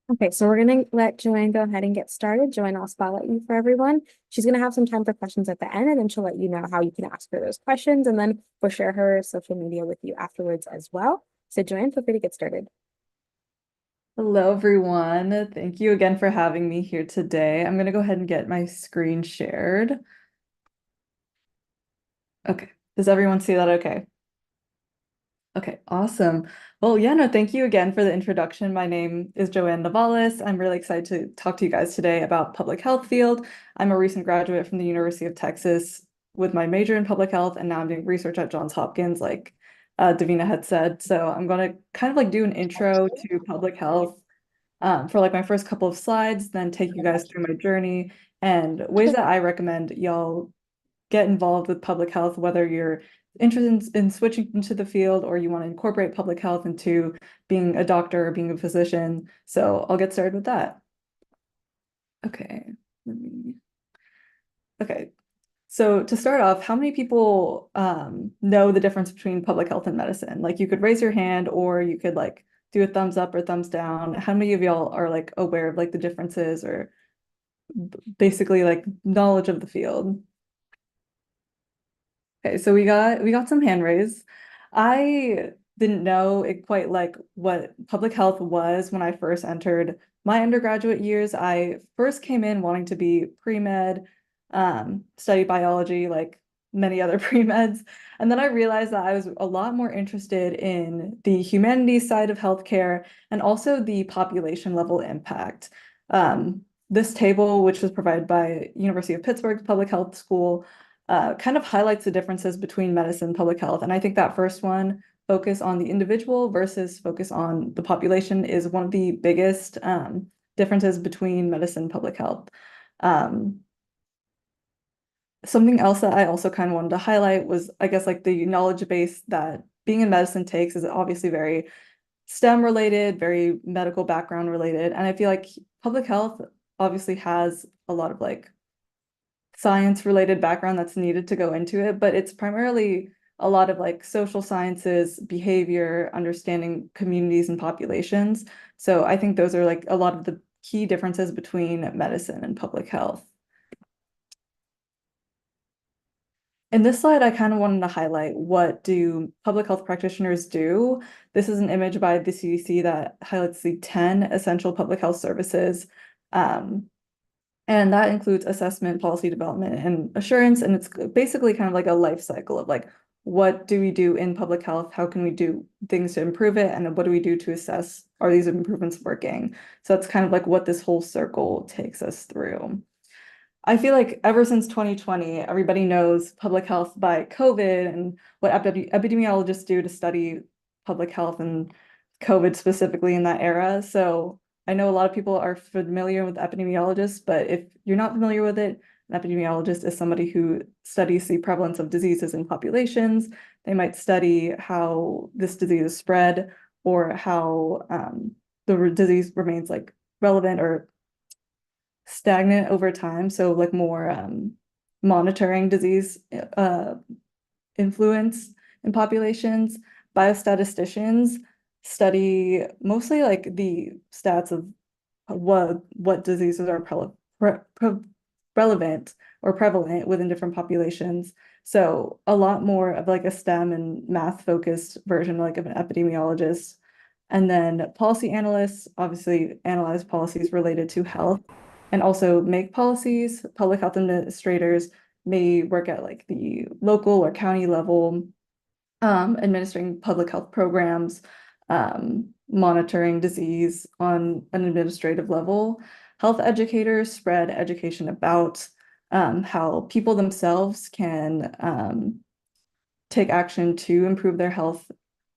Okay, so we're gonna let Joanne go ahead and get started. Joanne, I'll spotlight you for everyone. She's gonna have some time for questions at the end, and then she'll let you know how you can ask her those questions, and then we'll share her social media with you afterwards as well. So Joanne, feel free to get started. Hello, everyone. Thank you again for having me here today. I'm going to go ahead and get my screen shared. Okay. Does everyone see that okay? Okay, awesome. Well, yeah, no, thank you again for the introduction. My name is Joanne Navales. I'm really excited to talk to you guys today about public health field. I'm a recent graduate from the University of Texas with my major in public health, and now I'm doing research at Johns Hopkins, like Davina had said. So I'm going to kind of like do an intro to public health for like my first couple of slides, then take you guys through my journey and ways that I recommend y'all get involved with public health, whether you're interested in switching into the field or you want to incorporate public health into being a doctor or being a physician. So I'll get started with that. Okay. Let me... Okay. So to start off, how many people know the difference between public health and medicine? Like you could raise your hand or you could like do a thumbs up or thumbs down. How many of y'all are like aware of like the differences or basically like knowledge of the field? Okay, so we got some hand raised. I didn't know it quite like what public health was when I first entered my undergraduate years. I first came in wanting to be pre-med, study biology like many other pre-meds. And then I realized that I was a lot more interested in the humanities side of healthcare and also the population level impact. This table, which was provided by University of Pittsburgh's Public Health School, kind of highlights the differences between medicine and public health. And I think that first one, focus on the individual versus focus on the population, is one of the biggest differences between medicine and public health. Um, Something else that I also kind of wanted to highlight was, I guess, like the knowledge base that being in medicine takes is obviously very STEM related, very medical background related. And I feel like public health obviously has a lot of like science related background that's needed to go into it, but it's primarily a lot of like social sciences, behavior, understanding communities and populations. So I think those are like a lot of the key differences between medicine and public health. In this slide, I kind of wanted to highlight what do public health practitioners do. This is an image by the CDC that highlights the 10 essential public health services. Um, And that includes assessment, policy development, and assurance. And it's basically kind of like a life cycle of like, what do we do in public health? How can we do things to improve it? And what do we do to assess, are these improvements working? So that's kind of like what this whole circle takes us through. I feel like ever since 2020, everybody knows public health by COVID and what epidemiologists do to study public health and COVID specifically in that era. So I know a lot of people are familiar with epidemiologists, but if you're not familiar with it, an epidemiologist is somebody who studies the prevalence of diseases in populations. They might study how this disease is spread or how the disease remains like relevant or stagnant over time. So like more monitoring disease influence in populations. Biostatisticians study mostly like the stats of what diseases are relevant or prevalent within different populations. So a lot more of like a STEM and math focused version like of an epidemiologist. And then policy analysts obviously analyze policies related to health and also make policies. Public health administrators may work at like the local or county level, administering public health programs, monitoring disease on an administrative level. Health educators spread education about how people themselves can take action to improve their health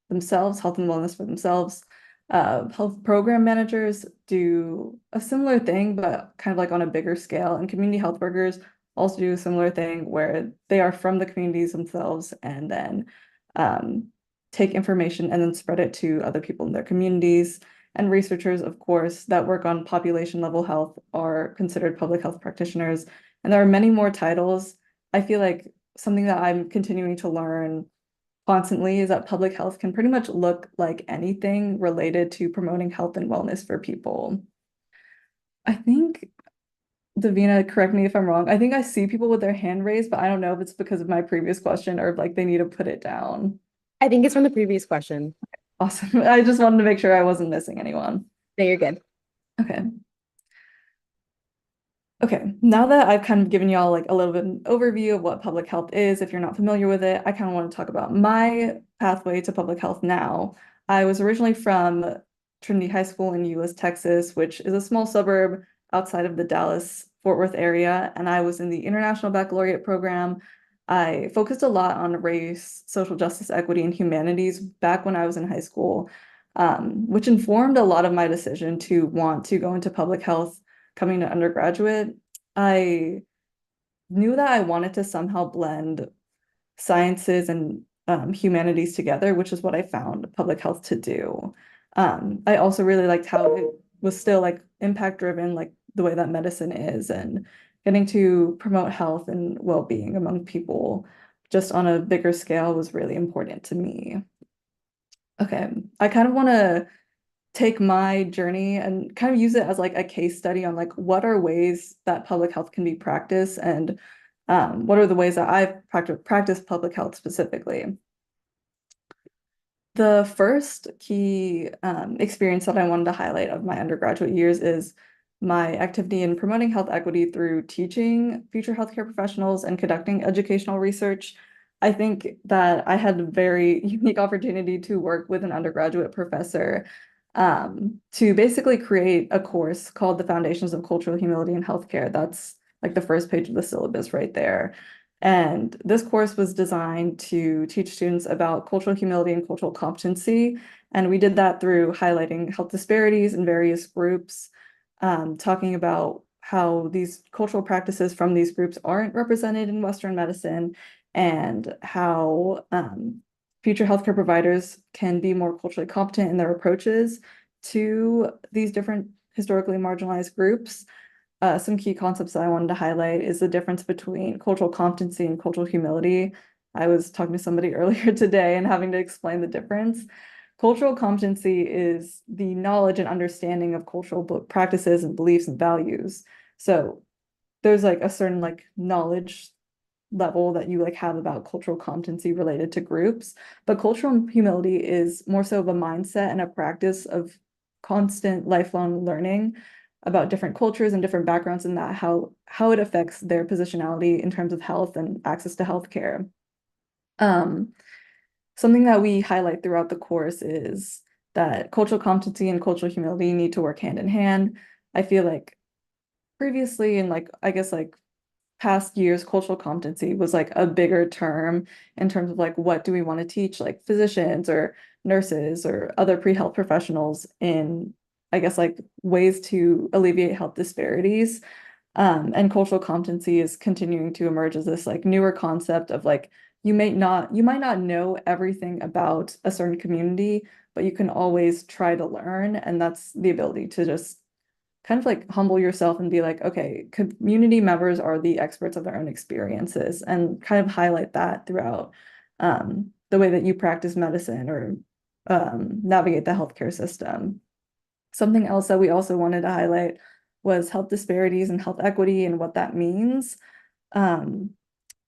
themselves, health and wellness for themselves. Health program managers do a similar thing, but kind of like on a bigger scale. And community health workers also do a similar thing where they are from the communities themselves and then um, take information and then spread it to other people in their communities. And researchers, of course, that work on population level health are considered public health practitioners. And there are many more titles. I feel like something that I'm continuing to learn constantly is that public health can pretty much look like anything related to promoting health and wellness for people. I think, Davina, correct me if I'm wrong. I think I see people with their hand raised, but I don't know if it's because of my previous question or if like they need to put it down. I think it's from the previous question. Awesome. I just wanted to make sure I wasn't missing anyone. No, you're good. Okay. Okay, now that I've kind of given y'all like a little bit of an overview of what public health is, if you're not familiar with it, I kind of want to talk about my pathway to public health now. I was originally from Trinity High School in Euless, Texas, which is a small suburb outside of the Dallas-Fort Worth area, and I was in the International Baccalaureate program. I focused a lot on race, social justice, equity, and humanities back when I was in high school, which informed a lot of my decision to want to go into public health coming to undergraduate. I knew that I wanted to somehow blend sciences and humanities together, which is what I found public health to do. I also really liked how it was still like impact driven, like the way that medicine is, and getting to promote health and well-being among people just on a bigger scale was really important to me. Okay, I kind of want to take my journey and kind of use it as like a case study on like what are ways that public health can be practiced and what are the ways that I've practiced public health specifically. The first key experience that I wanted to highlight of my undergraduate years is my activity in promoting health equity through teaching future healthcare professionals and conducting educational research. I think that I had a very unique opportunity to work with an undergraduate professor to basically create a course called The Foundations of Cultural Humility in Healthcare. That's like the first page of the syllabus right there. And this course was designed to teach students about cultural humility and cultural competency. And we did that through highlighting health disparities in various groups, talking about how these cultural practices from these groups aren't represented in Western medicine, and how future healthcare providers can be more culturally competent in their approaches to these different historically marginalized groups. Some key concepts that I wanted to highlight is the difference between cultural competency and cultural humility. I was talking to somebody earlier today and having to explain the difference. Cultural competency is the knowledge and understanding of cultural practices and beliefs and values. So there's like a certain like knowledge level that you like have about cultural competency related to groups, but cultural humility is more so of a mindset and a practice of constant lifelong learning about different cultures and different backgrounds and that how it affects their positionality in terms of health and access to healthcare. Um, Something that we highlight throughout the course is that cultural competency and cultural humility need to work hand in hand. I feel like previously in like I guess like past years, cultural competency was like a bigger term in terms of like what do we want to teach like physicians or nurses or other pre-health professionals in, I guess, like ways to alleviate health disparities. And cultural competency is continuing to emerge as this like newer concept of like you might not know everything about a certain community, but you can always try to learn. And that's the ability to just kind of like humble yourself and be like, okay, community members are the experts of their own experiences, and kind of highlight that throughout the way that you practice medicine or navigate the healthcare system. Something else that we also wanted to highlight was health disparities and health equity and what that means. Um,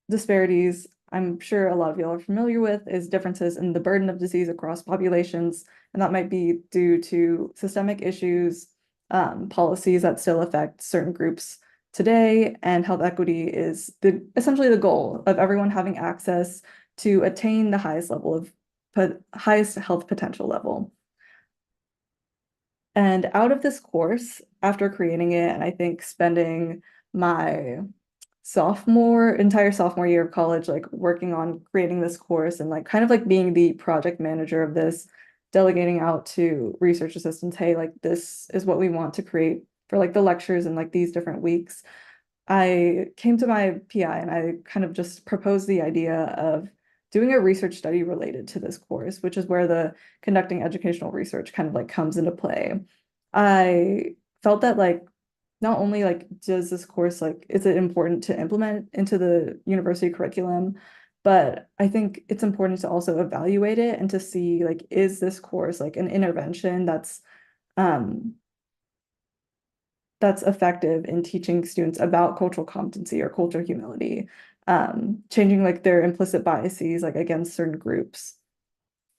Disparities, I'm sure a lot of y'all are familiar with, is differences in the burden of disease across populations, and that might be due to systemic issues, policies that still affect certain groups today, and health equity is essentially the goal of everyone having access to attain the highest level of highest health potential level. And out of this course, after creating it, and I think spending my entire sophomore year of college, like working on creating this course and like kind of like being the project manager of this, delegating out to research assistants, hey, like this is what we want to create for like the lectures and like these different weeks. I came to my PI and I kind of just proposed the idea of doing a research study related to this course, which is where the conducting educational research kind of like comes into play. I felt that like not only like does this course like is it important to implement into the university curriculum, but I think it's important to also evaluate it and to see like is this course like an intervention that's um that's effective in teaching students about cultural competency or cultural humility, changing like their implicit biases like against certain groups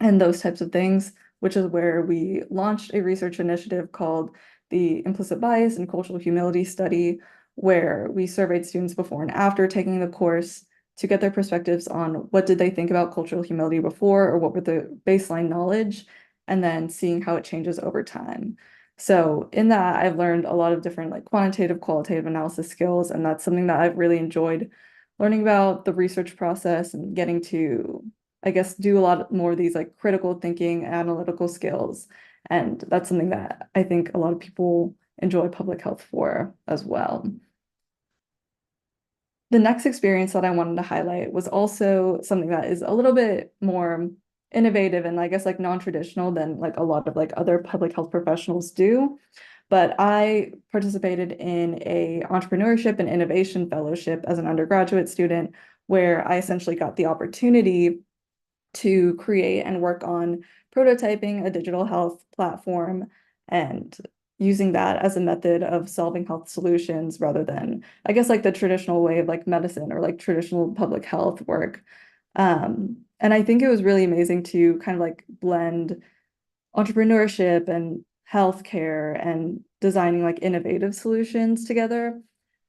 and those types of things, which is where we launched a research initiative called the Implicit Bias and Cultural Humility Study, where we surveyed students before and after taking the course to get their perspectives on what did they think about cultural humility before, or what were the baseline knowledge, and then seeing how it changes over time. So in that, I've learned a lot of different like quantitative, qualitative analysis skills, and that's something that I've really enjoyed learning about the research process and getting to, I guess, do a lot more of these like critical thinking, analytical skills. And that's something that I think a lot of people enjoy public health for as well. The next experience that I wanted to highlight was also something that is a little bit more innovative and I guess like non-traditional than like a lot of like other public health professionals do. But I participated in a entrepreneurship and innovation fellowship as an undergraduate student, where I essentially got the opportunity to create and work on prototyping a digital health platform and using that as a method of solving health solutions rather than, I guess, like the traditional way of like medicine or like traditional public health work. And I think it was really amazing to kind of like blend entrepreneurship and healthcare and designing like innovative solutions together.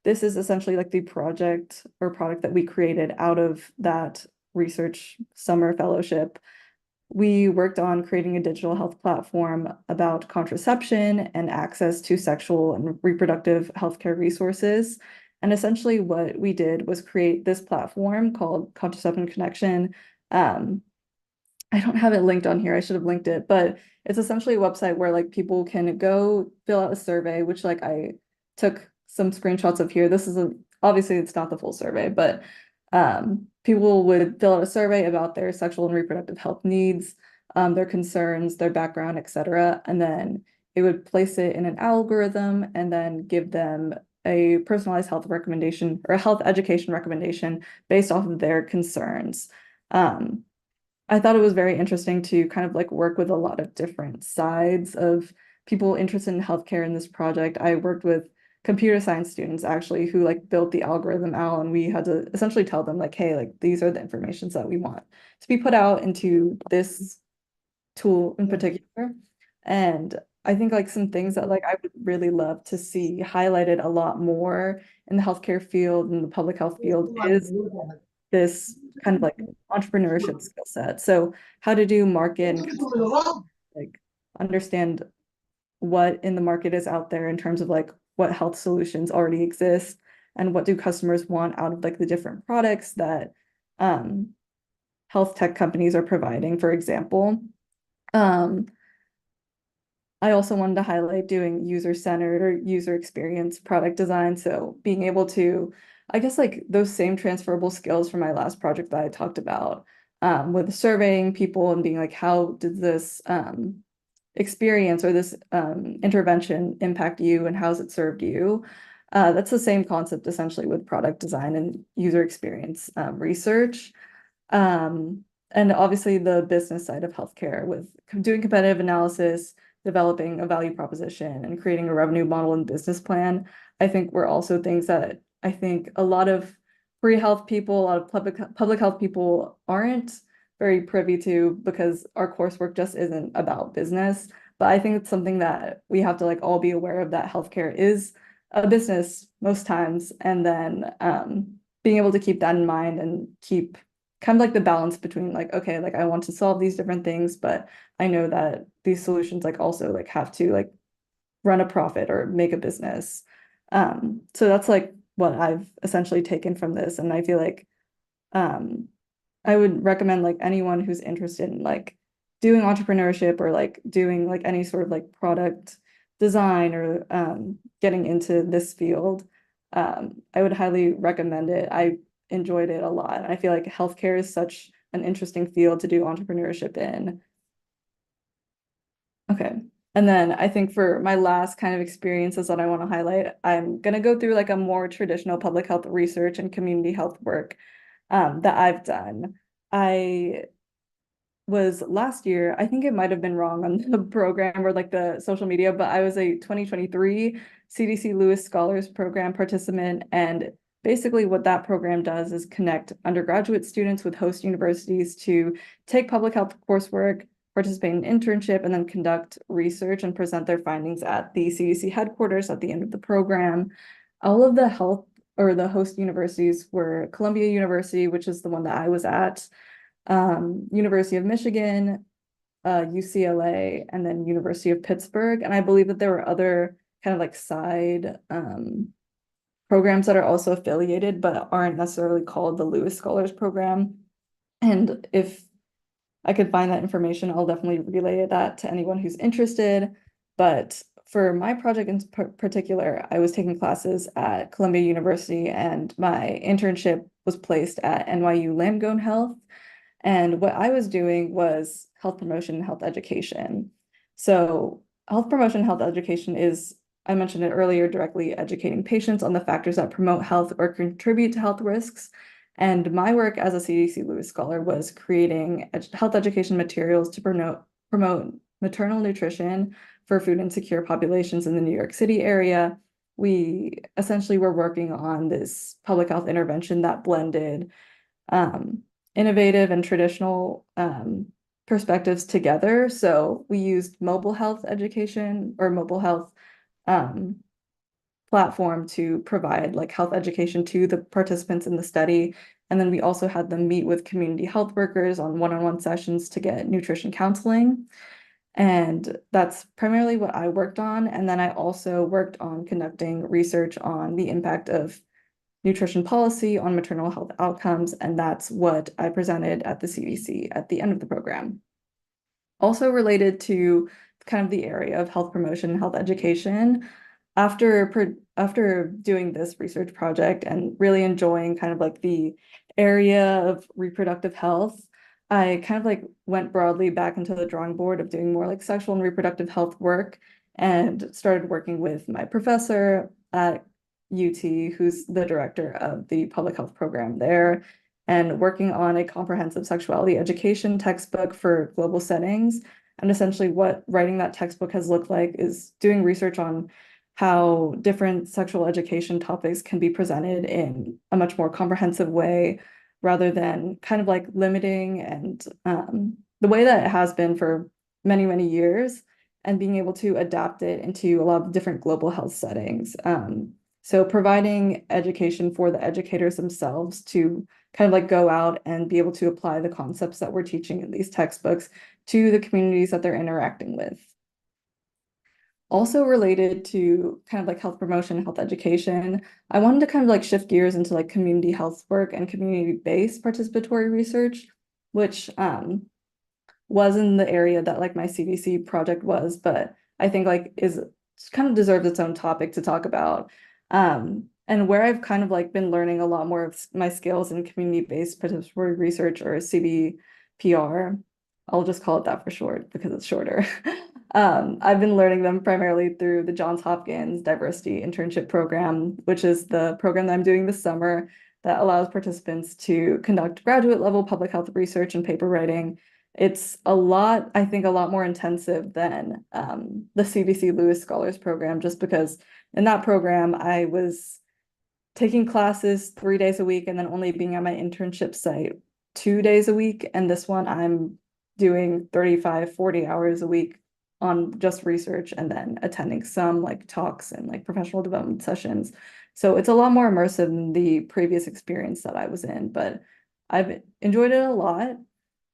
This is essentially like the project or product that we created out of that research summer fellowship. We worked on creating a digital health platform about contraception and access to sexual and reproductive healthcare resources. And essentially, what we did was create this platform called Contraception Connection. I don't have it linked on here. I should have linked it, but it's essentially a website where like people can go fill out a survey, which like I took some screenshots of here. This is obviously it's not the full survey, but people would fill out a survey about their sexual and reproductive health needs, their concerns, their background, etc. And then it would place it in an algorithm and then give them a personalized health recommendation or a health education recommendation based off of their concerns. Um, I thought it was very interesting to kind of like work with a lot of different sides of people interested in healthcare in this project. I worked with computer science students actually who like built the algorithm out, and we had to essentially tell them like, hey, like these are the informations that we want to be put out into this tool in particular. And I think like some things that like I would really love to see highlighted a lot more in the healthcare field and the public health field is this kind of like entrepreneurship skill set. So how to do market and like understand what in the market is out there in terms of like what health solutions already exist and what do customers want out of like the different products that health tech companies are providing, for example. Um, I also wanted to highlight doing user-centered or user experience product design. So being able to, I guess, like those same transferable skills from my last project that I talked about, with surveying people and being like, how did this experience or this intervention impact you and how's it served you? That's the same concept essentially with product design and user experience research. Um, and obviously the business side of healthcare with doing competitive analysis, developing a value proposition, and creating a revenue model and business plan. I think were also things that I think a lot of pre-health people, a lot of public health people aren't very privy to because our coursework just isn't about business. But I think it's something that we have to like all be aware of, that healthcare is a business most times, and then being able to keep that in mind and keep kind of like the balance between like, okay, like I want to solve these different things, but I know that these solutions like also like have to like run a profit or make a business. So that's like what I've essentially taken from this. And I feel like um, I would recommend like anyone who's interested in like doing entrepreneurship or like doing like any sort of like product design or getting into this field. I would highly recommend it. I enjoyed it a lot. I feel like healthcare is such an interesting field to do entrepreneurship in. Okay. And then I think for my last kind of experiences that I want to highlight, I'm going to go through like a more traditional public health research and community health work that I've done. I was last year, I think it might have been wrong on the program or like the social media, but I was a 2023 CDC Lewis Scholars Program participant. And basically what that program does is connect undergraduate students with host universities to take public health coursework, participate in internship, and then conduct research and present their findings at the CDC headquarters at the end of the program. All of the host universities were Columbia University, which is the one that I was at, University of Michigan, UCLA, and then University of Pittsburgh. And I believe that there were other kind of like side programs that are also affiliated, but aren't necessarily called the Lewis Scholars Program. And if I could find that information, I'll definitely relay that to anyone who's interested. But for my project in particular, I was taking classes at Columbia University, and my internship was placed at NYU Langone Health. And what I was doing was health promotion and health education. So health promotion and health education is, I mentioned it earlier, directly educating patients on the factors that promote health or contribute to health risks. And my work as a CDC Lewis Scholar was creating health education materials to promote maternal nutrition for food insecure populations in the New York City area. We essentially were working on this public health intervention that blended innovative and traditional perspectives together. So we used mobile health education or mobile health platform to provide like health education to the participants in the study. And then we also had them meet with community health workers on one-on-one sessions to get nutrition counseling. And that's primarily what I worked on. And then I also worked on conducting research on the impact of nutrition policy on maternal health outcomes. And that's what I presented at the CDC at the end of the program. Also related to kind of the area of health promotion and health education, after doing this research project and really enjoying kind of like the area of reproductive health, I kind of like went broadly back into the drawing board of doing more like sexual and reproductive health work, and started working with my professor at UT, who's the director of the public health program there, and working on a comprehensive sexuality education textbook for global settings. And essentially what writing that textbook has looked like is doing research on how different sexual education topics can be presented in a much more comprehensive way, rather than kind of like limiting and the way that it has been for many, many years, and being able to adapt it into a lot of different global health settings. So providing education for the educators themselves to kind of like go out and be able to apply the concepts that we're teaching in these textbooks to the communities that they're interacting with. Also related to kind of like health promotion, health education, I wanted to kind of like shift gears into like community health work and community-based participatory research, which was in the area that like my CDC project was, but I think like is kind of deserves its own topic to talk about. And where I've kind of like been learning a lot more of my skills in community-based participatory research, or CBPR. I'll just call it that for short because it's shorter. I've been learning them primarily through the Johns Hopkins Diversity Internship Program, which is the program that I'm doing this summer that allows participants to conduct graduate level public health research and paper writing. It's a lot, I think, a lot more intensive than the CDC Lewis Scholars Program, just because in that program, I was taking classes 3 days a week and then only being at my internship site 2 days a week. And this one, I'm doing 35, 40 hours a week on just research, and then attending some like talks and like professional development sessions. So it's a lot more immersive than the previous experience that I was in, but I've enjoyed it a lot.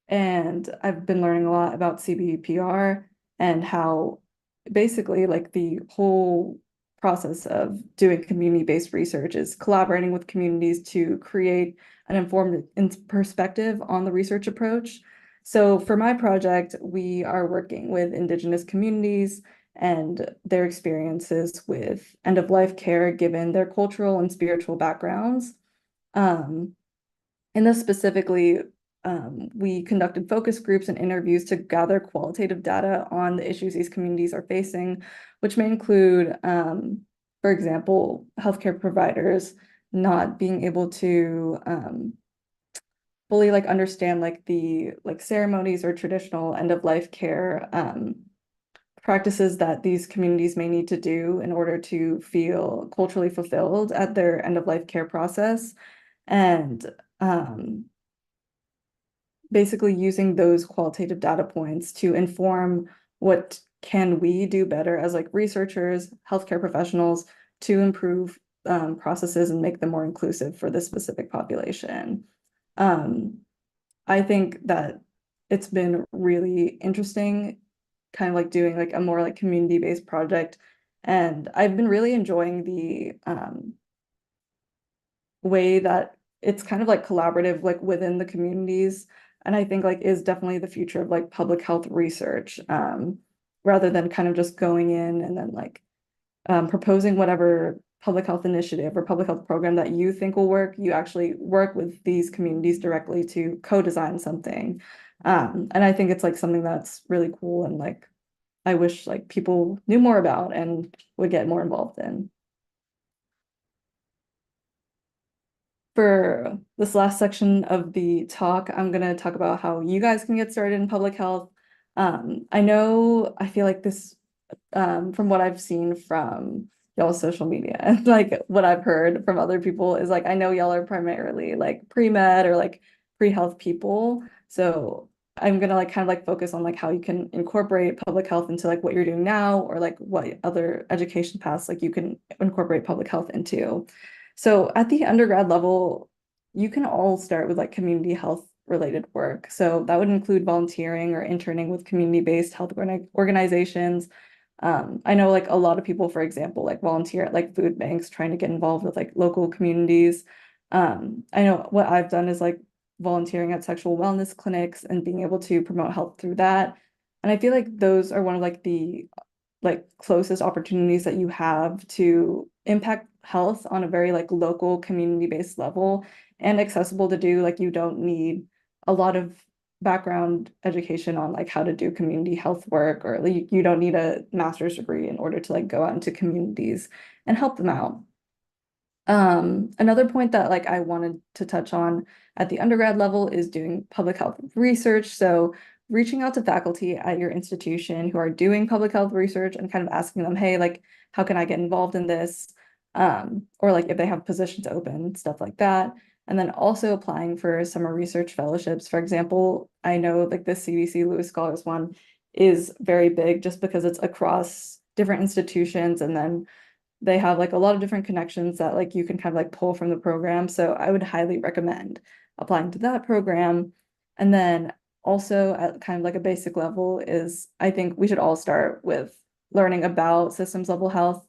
And I've been learning a lot about CBPR and how basically like the whole process of doing community-based research is collaborating with communities to create an informed perspective on the research approach. So for my project, we are working with Indigenous communities and their experiences with end-of-life care, given their cultural and spiritual backgrounds. And this specifically, we conducted focus groups and interviews to gather qualitative data on the issues these communities are facing, which may include, for example, healthcare providers not being able to fully like understand like the like ceremonies or traditional end of life care practices that these communities may need to do in order to feel culturally fulfilled at their end of life care process. And basically using those qualitative data points to inform what can we do better as like researchers, healthcare professionals to improve processes and make them more inclusive for this specific population. I think that it's been really interesting, kind of like doing like a more like community-based project. And I've been really enjoying the way that it's kind of like collaborative, like within the communities. And I think like is definitely the future of like public health research, rather than kind of just going in and then like proposing whatever public health initiative or public health program that you think will work. You actually work with these communities directly to co-design something. And I think it's like something that's really cool and like I wish like people knew more about and would get more involved in. For this last section of the talk, I'm going to talk about how you guys can get started in public health. I feel like this, from what I've seen from y'all's social media and like what I've heard from other people is like, I know y'all are primarily like pre-med or like pre-health people. So I'm going to like kind of like focus on like how you can incorporate public health into like what you're doing now or like what other education paths like you can incorporate public health into. So at the undergrad level, you can all start with like community health related work. So that would include volunteering or interning with community-based health organizations. I know like a lot of people, for example, like volunteer at like food banks trying to get involved with like local communities. I know what I've done is like volunteering at sexual wellness clinics and being able to promote health through that. And I feel like those are one of like the like closest opportunities that you have to impact health on a very like local community-based level and accessible to do. Like you don't need a lot of background education on like how to do community health work or like, you don't need a master's degree in order to like go out into communities and help them out. Another point that like I wanted to touch on at the undergrad level is doing public health research. So reaching out to faculty at your institution who are doing public health research and kind of asking them, hey, like, how can I get involved in this? Or like if they have positions open, stuff like that. And then also applying for summer research fellowships. For example, I know like the CDC Lewis Scholars one is very big just because it's across different institutions and then they have like a lot of different connections that like you can kind of like pull from the program. So I would highly recommend applying to that program. And then also at kind of like a basic level is I think we should all start with learning about systems level health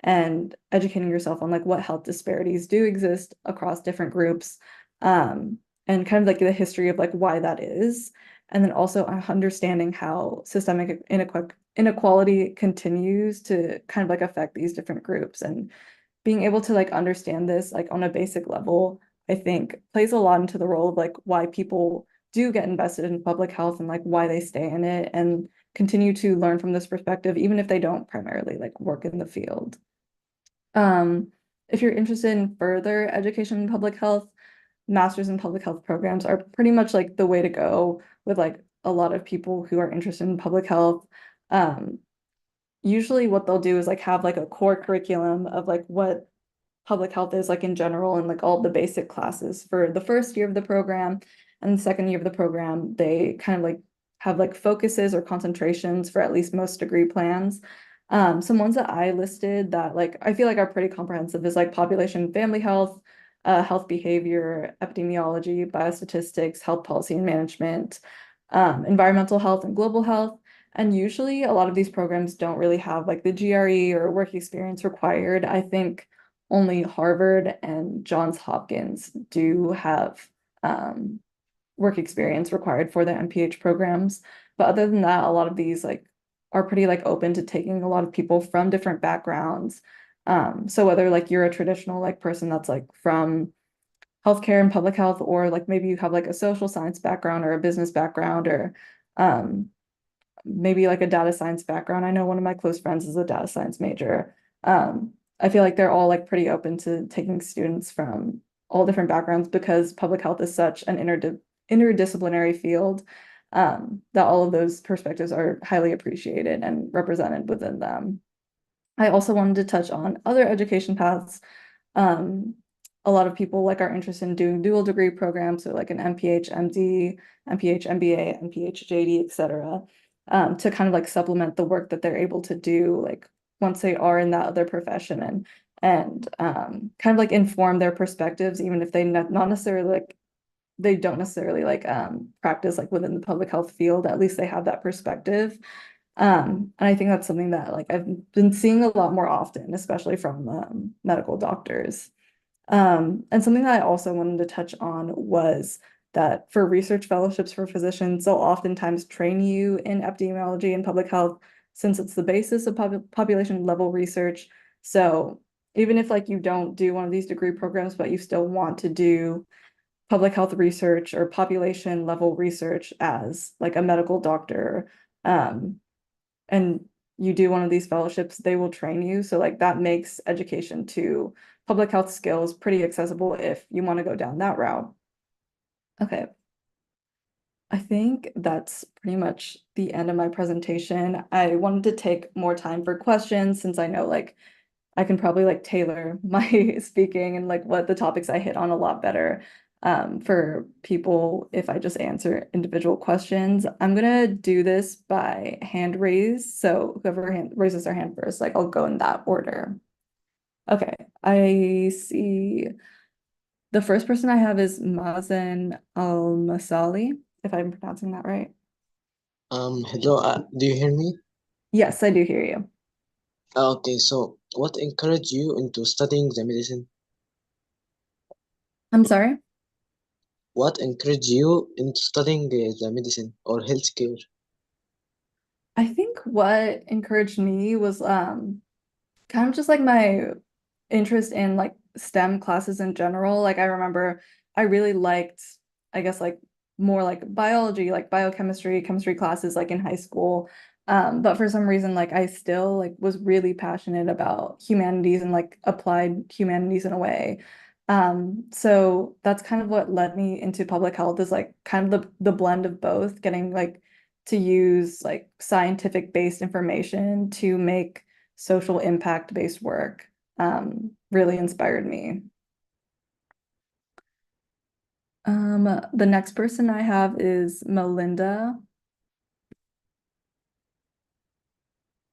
and educating yourself on like what health disparities do exist across different groups, and kind of like the history of like why that is. And then also understanding how systemic inequality continues to kind of like affect these different groups and being able to like understand this like on a basic level, I think plays a lot into the role of like why people do get invested in public health and like why they stay in it and continue to learn from this perspective, even if they don't primarily like work in the field. If you're interested in further education in public health, masters in public health programs are pretty much like the way to go with like a lot of people who are interested in public health. Um, Usually what they'll do is like have like a core curriculum of like what public health is like in general and like all the basic classes for the first year of the program and the second year of the program. They kind of like have like focuses or concentrations for at least most degree plans. Some ones that I listed that like I feel like are pretty comprehensive is like population and family health, health behavior, epidemiology, biostatistics, health policy and management, environmental health and global health. And usually a lot of these programs don't really have like the GRE or work experience required. I think only Harvard and Johns Hopkins do have work experience required for their MPH programs. But other than that, a lot of these like are pretty like open to taking a lot of people from different backgrounds. So whether like you're a traditional like person that's like from healthcare and public health, or like maybe you have like a social science background or a business background or um, maybe like a data science background. I know one of my close friends is a data science major. I feel like they're all like pretty open to taking students from all different backgrounds because public health is such an interdisciplinary field. that all of those perspectives are highly appreciated and represented within them. I also wanted to touch on other education paths. Um, a lot of people like are interested in doing dual degree programs, so like an MPH, MD, MPH, MBA, MPH, JD, etc., to kind of like supplement the work that they're able to do, like once they are in that other profession and kind of like inform their perspectives, even if they not necessarily like they don't necessarily like practice like within the public health field, at least they have that perspective. And I think that's something that like I've been seeing a lot more often, especially from medical doctors. And something that I also wanted to touch on was that for research fellowships for physicians, they'll oftentimes train you in epidemiology and public health since it's the basis of population level research. So even if like you don't do one of these degree programs, but you still want to do public health research or population level research as like a medical doctor, um, and you do one of these fellowships, they will train you. So like that makes education to public health skills pretty accessible if you want to go down that route. Okay. I think that's pretty much the end of my presentation. I wanted to take more time for questions since I know like I can probably like tailor my speaking and like what the topics I hit on a lot better for people if I just answer individual questions. I'm gonna do this by hand raise. So whoever raises their hand first, like I'll go in that order. Okay, I see the first person I have is Mazen Al-Masali, if I'm pronouncing that right. Hello, do you hear me? Yes, I do hear you. Okay, so what encouraged you into studying the medicine? I'm sorry. What encouraged you into studying the medicine or healthcare? I think what encouraged me was kind of just like my interest in like STEM classes in general. Like I remember I really liked, I guess like more like biology, like biochemistry, chemistry classes like in high school. But for some reason, like I still like was really passionate about humanities and like applied humanities in a way. So that's kind of what led me into public health is like kind of the blend of both, getting like to use like scientific based information to make social impact based work really inspired me. The next person I have is Melinda.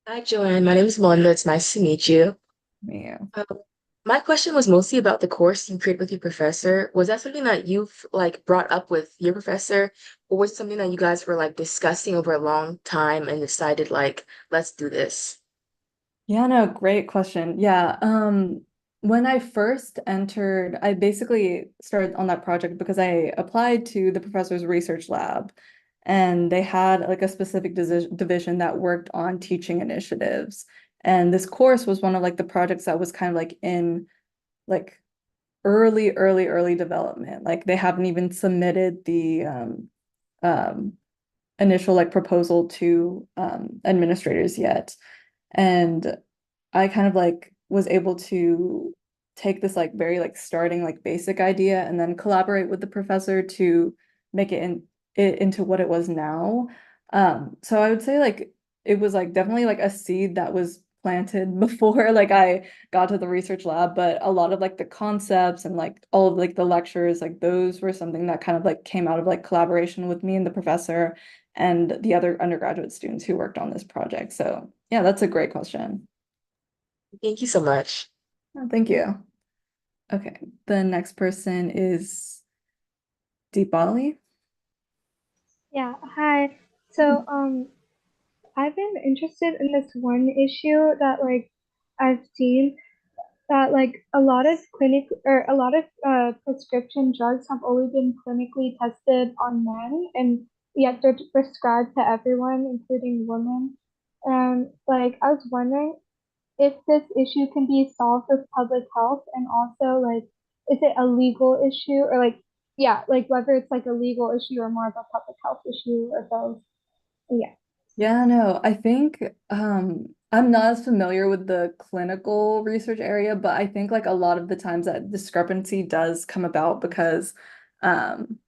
Hi, Joanne. My name is Melinda. It's nice to meet you. Yeah. Um, my question was mostly about the course you created with your professor. Was that something that you've like brought up with your professor, or was it something that you guys were like discussing over a long time and decided like, let's do this? Yeah, no, great question. Yeah, when I first entered, I basically started on that project because I applied to the professor's research lab and they had like a specific division that worked on teaching initiatives. And this course was one of like the projects that was kind of like in like early development. Like they haven't even submitted the um, initial like proposal to administrators yet. And I kind of like was able to take this like very like starting like basic idea and then collaborate with the professor to make it into what it was now. So I would say like it was like definitely like a seed that was planted before like I got to the research lab, but a lot of like the concepts and like all of like the lectures, like those were something that kind of like came out of like collaboration with me and the professor and the other undergraduate students who worked on this project. So yeah, that's a great question. Thank you so much. Oh, thank you. Okay, the next person is Deepali. Yeah, hi. So, I've been interested in this one issue that I've seen that a lot of prescription drugs have only been clinically tested on men, and yet they're prescribed to everyone, including women. And I was wondering if this issue can be solved with public health, and also is it a legal issue, or yeah, whether it's a legal issue or more of a public health issue or both. Yeah. Yeah, no, I think I'm not as familiar with the clinical research area, but I think like a lot of the times that discrepancy does come about because um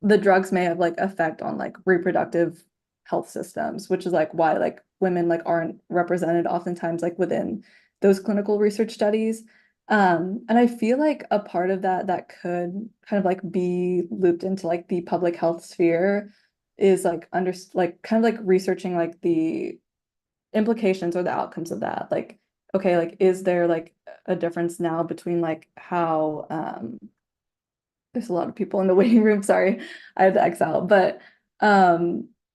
the drugs may have like effect on like reproductive health systems, which is like why like women like aren't represented oftentimes like within those clinical research studies. And I feel like a part of that that could kind of like be looped into like the public health sphere is like like kind of like researching like the implications or the outcomes of that. Like, okay, like is there like a difference now between like how there's a lot of people in the waiting room. Sorry, I had to exile. But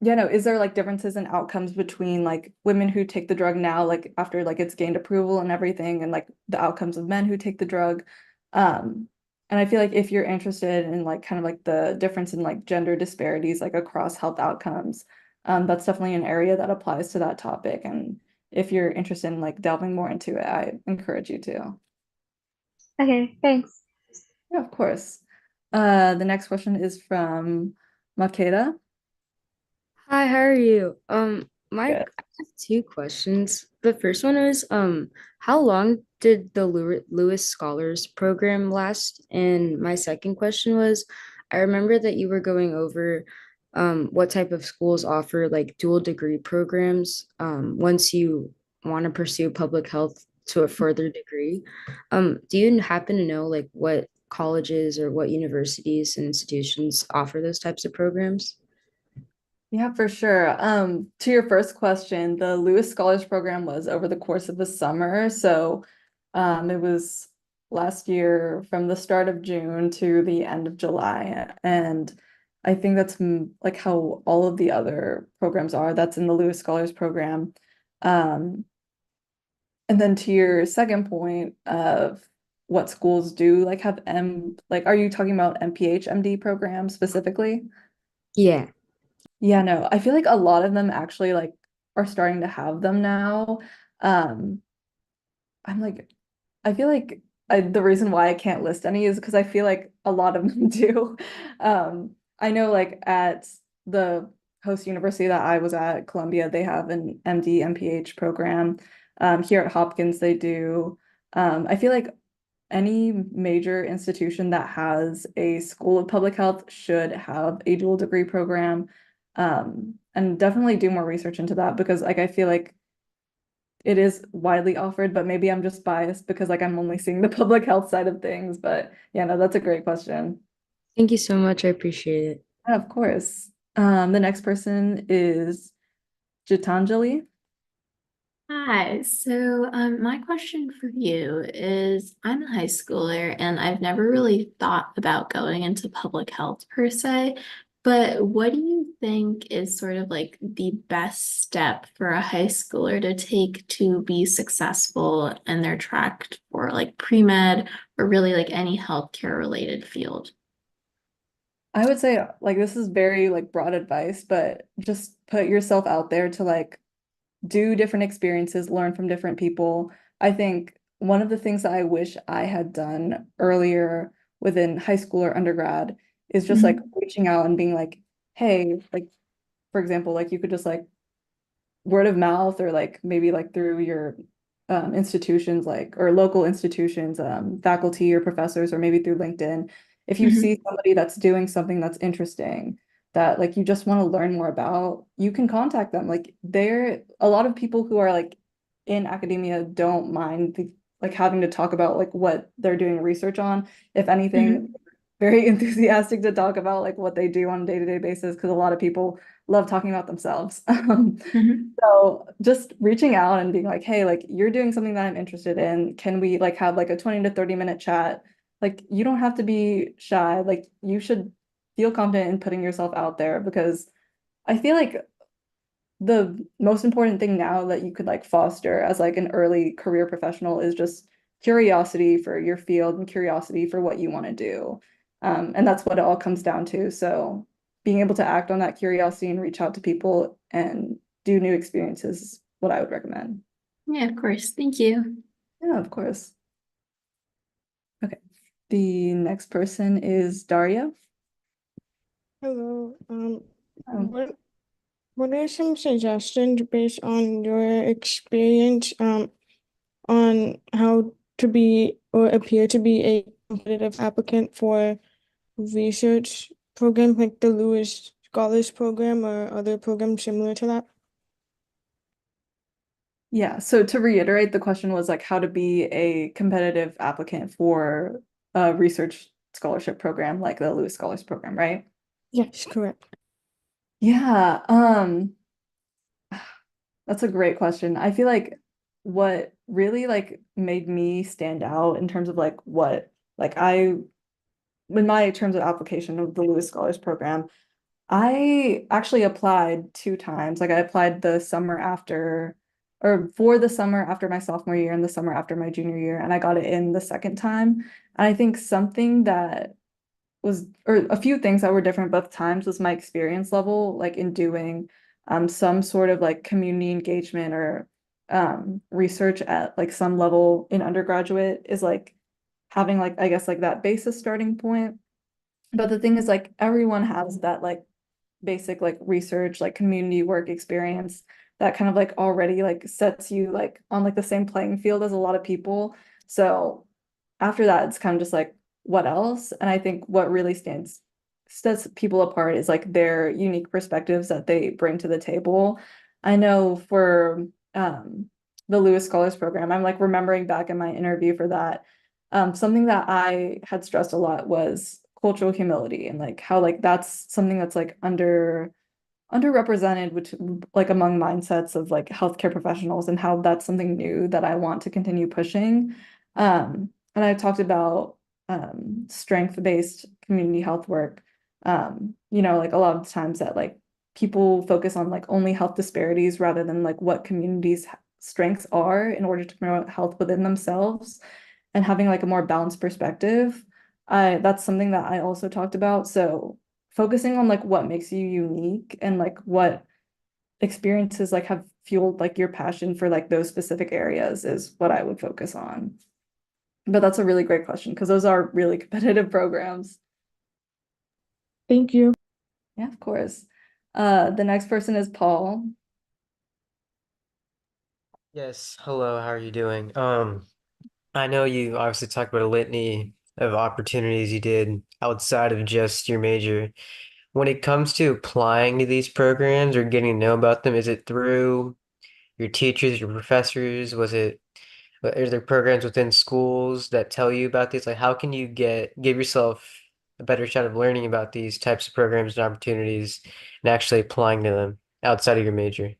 yeah, no, is there like differences in outcomes between like women who take the drug now, like after like it's gained approval and everything, and like the outcomes of men who take the drug? And I feel like if you're interested in like kind of like the difference in like gender disparities like across health outcomes, that's definitely an area that applies to that topic. And if you're interested in like delving more into it, I encourage you to. Okay, thanks. Yeah, of course. The next question is from Makeda. Hi, how are you? I Good. have two questions. The first one is, how long did the Lewis Scholars Program last? And my second question was, I remember that you were going over, what type of schools offer like dual degree programs, once you want to pursue public health to a further degree. Do you happen to know like what colleges or what universities and institutions offer those types of programs? Yeah, for sure. To your first question, the Lewis Scholars Program was over the course of the summer. So it was last year from the start of June to the end of July. And I think that's like how all of the other programs are. That's in the Lewis Scholars Program. Um, and then to your second point of what schools do like have like are you talking about MPH MD programs specifically? Yeah. Yeah, no, I feel like a lot of them actually like are starting to have them now. Um, I'm like, I feel like the reason why I can't list any is because I feel like a lot of them do. I know like at the host university that I was at, Columbia, they have an MD, MPH program. Here at Hopkins, they do. I feel like any major institution that has a school of public health should have a dual degree program. And definitely do more research into that because like I feel like it is widely offered, but maybe I'm just biased because like I'm only seeing the public health side of things. But yeah, no, that's a great question. Thank you so much. I appreciate it. Yeah, of course. The next person is Gitanjali. Hi, so my question for you is I'm a high schooler and I've never really thought about going into public health per se, but what do you think is sort of like the best step for a high schooler to take to be successful in their track for like pre-med or really like any healthcare related field? I would say like this is very like broad advice, but just put yourself out there to like do different experiences, learn from different people. I think one of the things that I wish I had done earlier within high school or undergrad is just like Mhm. reaching out and being like, hey, like for example, like you could just like word of mouth or like maybe like through your institutions like or local institutions, faculty or professors, or maybe through LinkedIn. If you Mhm. see somebody that's doing something that's interesting that like you just want to learn more about, you can contact them. Like there, a lot of people who are like in academia don't mind like having to talk about like what they're doing research on. If anything, Mhm. very enthusiastic to talk about like what they do on a day-to-day basis because a lot of people love talking about themselves. Mhm. So just reaching out and being like, hey, like you're doing something that I'm interested in. Can we like have like a 20 to 30-minute chat? Like you don't have to be shy. Like you should feel confident in putting yourself out there because I feel like the most important thing now that you could like foster as like an early career professional is just curiosity for your field and curiosity for what you want to do. And that's what it all comes down to. So being able to act on that curiosity and reach out to people and do new experiences is what I would recommend. Yeah, of course. Thank you. Yeah, of course. Okay. The next person is Daria. Hello. Oh, What are some suggestions based on your experience on how to be or appear to be a competitive applicant for research program like the Lewis Scholars Program or other programs similar to that? Yeah, so to reiterate, the question was like how to be a competitive applicant for a research scholarship program like the Lewis Scholars Program, right? Yes, correct. Yeah, that's a great question. I feel like what really like made me stand out in terms of like what like I in my terms of application of the Lewis Scholars Program, I actually applied 2 times. Like I applied the summer after or for the summer after my sophomore year and the summer after my junior year, and I got it in the second time. And I think something that was or a few things that were different both times was my experience level, like in doing some sort of like community engagement or research at like some level in undergraduate is like having like I guess like that basis starting point. But the thing is like everyone has that like basic like research, like community work experience that kind of like already like sets you like on like the same playing field as a lot of people. So after that, it's kind of just like, what else? And I think what really sets people apart is like their unique perspectives that they bring to the table. I know for the Lewis Scholars Program, I'm like remembering back in my interview for that. Something that I had stressed a lot was cultural humility and like how like that's something that's like underrepresented, which like among mindsets of like healthcare professionals and how that's something new that I want to continue pushing. And I talked about strength-based community health work. Like a lot of times that like people focus on like only health disparities rather than like what communities' strengths are in order to promote health within themselves and having like a more balanced perspective. That's something that I also talked about. So focusing on like what makes you unique and like what experiences like have fueled like your passion for like those specific areas is what I would focus on. But that's a really great question because those are really competitive programs. Thank you. Yeah, of course. The next person is Paul. Yes, hello, how are you doing? I know you obviously talked about a litany of opportunities you did outside of just your major. When it comes to applying to these programs or getting to know about them, is it through your teachers, your professors? Are there programs within schools that tell you about these? Like, how can you give yourself a better shot of learning about these types of programs and opportunities and actually applying to them outside of your major?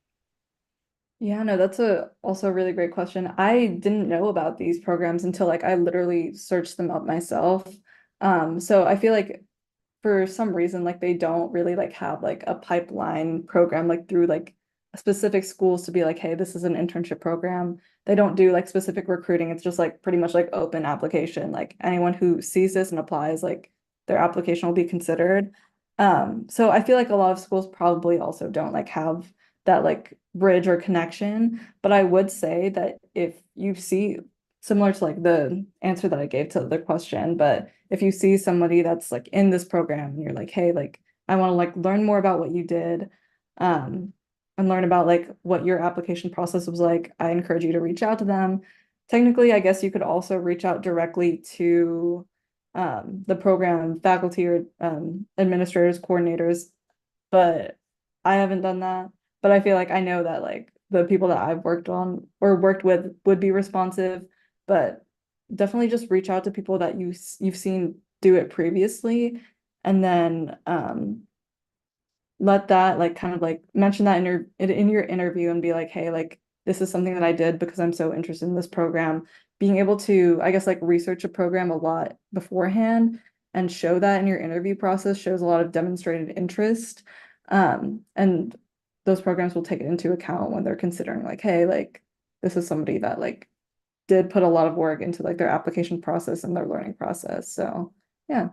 Yeah, no, that's also a really great question. I didn't know about these programs until like I literally searched them up myself. So I feel like for some reason like they don't really like have like a pipeline program like through like specific schools to be like, hey, this is an internship program. They don't do like specific recruiting. It's just like pretty much like open application. Like anyone who sees this and applies, like their application will be considered. So I feel like a lot of schools probably also don't like have that like bridge or connection. But I would say that if you see similar to like the answer that I gave to the question, but if you see somebody that's like in this program and you're like, hey, like I want to like learn more about what you did, and learn about like what your application process was like, I encourage you to reach out to them. Technically, I guess you could also reach out directly to the program faculty or administrators, coordinators, but I haven't done that. But I feel like I know that like the people that I've worked on or worked with would be responsive, but definitely just reach out to people that you've seen do it previously, and then let that like kind of like mention that in your interview and be like, hey, like this is something that I did because I'm so interested in this program. Being able to, I guess, like research a program a lot beforehand and show that in your interview process shows a lot of demonstrated interest. And those programs will take it into account when they're considering like, hey, like this is somebody that like did put a lot of work into like their application process and their learning process. So yeah.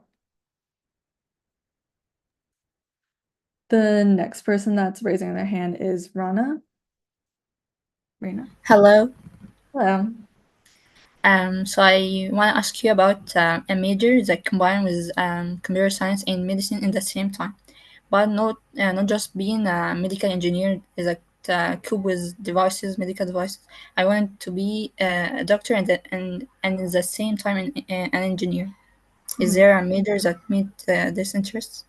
The next person that's raising their hand is Rena. Hello. Hello. So I want to ask you about a major that combined with computer science and medicine in the same time, but not just being a medical engineer is a cope with medical devices. I want to be a doctor and at the same time an engineer. Is Mhm. there a major that meet this interest?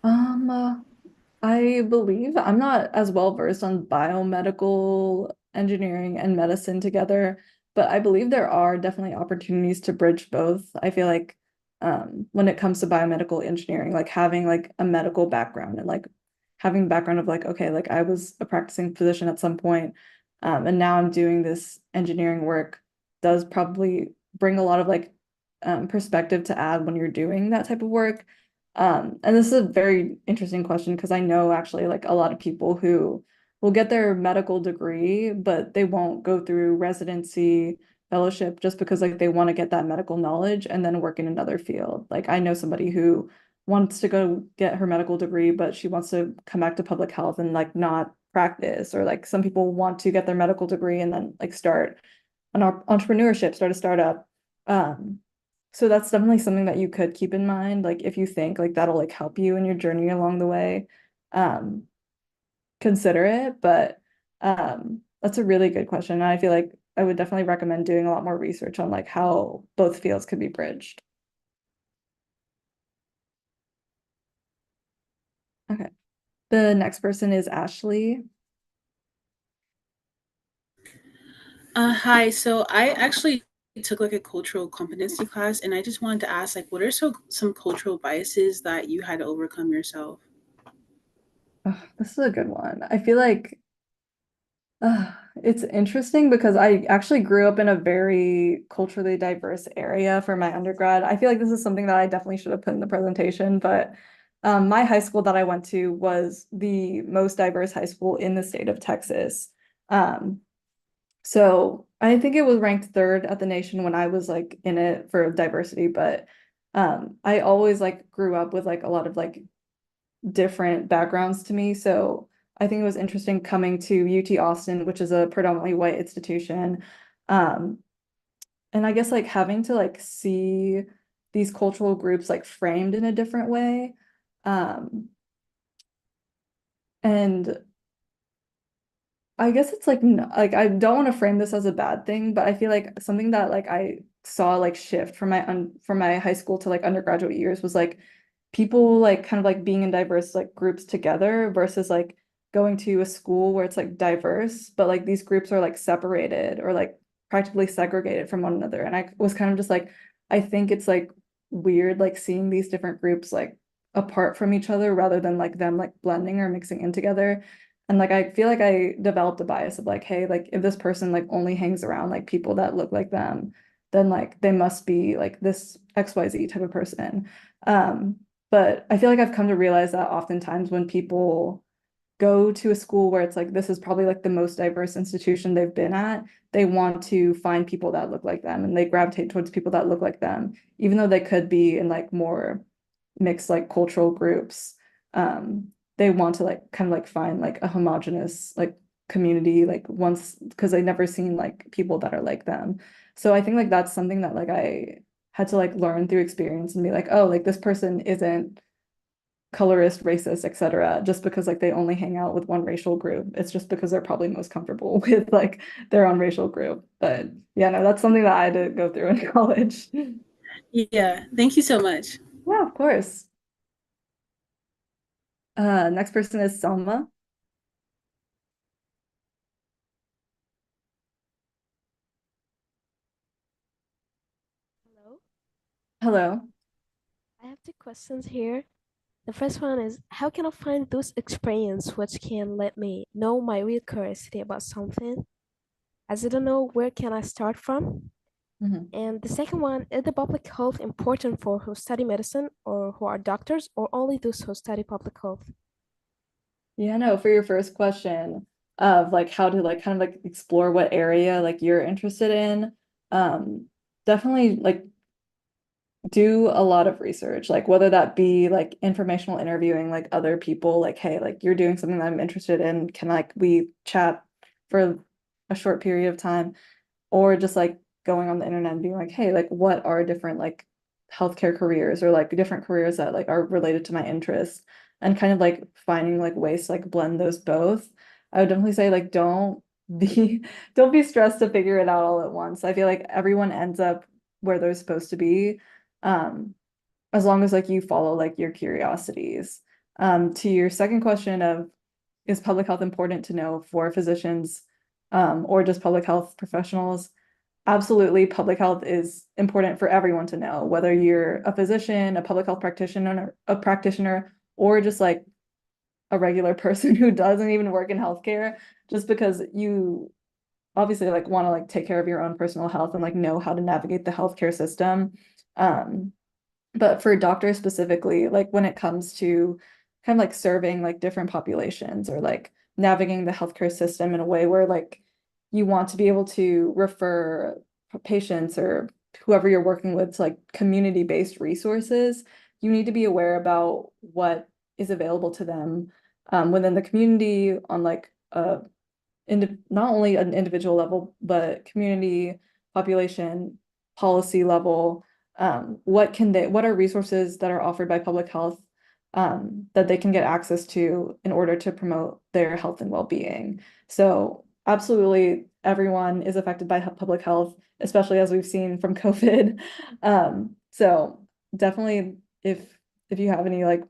I believe I'm not as well versed on biomedical engineering and medicine together, but I believe there are definitely opportunities to bridge both. I feel like when it comes to biomedical engineering, like having like a medical background and like having background of like, okay, like I was a practicing physician at some point, and now I'm doing this engineering work does probably bring a lot of like perspective to add when you're doing that type of work. And this is a very interesting question because I know actually like a lot of people who will get their medical degree, but they won't go through residency fellowship just because like they want to get that medical knowledge and then work in another field. Like I know somebody who wants to go get her medical degree, but she wants to come back to public health and like not practice, or like some people want to get their medical degree and then like start an entrepreneurship, start a startup. Um, so that's definitely something that you could keep in mind, like if you think like that'll like help you in your journey along the way, um, consider it. But that's a really good question. And I feel like I would definitely recommend doing a lot more research on like how both fields could be bridged. Okay. The next person is Ashley. Hi. So I actually took like a cultural competency class, and I just wanted to ask, like, what are some cultural biases that you had to overcome yourself? Ugh, this is a good one. I feel like it's interesting because I actually grew up in a very culturally diverse area for my undergrad. I feel like this is something that I definitely should have put in the presentation, but my high school that I went to was the most diverse high school in the state of Texas. Um, so I think it was ranked third at the nation when I was like in it for diversity, but I always like grew up with like a lot of like different backgrounds to me. So I think it was interesting coming to UT Austin, which is a predominantly white institution. Um, and I guess like having to like see these cultural groups like framed in a different way. Um, and I guess it's like like I don't want to frame this as a bad thing, but I feel like something that like I saw like shift from from my high school to like undergraduate years was like people like kind of like being in diverse like groups together versus like going to a school where it's like diverse, but like these groups are like separated or like practically segregated from one another. And I was kind of just like, I think it's like weird like seeing these different groups like apart from each other rather than like them like blending or mixing in together. And like I feel like I developed a bias of like, hey, like if this person like only hangs around like people that look like them, then like they must be like this XYZ type of person. But I feel like I've come to realize that oftentimes when people go to a school where it's like this is probably like the most diverse institution they've been at, they want to find people that look like them and they gravitate towards people that look like them, even though they could be in like more mixed like cultural groups. They want to like kind of like find like a homogenous like community like once because they've never seen like people that are like them. So I think like that's something that like I had to like learn through experience and be like, oh, like this person isn't colorist, racist, etc. just because like they only hang out with one racial group. It's just because they're probably most comfortable with like their own racial group. But yeah, no, that's something that I had to go through in college. Yeah. Thank you so much. Yeah, of course. Next person is Selma. Hello, Hello. I have two questions here. The first one is how can I find those experience which can let me know my real curiosity about something? As I don't know where can I start from? Mhm. And the second one, is the public health important for who study medicine or who are doctors or only those who study public health? Yeah, no, for your first question of like how to like kind of like explore what area like you're interested in, definitely like do a lot of research, like whether that be like informational interviewing like other people, like, hey, like you're doing something that I'm interested in. Can like we chat for a short period of time? Or just like going on the internet and being like, hey, like what are different like healthcare careers or like different careers that like are related to my interests and kind of like finding like ways to like blend those both. I would definitely say like be don't be stressed to figure it out all at once. I feel like everyone ends up where they're supposed to be. Um, as long as like you follow like your curiosities. To your second question of, is public health important to know for physicians, or just public health professionals? Absolutely, public health is important for everyone to know, whether you're a physician, a public health practitioner, or just like a regular person who doesn't even work in healthcare, just because you obviously like want to like take care of your own personal health and like know how to navigate the healthcare system. But for doctors specifically, like when it comes to kind of like serving like different populations or like navigating the healthcare system in a way where like you want to be able to refer patients or whoever you're working with to like community-based resources, you need to be aware about what is available to them within the community on like a not only an individual level, but community, population, policy level. What are resources that are offered by public health that they can get access to in order to promote their health and well-being? So absolutely everyone is affected by public health, especially as we've seen from COVID. So definitely if you have any like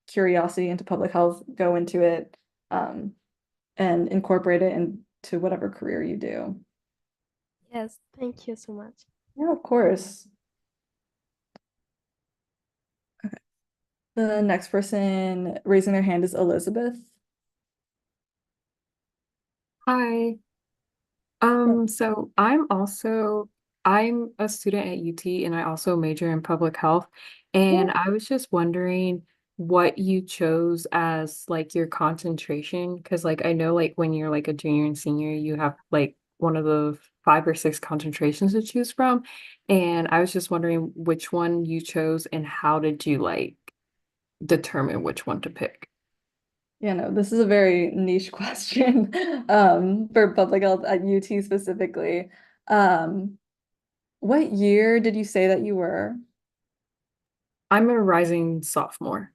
curiosity into public health, go into it. And incorporate it into whatever career you do. Yes, thank you so much. Yeah, of course. Okay. The next person raising their hand is Elizabeth. Hi. So I'm a student at UT and I also major in public health. And I was just wondering what you chose as like your concentration. Because like I know like when you're like a junior and senior, you have like one of the 5 or 6 concentrations to choose from. And I was just wondering which one you chose and how did you like determine which one to pick? Yeah, no, this is a very niche question for public health at UT specifically. Um, what year did you say that you were? I'm a rising sophomore.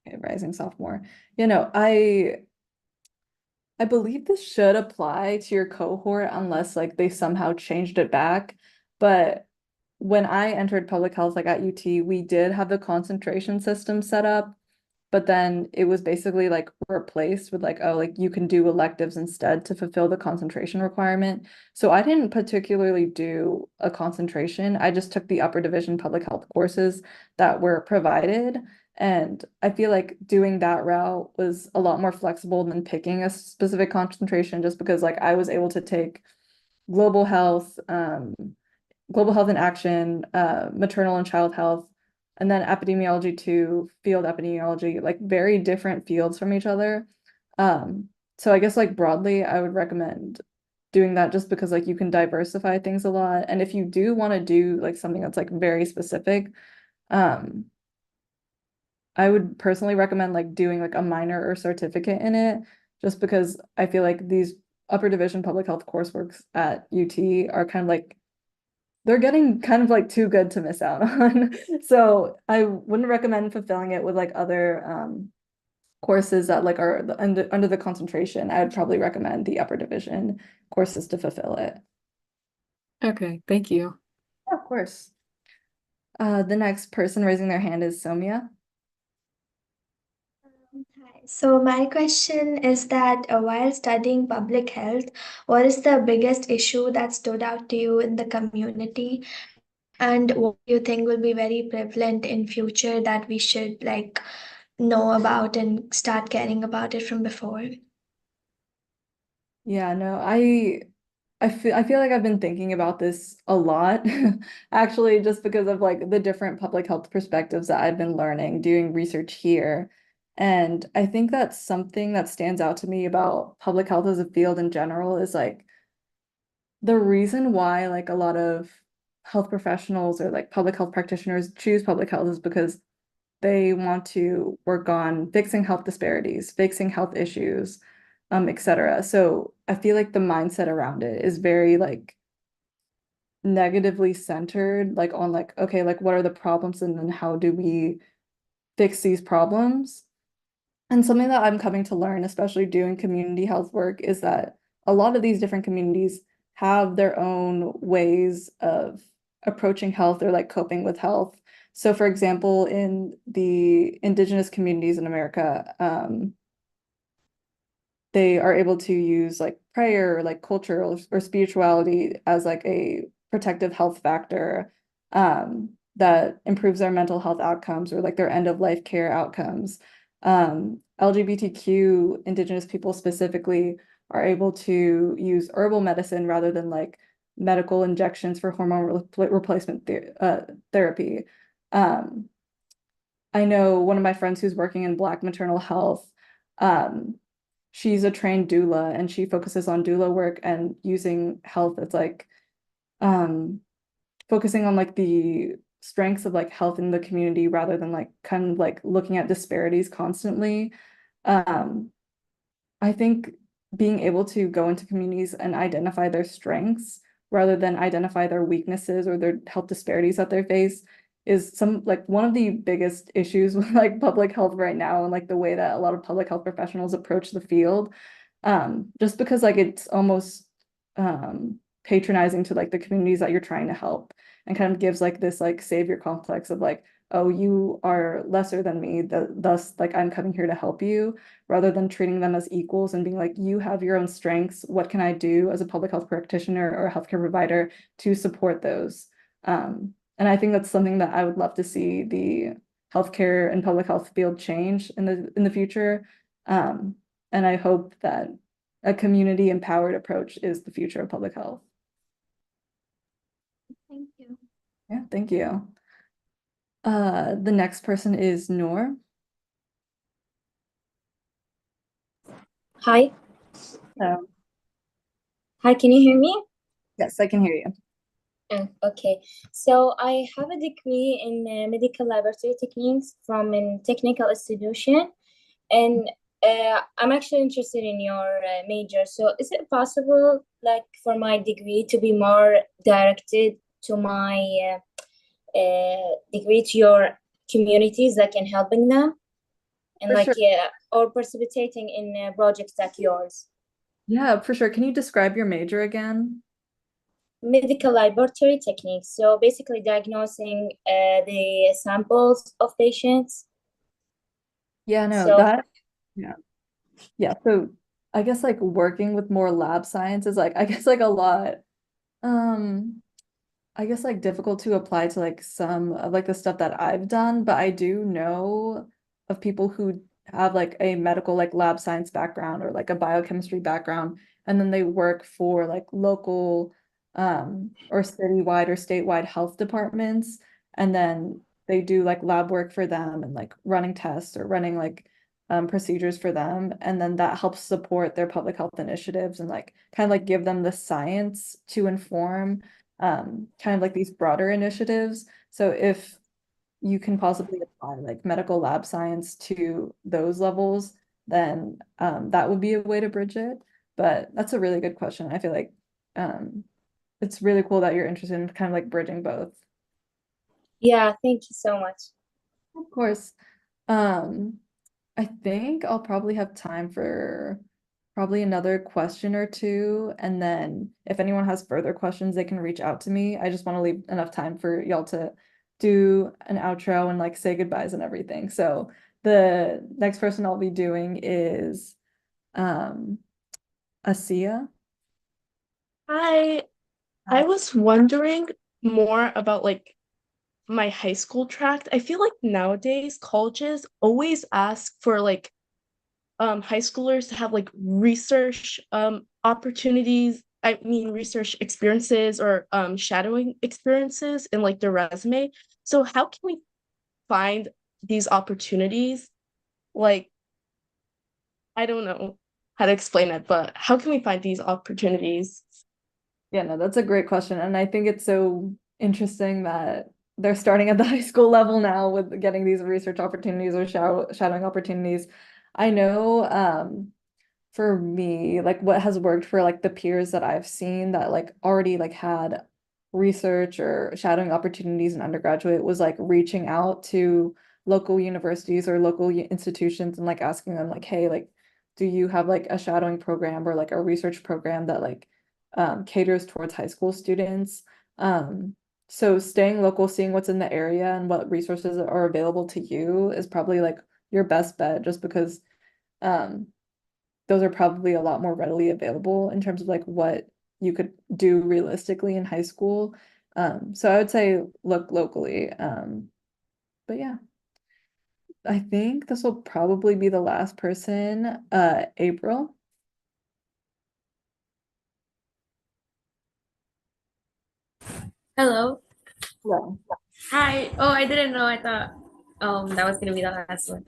Okay, rising sophomore. You know, I believe this should apply to your cohort unless like they somehow changed it back. But when I entered public health, like at UT, we did have the concentration system set up, but then it was basically like replaced with like, oh, like you can do electives instead to fulfill the concentration requirement. So I didn't particularly do a concentration. I just took the upper division public health courses that were provided. And I feel like doing that route was a lot more flexible than picking a specific concentration just because like I was able to take global health, global health and action, maternal and child health, and then epidemiology too, field epidemiology, like very different fields from each other. So I guess like broadly, I would recommend doing that just because like you can diversify things a lot. And if you do want to do like something that's like very specific, um, I would personally recommend like doing like a minor or certificate in it, just because I feel like these upper division public health courseworks at UT are kind of like they're getting kind of like too good to miss out on. So I wouldn't recommend fulfilling it with like other courses that like are under the concentration. I would probably recommend the upper division courses to fulfill it. Okay, thank you. Yeah, of course. The next person raising their hand is Somia. Hi. So my question is that while studying public health, what is the biggest issue that stood out to you in the community? And what do you think will be very prevalent in future that we should like know about and start caring about it from before? Yeah, no, I feel like I've been thinking about this a lot, actually, just because of like the different public health perspectives that I've been learning doing research here. And I think that's something that stands out to me about public health as a field in general is like the reason why like a lot of health professionals or like public health practitioners choose public health is because they want to work on fixing health disparities, fixing health issues, etc. So I feel like the mindset around it is very like negatively centered, like on like, okay, like what are the problems and then how do we fix these problems? And something that I'm coming to learn, especially doing community health work, is that a lot of these different communities have their own ways of approaching health or like coping with health. So for example, in the indigenous communities in America, they are able to use like prayer or like cultural or spirituality as like a protective health factor that improves their mental health outcomes or like their end of life care outcomes. LGBTQ indigenous people specifically are able to use herbal medicine rather than like medical injections for hormone replacement therapy. Um, I know one of my friends who's working in Black maternal health. She's a trained doula and she focuses on doula work and using health as like um focusing on like the strengths of like health in the community rather than like kind of like looking at disparities constantly. Um, I think being able to go into communities and identify their strengths rather than identify their weaknesses or their health disparities that they face is some like one of the biggest issues with like public health right now and like the way that a lot of public health professionals approach the field. Just because like it's almost patronizing to like the communities that you're trying to help and kind of gives like this like savior complex of like, oh, you are lesser than me, thus like I'm coming here to help you rather than treating them as equals and being like, you have your own strengths. What can I do as a public health practitioner or a healthcare provider to support those? And I think that's something that I would love to see the healthcare and public health field change in the future. And I hope that a community empowered approach is the future of public health. Thank you. Yeah, thank you. The next person is Noor. Hi. Hello. Hi, can you hear me? Yes, I can hear you. Okay. So I have a degree in medical laboratory techniques from a technical institution, and I'm actually interested in your major. So is it possible, like, for my degree to be more directed to my degree to your communities, like in helping them, and For like sure. or participating in projects like yours? Yeah, for sure. Can you describe your major again? Medical laboratory techniques. So basically diagnosing the samples of patients. Yeah, no, So yeah. Yeah, so I guess like working with more lab science is like I guess like a lot um I guess like difficult to apply to like some of like the stuff that I've done, but I do know of people who have like a medical like lab science background or like a biochemistry background, and then they work for like local or citywide or statewide health departments, and then they do like lab work for them and like running tests or running like procedures for them, and then that helps support their public health initiatives and like kind of like give them the science to inform kind of like these broader initiatives. So if you can possibly apply like medical lab science to those levels, then that would be a way to bridge it. But that's a really good question. I feel like it's really cool that you're interested in kind of like bridging both. yeah, thank you so much. Of course. Um, I think I'll probably have time for probably another question or two. And then if anyone has further questions, they can reach out to me. I just want to leave enough time for y'all to do an outro and like say goodbyes and everything. So the next person I'll be doing is Asia. Hi, I was wondering more about like my high school tract. I feel like nowadays colleges always ask for like high schoolers to have like research opportunities. I mean research experiences or shadowing experiences in like their resume. So how can we find these opportunities? Like I don't know how to explain it, but how can we find these opportunities? Yeah, no, that's a great question. And I think it's so interesting that they're starting at the high school level now with getting these research opportunities or shadowing opportunities. I know for me, like what has worked for like the peers that I've seen that like already like had research or shadowing opportunities in undergraduate was like reaching out to local universities or local institutions and like asking them like, hey, like, do you have like a shadowing program or like a research program that like caters towards high school students? So staying local, seeing what's in the area and what resources are available to you is probably like your best bet, just because um those are probably a lot more readily available in terms of like what you could do realistically in high school. So I would say look locally. But yeah, I think this will probably be the last person, April. Hello. Hello. Hi. Oh, I didn't know. I thought that was gonna be the last one.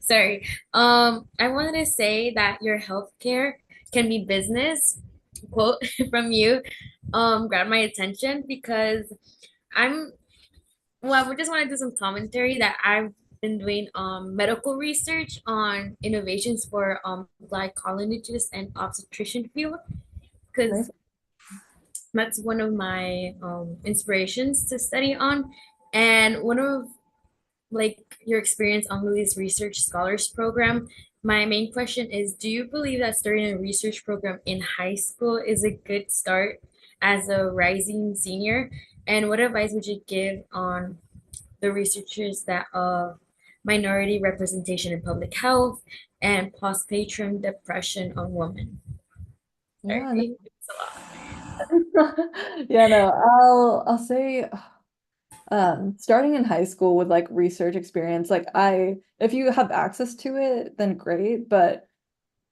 Sorry. I wanted to say that your healthcare can be business quote from you grabbed my attention because I'm well, we just want to do some commentary that I've been doing medical research on innovations for gynecologists and obstetrician field because that's one of my inspirations to study on. And one of like your experience on Louis Research Scholars Program, my main question is, do you believe that starting a research program in high school is a good start as a rising senior? And what advice would you give on the researchers that minority representation in public health and postpartum depression on women? Yeah, Sorry, no. it's a lot. Yeah, no, I'll say starting in high school with like research experience, like if you have access to it, then great, but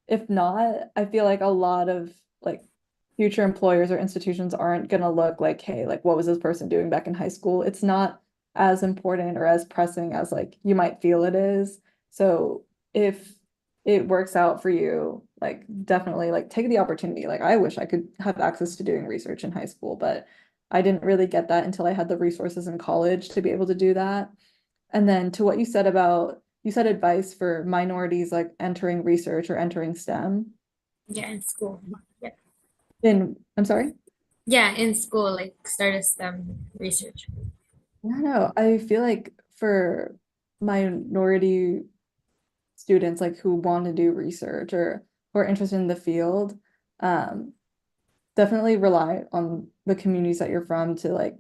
if not, I feel like a lot of like future employers or institutions aren't gonna look like, hey, like what was this person doing back in high school? It's not as important or as pressing as like you might feel it is. So if it works out for you, like definitely like take the opportunity. Like I wish I could have access to doing research in high school, but I didn't really get that until I had the resources in college to be able to do that. And then to what you said about, you said advice for minorities like entering research or entering STEM. Yeah, in school. Yeah. I'm sorry? Yeah, in school, like start a STEM research. I don't know. I feel like for minority students like who want to do research or who are interested in the field, um, definitely rely on the communities that you're from to like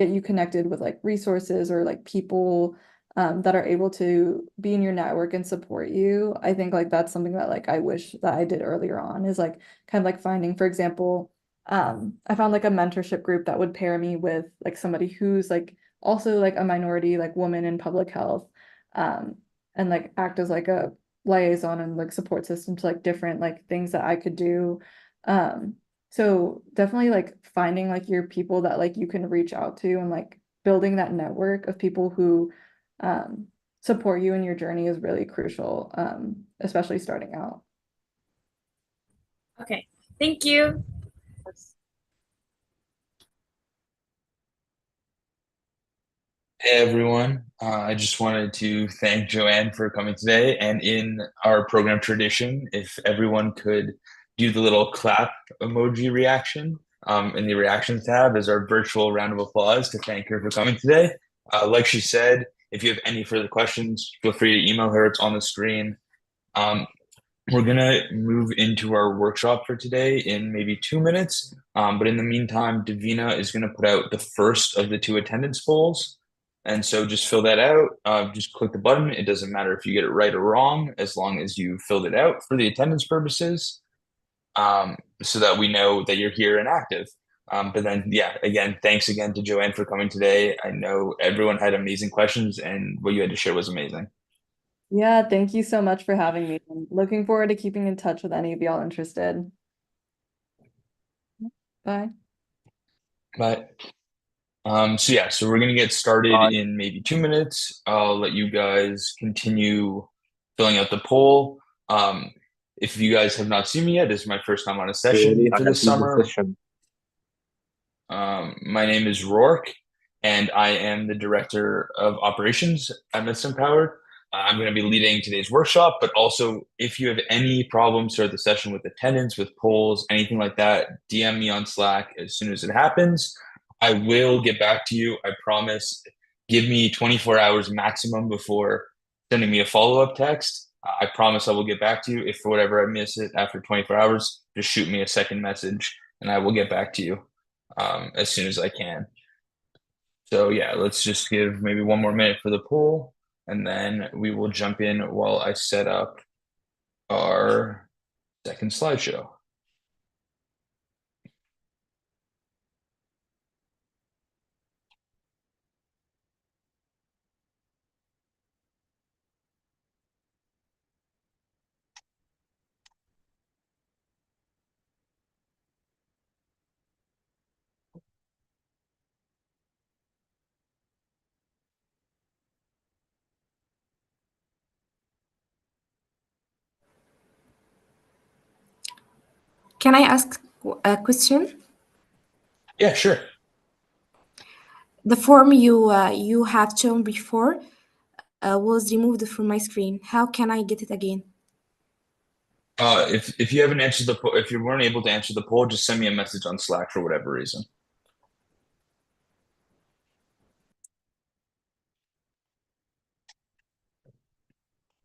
get you connected with like resources or like people that are able to be in your network and support you. I think like that's something that like I wish that I did earlier on is like kind of like finding, for example, I found like a mentorship group that would pair me with like somebody who's like also like a minority like woman in public health, um, and like act as like a liaison and like support system to like different like things that I could do. Um, so definitely like finding like your people that like you can reach out to and like building that network of people who um, support you in your journey is really crucial, especially starting out. Okay, thank you. Hey everyone, I just wanted to thank Joanne for coming today. And in our program tradition, if everyone could do the little clap emoji reaction in the reactions tab as our virtual round of applause to thank her for coming today. Like she said, if you have any further questions, feel free to email her. It's on the screen. Um, we're gonna move into our workshop for today in maybe 2 minutes. But in the meantime, Davina is gonna put out the first of the two attendance polls. And so just fill that out. Just click the button. It doesn't matter if you get it right or wrong, as long as you filled it out for the attendance purposes, so that we know that you're here and active. But then, yeah, again, thanks again to Joanne for coming today. I know everyone had amazing questions, and what you had to share was amazing. Yeah, thank you so much for having me. I'm looking forward to keeping in touch with any of y'all interested. Bye. Bye. So yeah, so we're gonna get started in maybe 2 minutes. I'll let you guys continue filling out the poll. If you guys have not seen me yet, this is my first time on a session for this summer. My name is Rourke, and I am the Director of Operations at Medicine Power. I'm going to be leading today's workshop, but also if you have any problems throughout the session with attendance, with polls, anything like that, DM me on Slack as soon as it happens. I will get back to you. I promise. Give me 24 hours maximum before sending me a follow-up text. I promise I will get back to you. If for whatever I miss it after 24 hours, just shoot me a second message and I will get back to you as soon as I can. So yeah, let's just give maybe 1 more minute for the poll, and then we will jump in while I set up our second slideshow. Can I ask a question? Yeah, sure. The form you have shown before was removed from my screen. How can I get it again? If you haven't answered the poll, if you weren't able to answer the poll, just send me a message on Slack for whatever reason.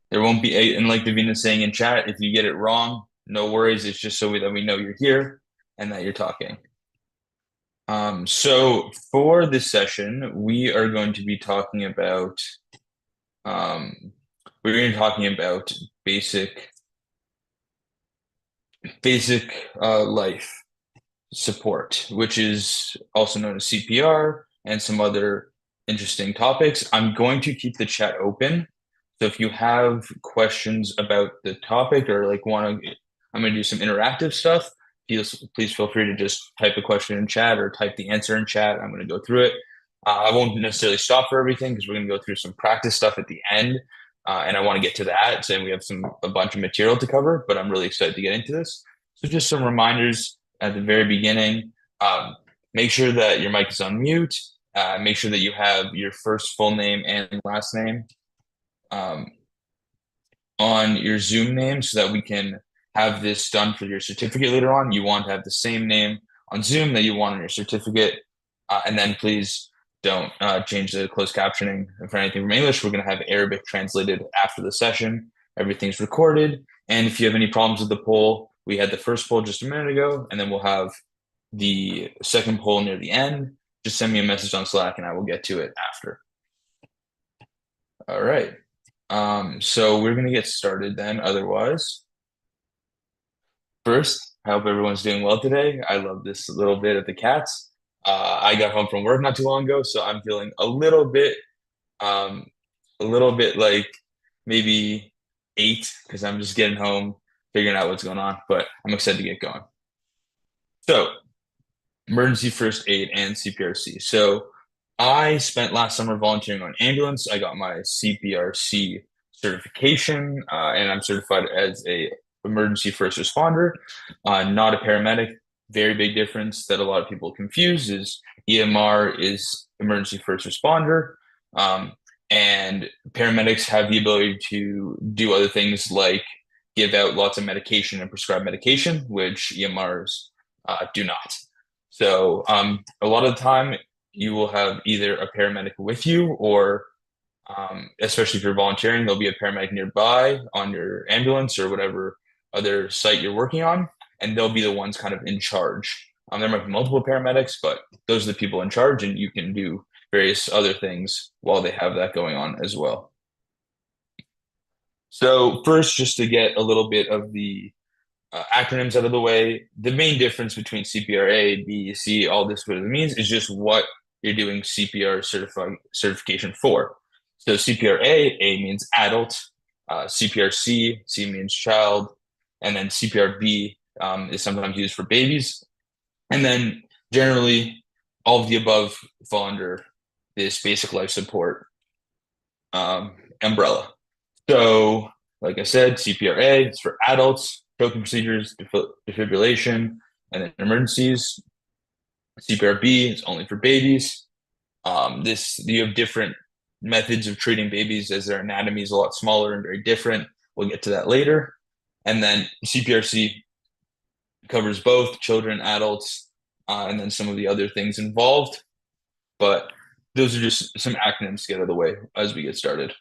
There won't be a, and like Davina's saying in chat, if you get it wrong, no worries. It's just so that we know you're here and that you're talking. So for this session, we are going to be talking about basic life support, which is also known as CPR, and some other interesting topics. I'm going to keep the chat open. So if you have questions about the topic or like I'm going to do some interactive stuff, please feel free to just type a question in chat or type the answer in chat. I'm going to go through it. I won't necessarily stop for everything because we're going to go through some practice stuff at the end. And I want to get to that. So we have a bunch of material to cover, but I'm really excited to get into this. So just some reminders at the very beginning. Make sure that your mic is on mute. Make sure that you have your first full name and last name on your Zoom name so that we can have this done for your certificate later on. You want to have the same name on Zoom that you want on your certificate. And then please don't change the closed captioning for anything from English. We're going to have Arabic translated after the session. Everything's recorded. And if you have any problems with the poll, we had the first poll just a minute ago, and then we'll have the second poll near the end. Just send me a message on Slack and I will get to it after. All right. So we're going to get started then. Otherwise, first, I hope everyone's doing well today. I love this little bit of the cats. I got home from work not too long ago, so I'm feeling a little bit like maybe 8 because I'm just getting home, figuring out what's going on, but I'm excited to get going. So, emergency first aid and CPRC. So, I spent last summer volunteering on ambulance. I got my CPRC certification, and I'm certified as a emergency first responder, not a paramedic. Very big difference that a lot of people confuse is EMR is emergency first responder, and paramedics have the ability to do other things like give out lots of medication and prescribe medication, which EMRs do not. So a lot of the time, you will have either a paramedic with you or especially if you're volunteering, there'll be a paramedic nearby on your ambulance or whatever other site you're working on, and they'll be the ones kind of in charge. There might be multiple paramedics, but those are the people in charge, and you can do various other things while they have that going on as well. So first, just to get a little bit of the acronyms out of the way, the main difference between CPRA, B, C, all this what it means is just what you're doing CPR certification for. So CPRA, A means adult, CPRC, C means child, and then CPRB is sometimes used for babies. And then generally, all of the above fall under this basic life support umbrella. So, like I said, CPRA is for adults, choking procedures, defibrillation, and then emergencies. CPRB is only for babies. You have different methods of treating babies as their anatomy is a lot smaller and very different. We'll get to that later. And then CPRC covers both children, adults, and then some of the other things involved. But those are just some acronyms to get out of the way as we get started.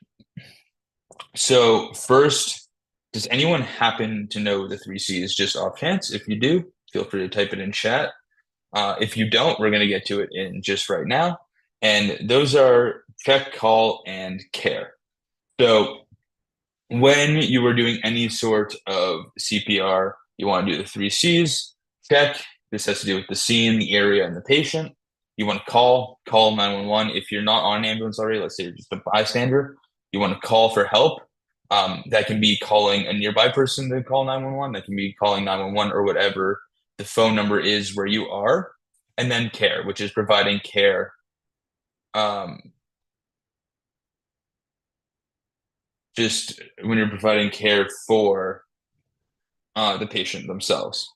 So first, does anyone happen to know the 3 C's just off chance? If you do, feel free to type it in chat. If you don't, we're going to get to it in just right now. And those are check, call, and care. So when you are doing any sort of CPR, you want to do the 3 Cs. Check. This has to do with the scene, the area, and the patient. You want to call 911. If you're not on an ambulance already, let's say you're just a bystander, you want to call for help. That can be calling a nearby person to call 911. That can be calling 911 or whatever the phone number is where you are. And then care, which is providing care. Just when you're providing care for the patient themselves.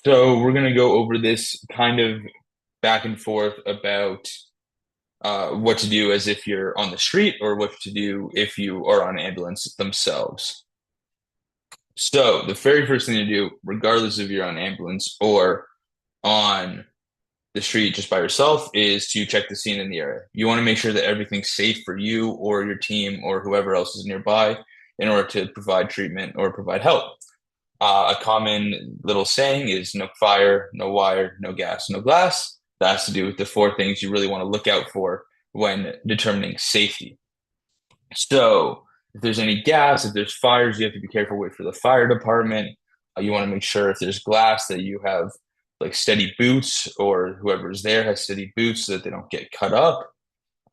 So we're going to go over this kind of back and forth about what to do as if you're on the street or what to do if you are on an ambulance themselves. So the very first thing to do, regardless if you're on an ambulance or on the street just by yourself, is to check the scene in the area. You want to make sure that everything's safe for you or your team or whoever else is nearby in order to provide treatment or provide help. A common little saying is no fire, no wire, no gas, no glass. That has to do with the 4 things you really want to look out for when determining safety. So if there's any gas, if there's fires, you have to be careful, wait for the fire department. You want to make sure if there's glass that you have like steady boots, or whoever's there has steady boots so that they don't get cut up.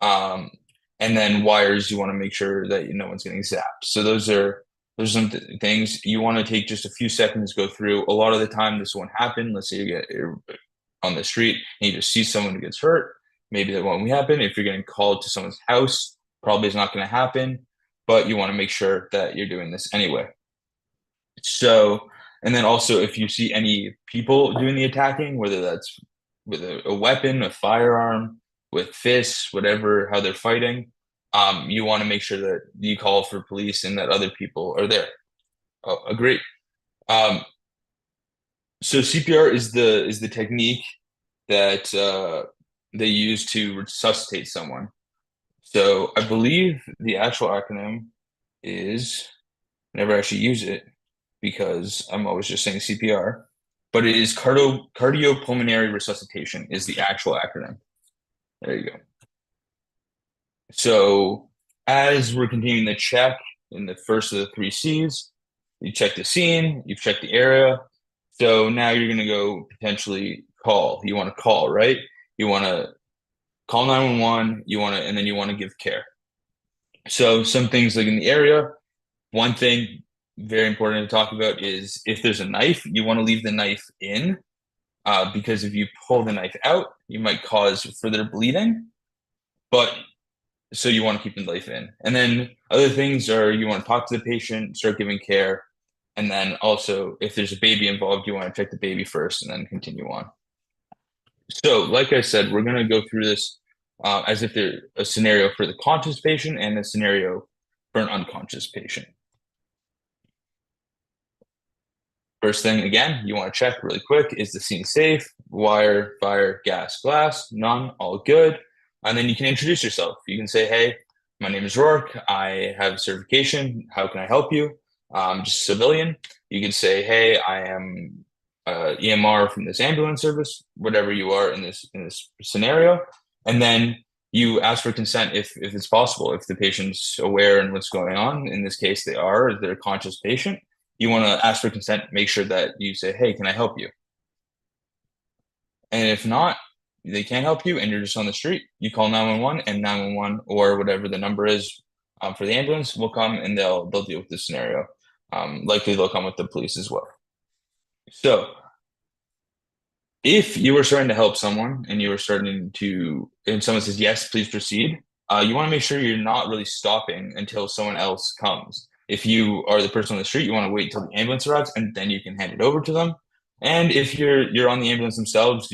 And then wires, you want to make sure that no one's getting zapped. So those are some things you want to take just a few seconds to go through. A lot of the time this won't happen. Let's say you're on the street and you just see someone who gets hurt. Maybe that won't happen. If you're getting called to someone's house, probably is not going to happen, but you want to make sure that you're doing this anyway. So, and then also if you see any people doing the attacking, whether that's with a weapon, a firearm, with fists, whatever, how they're fighting, you want to make sure that you call for police and that other people are there. Oh, agree. So CPR is the technique that they use to resuscitate someone. So I believe the actual acronym is, I never actually use it because I'm always just saying CPR, but it is cardiopulmonary resuscitation is the actual acronym. There you go. So as we're continuing the check in the first of the 3 Cs, you check the scene, you've checked the area. So now you're going to go potentially call. You want to call, right? You want to call 911, and then you want to give care. So some things like in the area, one thing very important to talk about is if there's a knife, you want to leave the knife in, because if you pull the knife out, you might cause further bleeding. So you want to keep the knife in. And then other things are you want to talk to the patient, start giving care. And then also if there's a baby involved, you want to check the baby first and then continue on. So like I said, we're going to go through this as if there's a scenario for the conscious patient and a scenario for an unconscious patient. First thing, again, you want to check really quick, is the scene safe? Wire, fire, gas, glass, none, all good. And then you can introduce yourself. You can say, hey, my name is Rourke. I have a certification. How can I help you? Just a civilian. You can say, hey, I am EMR from this ambulance service, whatever you are in this scenario. And then you ask for consent if it's possible, if the patient's aware and what's going on. In this case, they are, they're a conscious patient. You want to ask for consent, make sure that you say, hey, can I help you? And if not, they can't help you and you're just on the street, you call 911, and 911 or whatever the number is for the ambulance will come and they'll deal with the scenario. Likely they'll come with the police as well. So if you are starting to help someone and and someone says, yes, please proceed, you want to make sure you're not really stopping until someone else comes. If you are the person on the street, you want to wait until the ambulance arrives and then you can hand it over to them. And if you're on the ambulance themselves,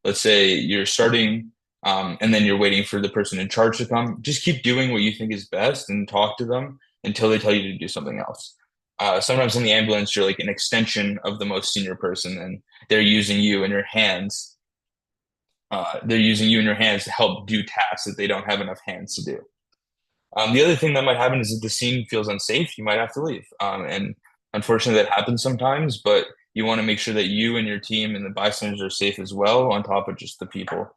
let's say you're starting and then you're waiting for the person in charge to come, just keep doing what you think is best and talk to them until they tell you to do something else. Sometimes in the ambulance, you're like an extension of the most senior person and they're using you and your hands. They're using you and your hands to help do tasks that they don't have enough hands to do. The other thing that might happen is if the scene feels unsafe, you might have to leave. And unfortunately, that happens sometimes, but you want to make sure that you and your team and the bystanders are safe as well, on top of just the people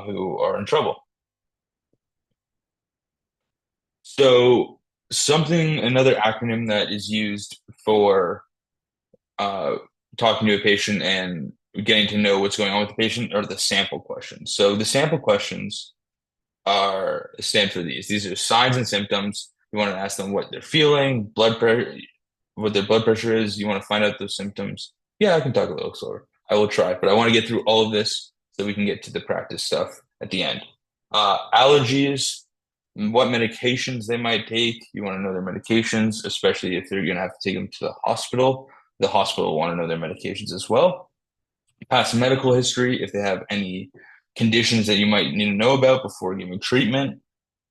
who are in trouble. So another acronym that is used for talking to a patient and getting to know what's going on with the patient are the sample questions. So the sample questions stand for these. These are signs and symptoms. You want to ask them what they're feeling, blood pressure, what their blood pressure is. You want to find out those symptoms. Yeah, I can talk a little slower. I will try, but I want to get through all of this so we can get to the practice stuff at the end. Allergies, what medications they might take. You want to know their medications, especially if they're going to have to take them to the hospital. The hospital will want to know their medications as well. Past medical history, if they have any conditions that you might need to know about before giving treatment.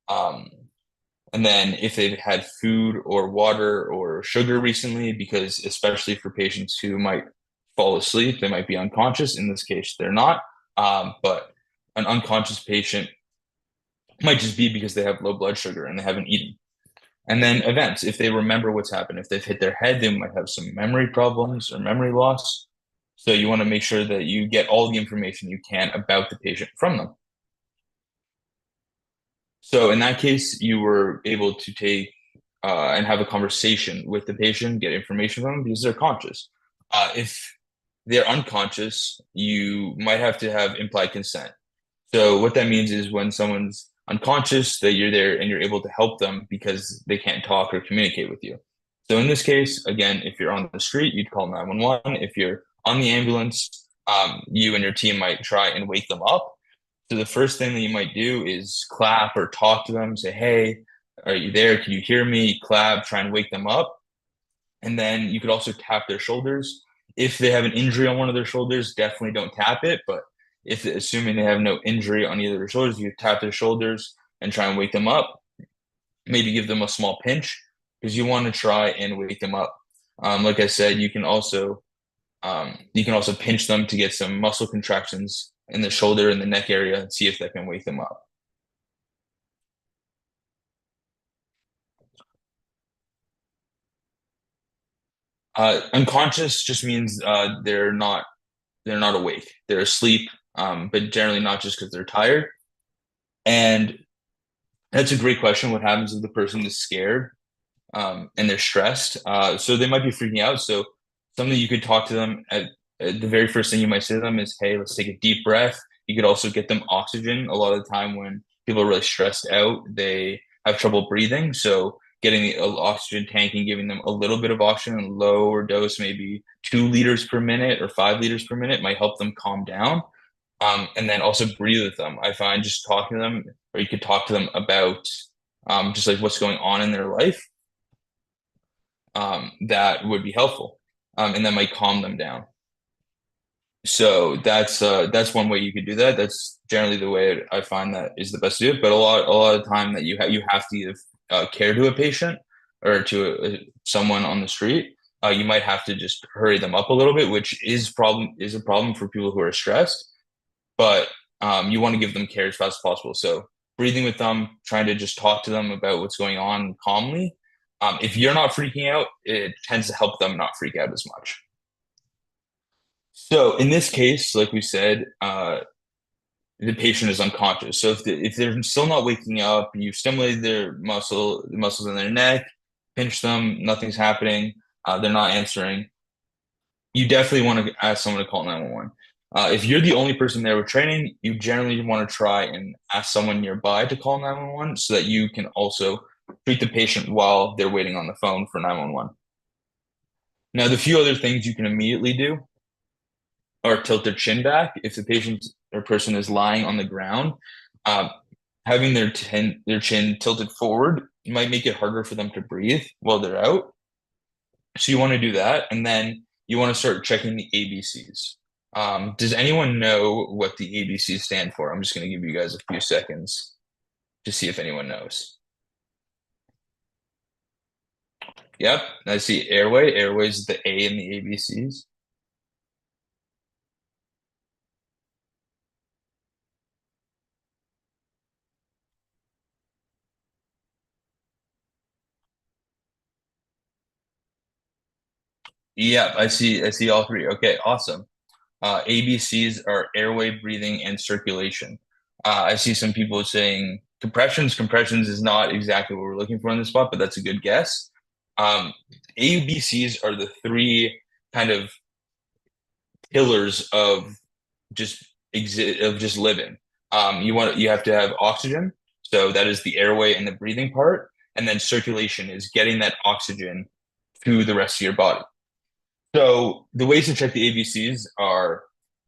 And then if they've had food or water or sugar recently, because especially for patients who might fall asleep, they might be unconscious. In this case, they're not. But an unconscious patient might just be because they have low blood sugar and they haven't eaten. And then events, if they remember what's happened, if they've hit their head, they might have some memory problems or memory loss. So you want to make sure that you get all the information you can about the patient from them. So in that case, you were able to take and have a conversation with the patient, get information from them because they're conscious. If they're unconscious, you might have to have implied consent. So what that means is when someone's unconscious, that you're there and you're able to help them because they can't talk or communicate with you. So in this case, again, if you're on the street, you'd call 911. If you're on the ambulance, you and your team might try and wake them up. So the first thing that you might do is clap or talk to them, say, hey, are you there? Can you hear me? Clap, try and wake them up. And then you could also tap their shoulders. If they have an injury on one of their shoulders, definitely don't tap it. But if assuming they have no injury on either of their shoulders, you tap their shoulders and try and wake them up. Maybe give them a small pinch because you want to try and wake them up. Like I said, you can also pinch them to get some muscle contractions in the shoulder and the neck area and see if that can wake them up. Unconscious just means they're not awake. They're asleep, but generally not just because they're tired. And that's a great question. What happens if the person is scared and they're stressed? So they might be freaking out. So something you could talk to them at the very first thing you might say to them is, hey, let's take a deep breath. You could also get them oxygen. A lot of the time when people are really stressed out, they have trouble breathing. So getting the oxygen tank and giving them a little bit of oxygen, lower dose, maybe 2 liters per minute or 5 liters per minute might help them calm down. And then also breathe with them. I find just talking to them, or you could talk to them about just like what's going on in their life. That would be helpful. And that might calm them down. So that's one way you could do that. That's generally the way I find that is the best to do it. But a lot of the time that you have to give care to a patient or to someone on the street, you might have to just hurry them up a little bit, which is a problem for people who are stressed. But you want to give them care as fast as possible. So breathing with them, trying to just talk to them about what's going on calmly. If you're not freaking out, it tends to help them not freak out as much. So in this case, like we said, the patient is unconscious. So if they're still not waking up, you stimulate the muscles in their neck, pinch them, nothing's happening, they're not answering. You definitely want to ask someone to call 911. If you're the only person there with training, you generally want to try and ask someone nearby to call 911 so that you can also treat the patient while they're waiting on the phone for 911. Now, the few other things you can immediately do or tilt their chin back. If the patient or person is lying on the ground, having their chin tilted forward might make it harder for them to breathe while they're out. So you want to do that. And then you want to start checking the ABCs. Does anyone know what the ABCs stand for? I'm just going to give you guys a few seconds to see if anyone knows. Yep, I see airway. Airway is the A in the ABCs. Yep, I see all three. Okay, awesome. ABCs are airway, breathing, and circulation. I see some people saying compressions. Compressions is not exactly what we're looking for in this spot, but that's a good guess. ABCs are the three kind of pillars of just living. You have to have oxygen, so that is the airway and the breathing part, and then circulation is getting that oxygen to the rest of your body. So the ways to check the ABCs are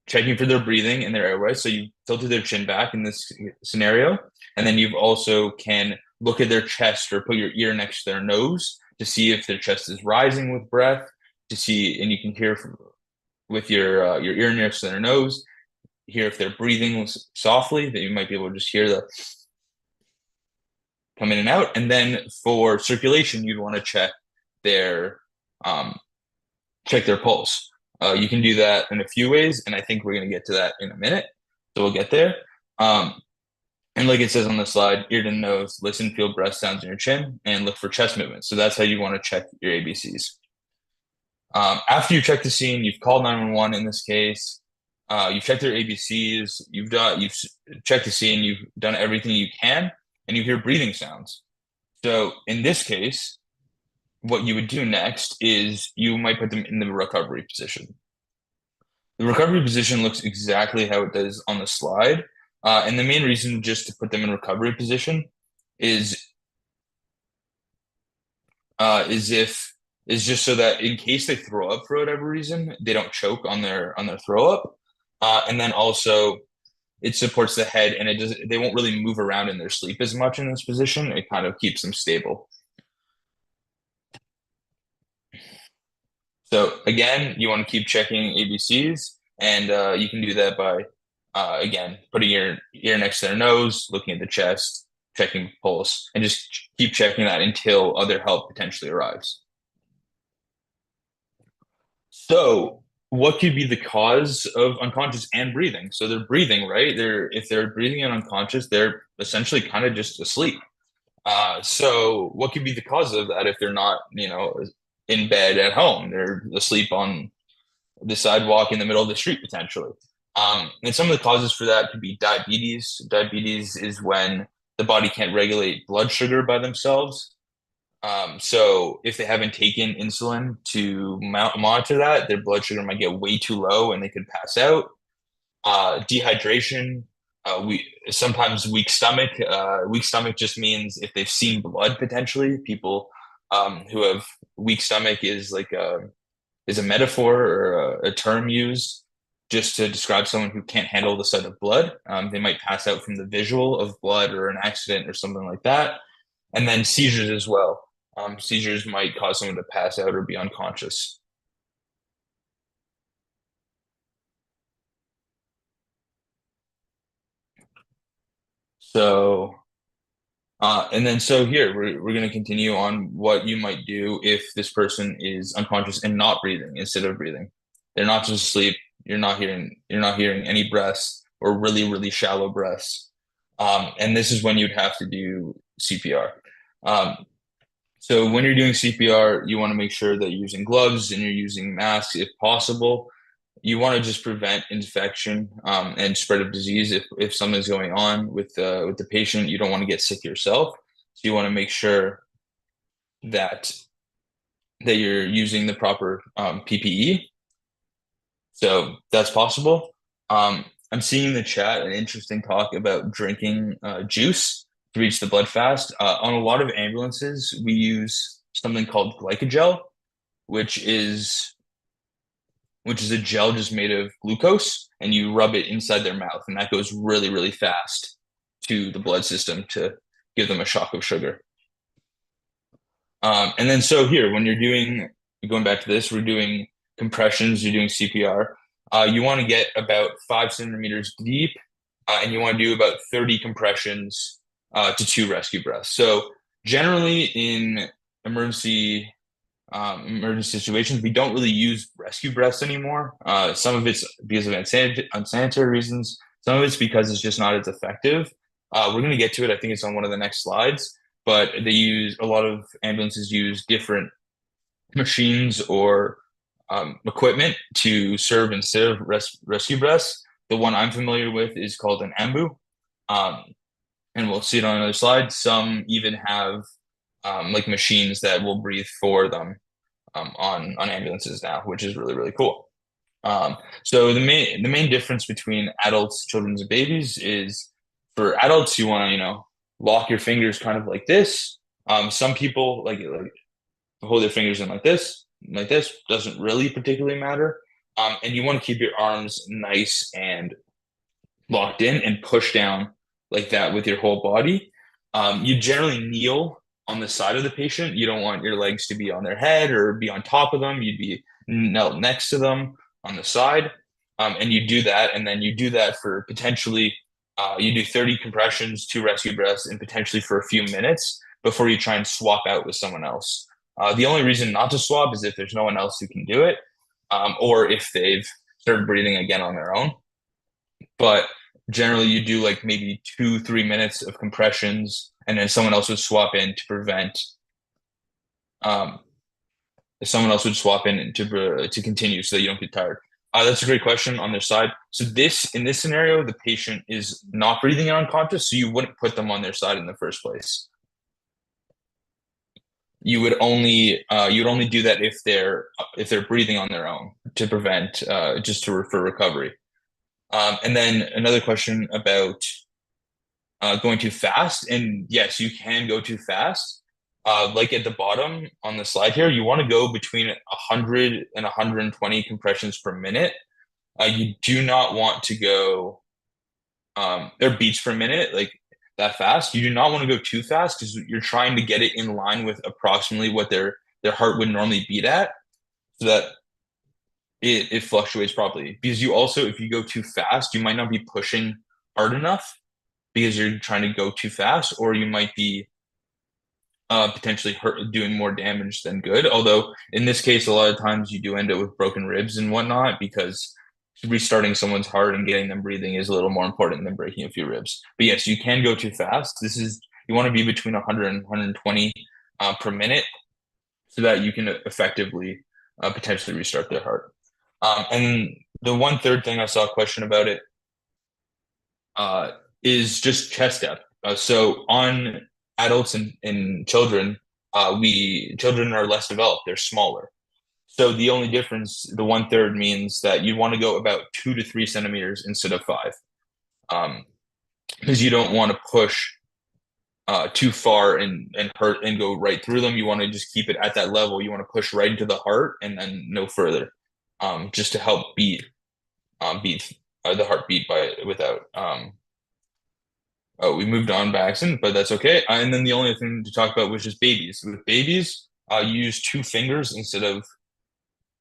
checking for their breathing and their airway. So you tilted their chin back in this scenario, and then you've also can look at their chest or put your ear next to their nose to see if their chest is rising with breath. To see, and you can hear with your ear next to their nose, hear if they're breathing softly. That you might be able to just hear the come in and out. And then for circulation, you'd want to their check their pulse. You can do that in a few ways, and I think we're going to get to that in a minute. So we'll get there. And like it says on the slide, ear to nose, listen, feel breath sounds in your chin, and look for chest movements. So that's how you want to check your ABCs. After you check the scene, you've called 911 in this case. You've checked their ABCs. You've checked the scene. You've done everything you can, and you hear breathing sounds. So in this case, what you would do next is you might put them in the recovery position. The recovery position looks exactly how it does on the slide. And the main reason just to put them in recovery position is just so that in case they throw up for whatever reason, they don't choke on their throw up. And then also it supports the head, and they won't really move around in their sleep as much in this position. It kind of keeps them stable. So again, you want to keep checking ABCs, and you can do that by, again, putting your ear next to their nose, looking at the chest, checking pulse, and just keep checking that until other help potentially arrives. So what could be the cause of unconscious and breathing? So they're breathing, right? If they're breathing and unconscious, they're essentially kind of just asleep. So what could be the cause of that if they're not, in bed at home? They're asleep on the sidewalk in the middle of the street potentially. And some of the causes for that could be diabetes. Diabetes is when the body can't regulate blood sugar by themselves. So if they haven't taken insulin to monitor that, their blood sugar might get way too low and they could pass out. Dehydration, sometimes weak stomach. Weak stomach just means if they've seen blood potentially. People who have weak stomach is a metaphor or a term used just to describe someone who can't handle the sight of blood. They might pass out from the visual of blood or an accident or something like that. And then seizures as well. Seizures might cause someone to pass out or be unconscious. So, here, we're going to continue on what you might do if this person is unconscious and not breathing instead of breathing. They're not just asleep. You're not hearing any breaths or really, really shallow breaths. And this is when you'd have to do CPR. So when you're doing CPR, you want to make sure that you're using gloves and you're using masks if possible. You want to just prevent infection and spread of disease if something's going on with the patient. You don't want to get sick yourself. So you want to make sure that you're using the proper PPE. So that's possible. I'm seeing in the chat an interesting talk about drinking juice to reach the blood fast. On a lot of ambulances, we use something called glycogel, which is a gel just made of glucose, and you rub it inside their mouth, and that goes really, really fast to the blood system to give them a shock of sugar. And then so here, when you're going back to this, we're doing compressions, you're doing CPR. You want to get about 5 centimeters deep, and you want to do about 30 compressions to 2 rescue breaths. So generally in emergency situations, we don't really use rescue breaths anymore. Some of it's because of unsanitary reasons. Some of it's because it's just not as effective. We're going to get to it. I think it's on one of the next slides. But a lot of ambulances use different machines or equipment to serve instead of rescue breaths. The one I'm familiar with is called an AMBU. And we'll see it on another slide. Some even have like machines that will breathe for them on ambulances now, which is really, really cool. So the main difference between adults, children, and babies is for adults, you want to, lock your fingers kind of like this. Some people like hold their fingers in like this, doesn't really particularly matter. And you want to keep your arms nice and locked in and push down like that with your whole body. You generally kneel on the side of the patient. You don't want your legs to be on their head or be on top of them. You'd be knelt next to them on the side. And you do that, and then you do that for potentially, you do 30 compressions, 2 rescue breaths, and potentially for a few minutes before you try and swap out with someone else. The only reason not to swap is if there's no one else who can do it, or if they've started breathing again on their own. But generally, you do like maybe 2-3 minutes of compressions, and then someone else would swap in to prevent. Someone else would swap in to continue so that you don't get tired. That's a great question on their side. So in this scenario, the patient is not breathing and unconscious, so you wouldn't put them on their side in the first place. You would only do that if they're breathing on their own to prevent for recovery. And then another question about going too fast. And yes, you can go too fast. Like at the bottom on the slide here, you want to go between 100 and 120 compressions per minute. You do not want to go or beats per minute like that fast. You do not want to go too fast because you're trying to get it in line with approximately what their heart would normally beat at, so that it fluctuates properly. Because you also, if you go too fast, you might not be pushing hard enough because you're trying to go too fast, or you might be potentially doing more damage than good. Although in this case, a lot of times you do end up with broken ribs and whatnot, because restarting someone's heart and getting them breathing is a little more important than breaking a few ribs. But yes, you can go too fast. You want to be between 100 and 120 per minute, so that you can effectively potentially restart their heart. And the one third thing, I saw a question about it, is just chest depth. So on adults and children, children are less developed, they're smaller. So the only difference, the 1/3 means that you want to go about 2 to 3 centimeters instead of 5. Because you don't want to push too far and hurt and go right through them. You want to just keep it at that level. You want to push right into the heart and then no further, just to help beat the heartbeat without. Oh, we moved on by accident, but that's okay. And then the only thing to talk about was just babies. With babies, you use 2 fingers instead of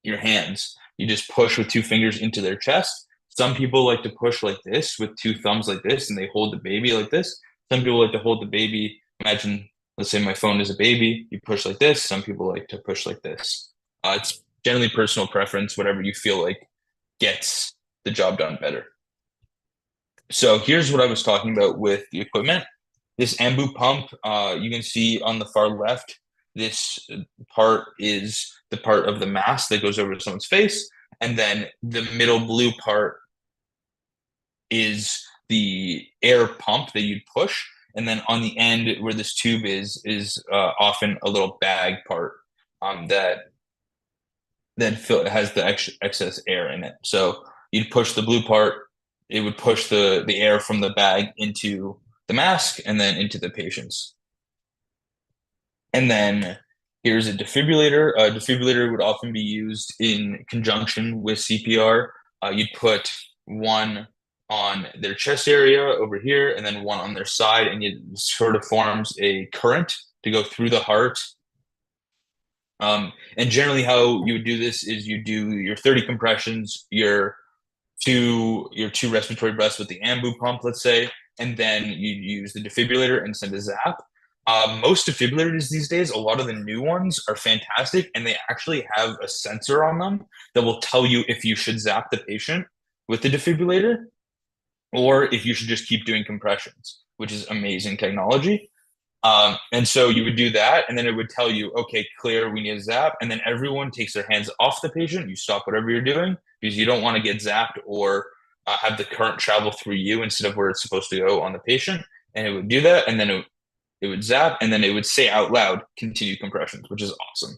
your hands. You just push with 2 fingers into their chest. Some people like to push like this with 2 thumbs like this, and they hold the baby like this. Some people like to hold the baby. Imagine, let's say my phone is a baby. You push like this. Some people like to push like this. It's generally personal preference, whatever you feel like gets the job done better. So here's what I was talking about with the equipment. This ambu pump, you can see on the far left, this part is the part of the mask that goes over someone's face. And then the middle blue part is the air pump that you'd push. And then on the end where this tube is often a little bag part that has the excess air in it. So you'd push the blue part, it would push the air from the bag into the mask and then into the patients. And then here's a defibrillator. A defibrillator would often be used in conjunction with CPR. You'd put one on their chest area over here and then one on their side, and it sort of forms a current to go through the heart. And generally how you would do this is you do your 30 compressions, your two respiratory breaths with the ambu pump, let's say, and then you use the defibrillator and send a zap. Most defibrillators these days, a lot of the new ones are fantastic, and they actually have a sensor on them that will tell you if you should zap the patient with the defibrillator or if you should just keep doing compressions, which is amazing technology. And so you would do that, and then it would tell you, okay, clear, we need a zap. And then everyone takes their hands off the patient. You stop whatever you're doing because you don't want to get zapped or have the current travel through you instead of where it's supposed to go on the patient. And it would do that, and then it would zap, and then it would say out loud, continue compressions, which is awesome.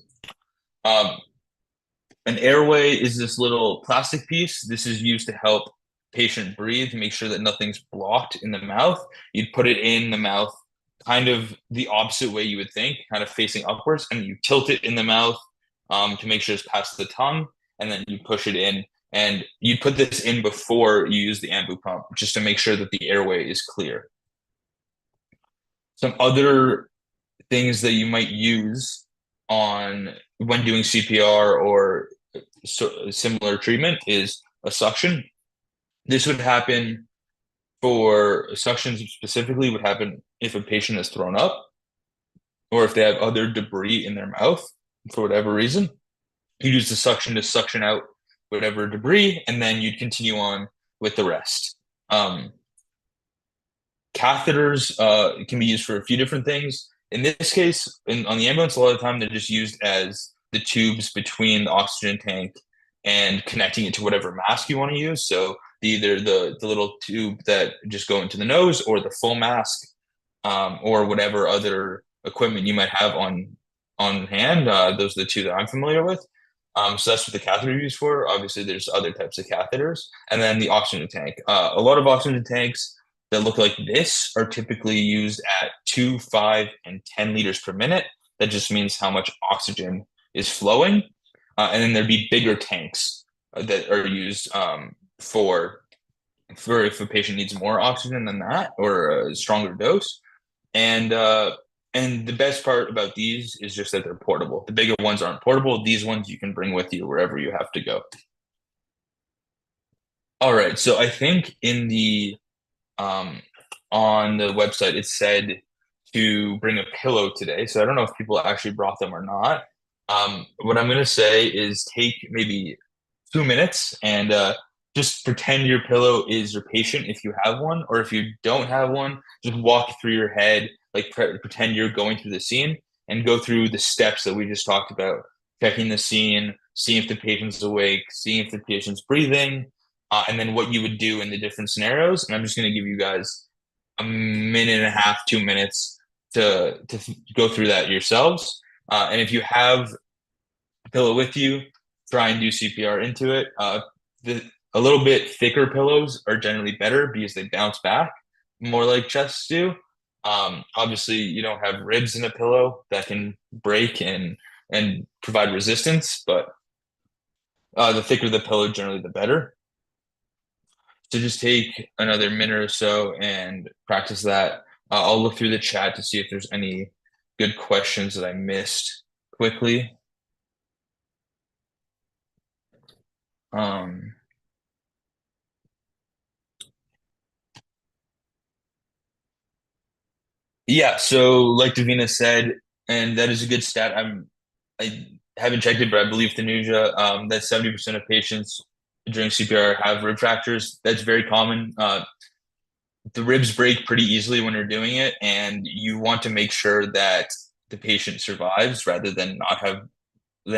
An airway is this little plastic piece. This is used to help patient breathe, make sure that nothing's blocked in the mouth. You'd put it in the mouth kind of the opposite way you would think, kind of facing upwards, and you tilt it in the mouth to make sure it's past the tongue, and then you push it in. And you put this in before you use the ambu pump, just to make sure that the airway is clear. Some other things that you might use when doing CPR or similar treatment is a suction. This would happen for suctions specifically would happen if a patient is thrown up or if they have other debris in their mouth for whatever reason. You use the suction to suction out whatever debris, and then you'd continue on with the rest. Catheters can be used for a few different things. In this case, on the ambulance, a lot of the time they're just used as the tubes between the oxygen tank and connecting it to whatever mask you want to use. So either the little tube that just go into the nose or the full mask, or whatever other equipment you might have on hand. Those are the two that I'm familiar with. So that's what the catheter is used for. Obviously, there's other types of catheters. And then the oxygen tank. A lot of oxygen tanks that look like this are typically used at 2, 5, and 10 liters per minute. That just means how much oxygen is flowing. And then there'd be bigger tanks that are used for if a patient needs more oxygen than that or a stronger dose. And the best part about these is just that they're portable. The bigger ones aren't portable. These ones you can bring with you wherever you have to go. All right, so I think in the on the website it said to bring a pillow today. So I don't know if people actually brought them or not. What I'm going to say is take maybe 2 minutes and just pretend your pillow is your patient if you have one, or if you don't have one, just walk through your head, like pretend you're going through the scene and go through the steps that we just talked about, checking the scene, seeing if the patient's awake, seeing if the patient's breathing, and then what you would do in the different scenarios. And I'm just going to give you guys a minute and a half, 2 minutes to go through that yourselves. And if you have a pillow with you, try and do CPR into it. A little bit thicker pillows are generally better because they bounce back more like chests do. Obviously, you don't have ribs in a pillow that can break and provide resistance, but the thicker the pillow, generally the better. So just take another minute or so and practice that. I'll look through the chat to see if there's any good questions that I missed quickly. Yeah, so like Davina said, and that is a good stat. I haven't checked it, but I believe Tanuja, that 70% of patients during CPR have rib fractures. That's very common. The ribs break pretty easily when you're doing it, and you want to make sure that the patient survives rather than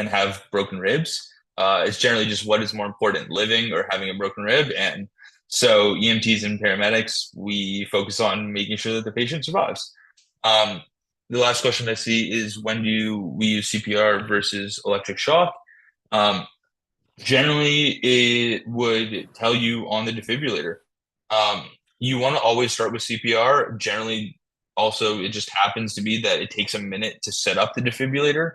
have broken ribs. It's generally just what is more important, living or having a broken rib. And so EMTs and paramedics, we focus on making sure that the patient survives. The last question I see is, when do we use CPR versus electric shock? Generally, it would tell you on the defibrillator. You want to always start with CPR. Generally, also, it just happens to be that it takes a minute to set up the defibrillator.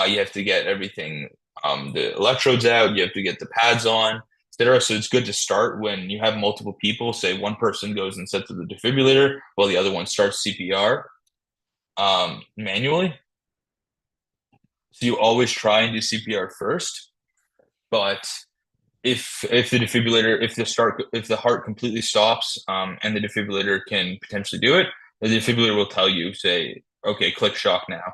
You have to get everything, the electrodes out, you have to get the pads on, etc. So it's good to start when you have multiple people. Say one person goes and sets up the defibrillator while the other one starts CPR manually. So you always try and do CPR first, but if the heart completely stops and the defibrillator can potentially do it, the defibrillator will tell you, say, okay, click shock now.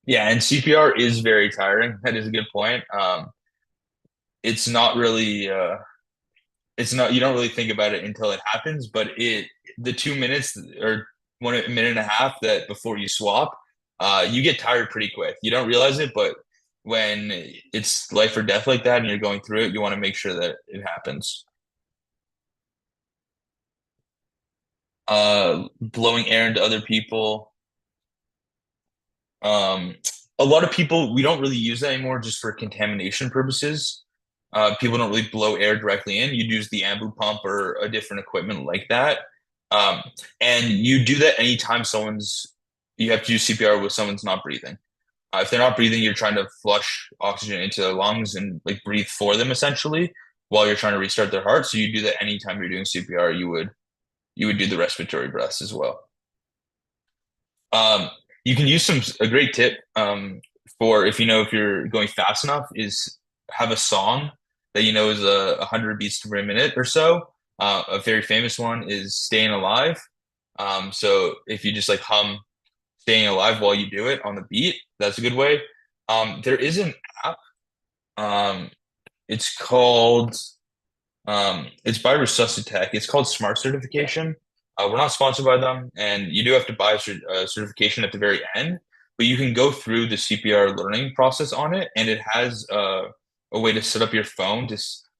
Yeah, and CPR is very tiring. That is a good point. It's not really you don't really think about it until it happens, but the 2 minutes or 1 minute and a half that before you swap, you get tired pretty quick. You don't realize it, but when it's life or death like that and you're going through it, you want to make sure that it happens. Blowing air into other people. A lot of people, we don't really use that anymore just for contamination purposes. People don't really blow air directly in. You'd use the ambu pump or a different equipment like that. And you do that anytime you have to do CPR with someone's not breathing. If they're not breathing, you're trying to flush oxygen into their lungs and like breathe for them essentially while you're trying to restart their heart. So you do that anytime you're doing CPR, you would do the respiratory breaths as well. You can use a great tip for if you're going fast enough is have a song that you know is 100 beats per minute or so. A very famous one is "Staying Alive." So if you just like hum "Staying Alive" while you do it on the beat, that's a good way. There is an app. It's called it's by Resuscitech. It's called Smart Certification. We're not sponsored by them, and you do have to buy a certification at the very end, but you can go through the CPR learning process on it, and it has a way to set up your phone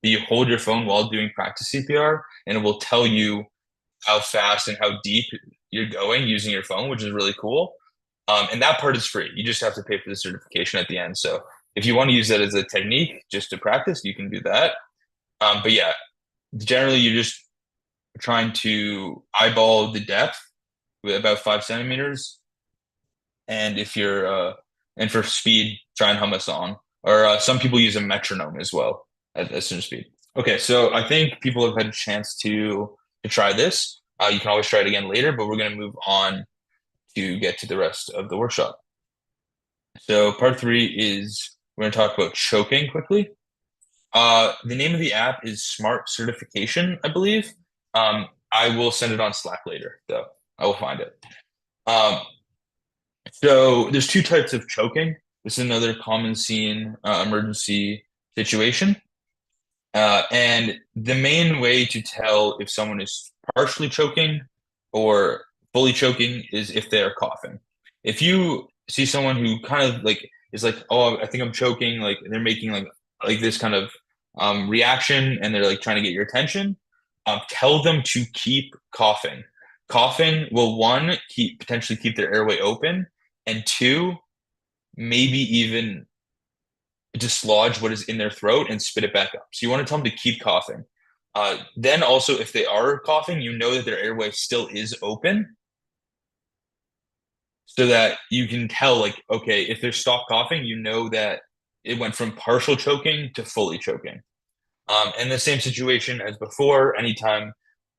you hold your phone while doing practice CPR, and it will tell you how fast and how deep you're going using your phone, which is really cool. And that part is free. You just have to pay for the certification at the end. So if you want to use that as a technique just to practice, you can do that. But yeah, generally you're just trying to eyeball the depth with about 5 centimeters. And and for speed, try and hum a song. Or some people use a metronome as well as soon as speed. Okay, so I think people have had a chance to try this. You can always try it again later, but we're going to move on to get to the rest of the workshop. So part 3 is we're going to talk about choking quickly. The name of the app is Smart Certification, I believe. I will send it on Slack later, though. I will find it. So there's 2 types of choking. This is another common seen emergency situation. And the main way to tell if someone is partially choking or fully choking is if they're coughing. If you see someone who kind of like is like, oh, I think I'm choking, like they're making like this kind of reaction and they're like trying to get your attention, tell them to keep coughing. Coughing will, 1, potentially keep their airway open, and 2, maybe even dislodge what is in their throat and spit it back up. So you want to tell them to keep coughing. Then also, if they are coughing, you know that their airway still is open, so that you can tell, like, okay, if they're stopped coughing, you know that it went from partial choking to fully choking. And the same situation as before, anytime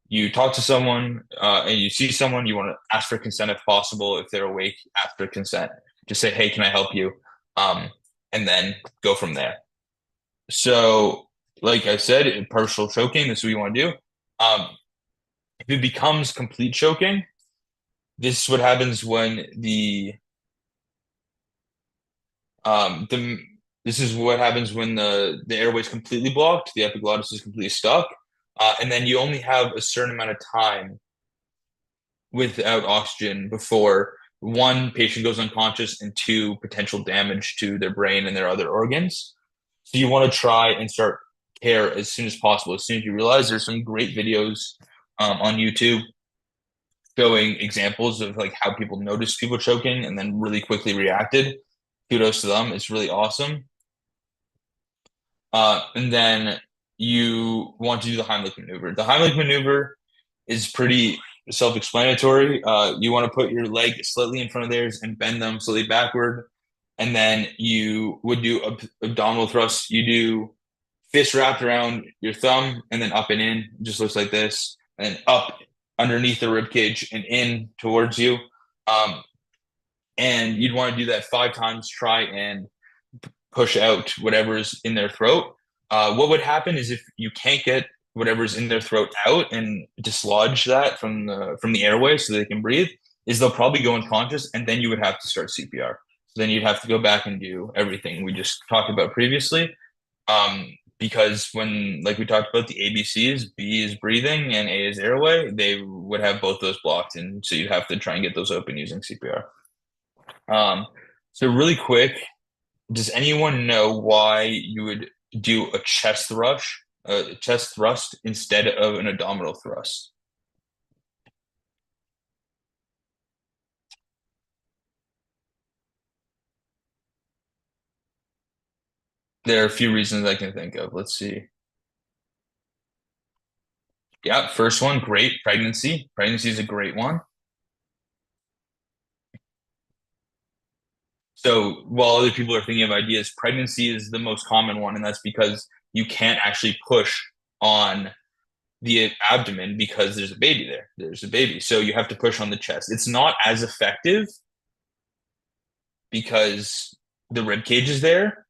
you talk to someone and you see someone, you want to ask for consent if possible. If they're awake, ask for consent. Just say, hey, can I help you? And then go from there. So, like I said, partial choking, this is what you want to do. If it becomes complete choking, this is what happens when this is what happens when the airway is completely blocked, the epiglottis is completely stuck, and then you only have a certain amount of time without oxygen before 1, patient goes unconscious, and 2, potential damage to their brain and their other organs. So you want to try and start care as soon as possible. As soon as you realize, there's some great videos on YouTube showing examples of like how people noticed people choking and then really quickly reacted. Kudos to them. It's really awesome. And then you want to do the Heimlich maneuver. The Heimlich maneuver is pretty self-explanatory. You want to put your leg slightly in front of theirs and bend them slightly backward. And then you would do abdominal thrusts. You do fist wrapped around your thumb and then up and in. It just looks like this. And up underneath the rib cage and in towards you. And you'd want to do that 5 times. Try and push out whatever's in their throat. What would happen is if you can't get whatever's in their throat out and dislodge that from the airway so they can breathe, is they'll probably go unconscious, and then you would have to start CPR. So then you'd have to go back and do everything we just talked about previously. Because when, like we talked about the ABCs, B is breathing and A is airway, they would have both those blocked, and so you'd have to try and get those open using CPR. So really quick, does anyone know why you would do a chest thrust instead of an abdominal thrust? There are a few reasons I can think of. Let's see. Yeah, first one, great, pregnancy. Pregnancy is a great one. So while other people are thinking of ideas, pregnancy is the most common one, and that's because you can't actually push on the abdomen because there's a baby there. There's a baby. So you have to push on the chest. It's not as effective because the rib cage is there,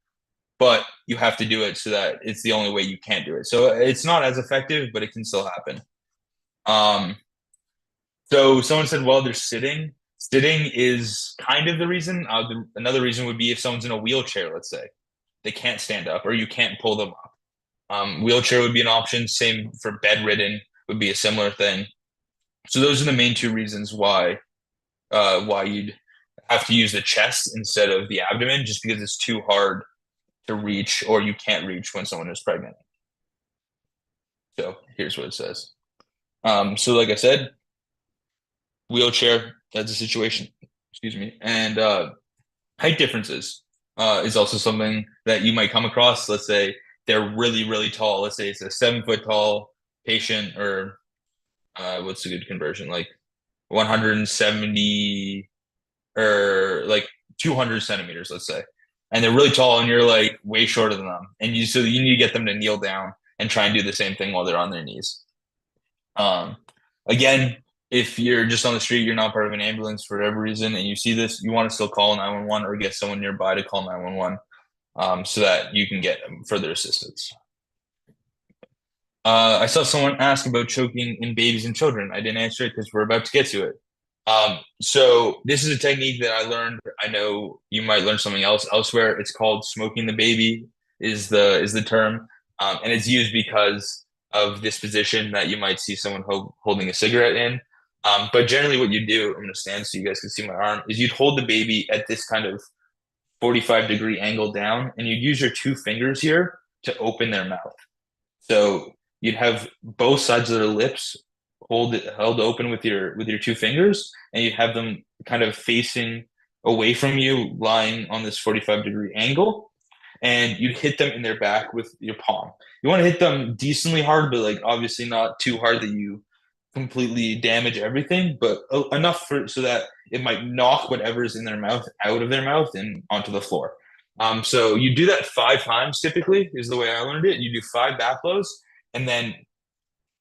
but you have to do it so that it's the only way you can't do it. So it's not as effective, but it can still happen. So someone said, well, they're sitting. Sitting is kind of the reason. Another reason would be if someone's in a wheelchair, let's say. They can't stand up or you can't pull them up. Wheelchair would be an option. Same for bedridden would be a similar thing. So those are the main two reasons why you'd have to use the chest instead of the abdomen, just because it's too hard to reach or you can't reach when someone is pregnant. So here's what it says. So like I said, wheelchair, that's a situation. Excuse me. And height differences is also something that you might come across. Let's say they're really, really tall. Let's say it's a 7 foot tall patient, or what's a good conversion? Like 170 or like 200 centimeters, let's say. And they're really tall and you're like way shorter than them. And so you need to get them to kneel down and try and do the same thing while they're on their knees. Again, if you're just on the street, you're not part of an ambulance for whatever reason, and you see this, you want to still call 911 or get someone nearby to call 911 so that you can get further assistance. I saw someone ask about choking in babies and children. I didn't answer it because we're about to get to it. So this is a technique that I learned. I know you might learn something else elsewhere. It's called smoking the baby is the term. And it's used because of this position that you might see someone holding a cigarette in. But generally what you do, I'm going to stand so you guys can see my arm, is you'd hold the baby at this kind of 45-degree angle down, and you'd use your two fingers here to open their mouth. So you'd have both sides of their lips held open with your two fingers, and you'd have them kind of facing away from you, lying on this 45-degree angle, and you'd hit them in their back with your palm. You want to hit them decently hard, but like obviously not too hard that you completely damage everything, but enough so that it might knock whatever's in their mouth out of their mouth and onto the floor. So you do that 5 times typically is the way I learned it. You do 5 back blows, and then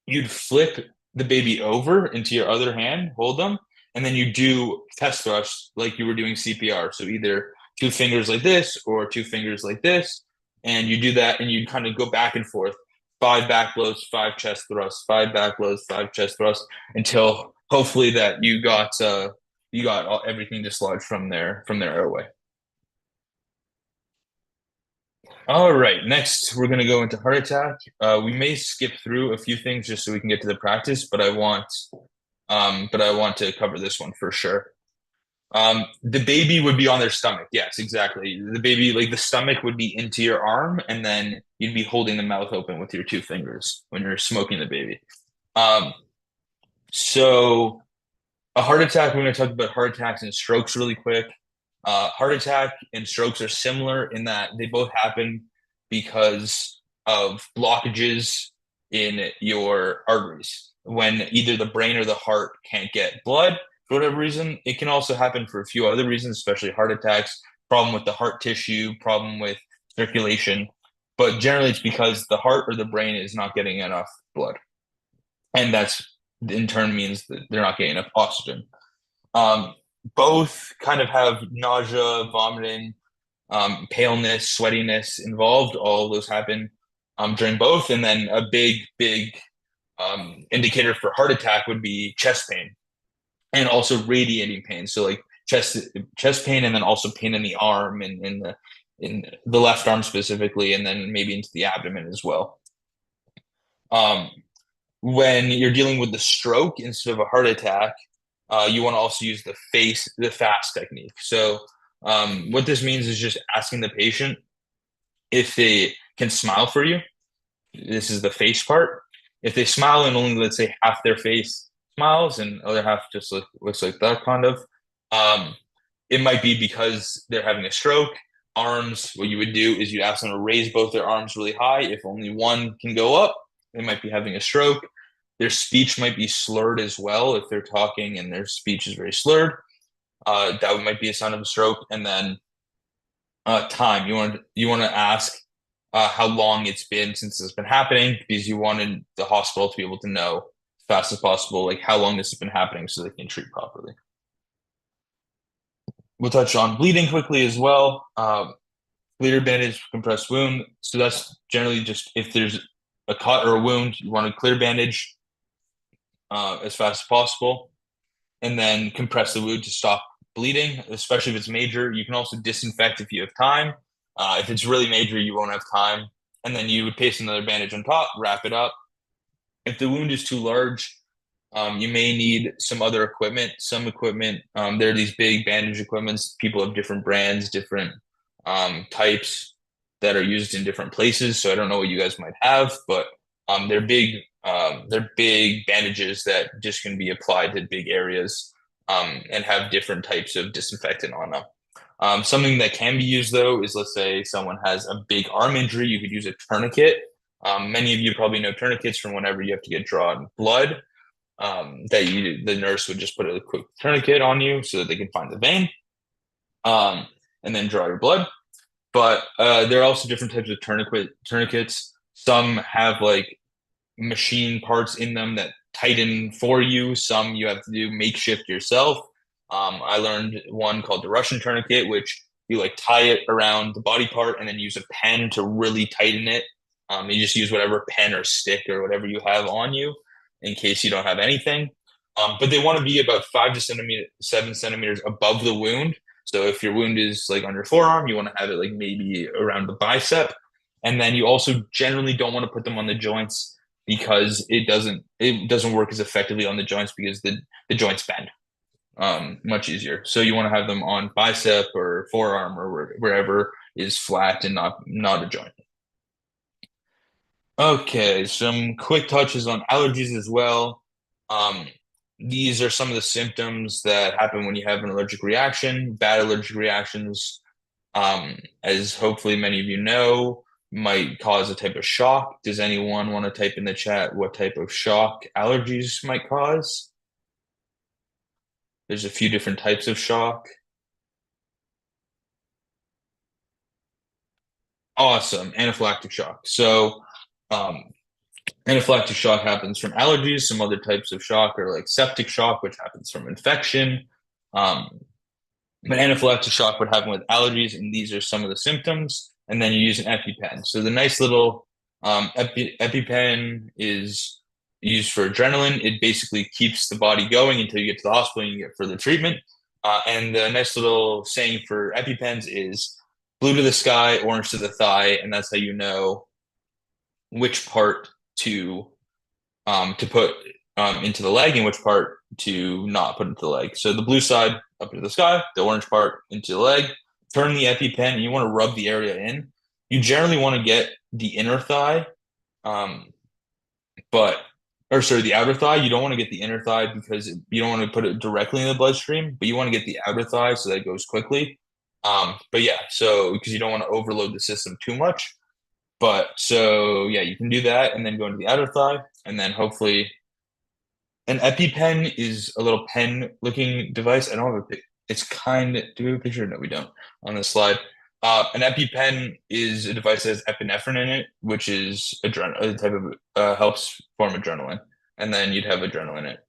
you'd flip the baby over into your other hand, hold them, and then you do chest thrusts like you were doing CPR. So either 2 fingers like this or 2 fingers like this, and you do that, and you kind of go back and forth. 5 back blows, 5 chest thrusts, 5 back blows, 5 chest thrusts, until hopefully that you got everything dislodged from their airway. All right, next we're going to go into heart attack. We may skip through a few things just so we can get to the practice, but I want to cover this one for sure. The baby would be on their stomach. Yes, exactly. The baby, like the stomach would be into your arm, and then you'd be holding the mouth open with your 2 fingers when you're smoking the baby. So a heart attack, we're going to talk about heart attacks and strokes really quick. Heart attack and strokes are similar in that they both happen because of blockages in your arteries. When either the brain or the heart can't get blood for whatever reason, it can also happen for a few other reasons, especially heart attacks, problem with the heart tissue, problem with circulation. But generally it's because the heart or the brain is not getting enough blood. And that's in turn means that they're not getting enough oxygen. Both kind of have nausea, vomiting, paleness, sweatiness involved. All of those happen during both. And then a big indicator for heart attack would be chest pain and also radiating pain. So like chest pain, and then also pain in the arm and in the left arm specifically, and then maybe into the abdomen as well. When you're dealing with the stroke instead of a heart attack, you want to also use the FAST technique. So What this means is just asking the patient if they can smile for you. This is the face part. If they smile and only, let's say, half their face smiles and other half just looks like that kind of, it might be because they're having a stroke. Arms, what you would do is you ask them to raise both their arms really high. If only one can go up, they might be having a stroke. Their speech might be slurred as well. If they're talking and their speech is very slurred, that might be a sign of a stroke. And then time, you want to ask how long it's been since it's been happening, because you wanted the hospital to be able to know as fast as possible, like how long this has been happening so they can treat properly. We'll touch on bleeding quickly as well. Clear bandage, compressed wound. So that's generally just if there's a cut or a wound, you want to clear bandage as fast as possible, and then compress the wound to stop bleeding, especially if it's major. You can also disinfect if you have time. If it's really major, you won't have time. And then you would paste another bandage on top, wrap it up. If the wound is too large, you may need some other equipment. Some equipment, there are these big bandage equipments. People have different brands, different types that are used in different places. So I don't know what you guys might have, but they're big bandages that just can be applied to big areas and have different types of disinfectant on them. Something that can be used though is, let's say someone has a big arm injury, you could use a tourniquet. Many of you probably know tourniquets from whenever you have to get drawn blood. The nurse would just put a quick tourniquet on you so that they can find the vein, and then draw your blood. But there are also different types of tourniquets. Some have like machine parts in them that tighten for you. Some you have to do makeshift yourself. I learned one called the Russian tourniquet, which you like tie it around the body part and then use a pen to really tighten it. You just use whatever pen or stick or whatever you have on you in case you don't have anything. But they want to be about 7 centimeters above the wound. So if your wound is like on your forearm, you want to have it like maybe around the bicep. And then you also generally don't want to put them on the joints because it doesn't work as effectively on the joints because the joints bend much easier. So you want to have them on bicep or forearm or wherever is flat and not a joint. Okay, some quick touches on allergies as well. These are some of the symptoms that happen when you have an allergic reaction. Bad allergic reactions, as hopefully many of you know, might cause a type of shock. Does anyone want to type in the chat what type of shock allergies might cause? There's a few different types of shock. Awesome, anaphylactic shock. So anaphylactic shock happens from allergies. Some other types of shock are like septic shock, which happens from infection. But anaphylactic shock would happen with allergies, and these are some of the symptoms. And then you use an EpiPen. So the nice little EpiPen is used for adrenaline. It basically keeps the body going until you get to the hospital and you get further treatment. And the nice little saying for EpiPens is blue to the sky, orange to the thigh, and that's how you know which part to put into the leg and which part to not put into the leg. So the blue side up into the sky, the orange part into the leg. Turn the EpiPen and you want to rub the area in. You generally want to get the inner thigh, the outer thigh. You don't want to get the inner thigh because you don't want to put it directly in the bloodstream, but you want to get the outer thigh so that it goes quickly. But yeah, so because you don't want to overload the system too much. But so yeah, you can do that and then go into the outer thigh, and then hopefully an EpiPen is a little pen looking device. I don't have a pic. It's kind of, do we have a picture? No, we don't on this slide. An EpiPen is a device that has epinephrine in it, which is a type of helps form adrenaline, and then you'd have adrenaline in it.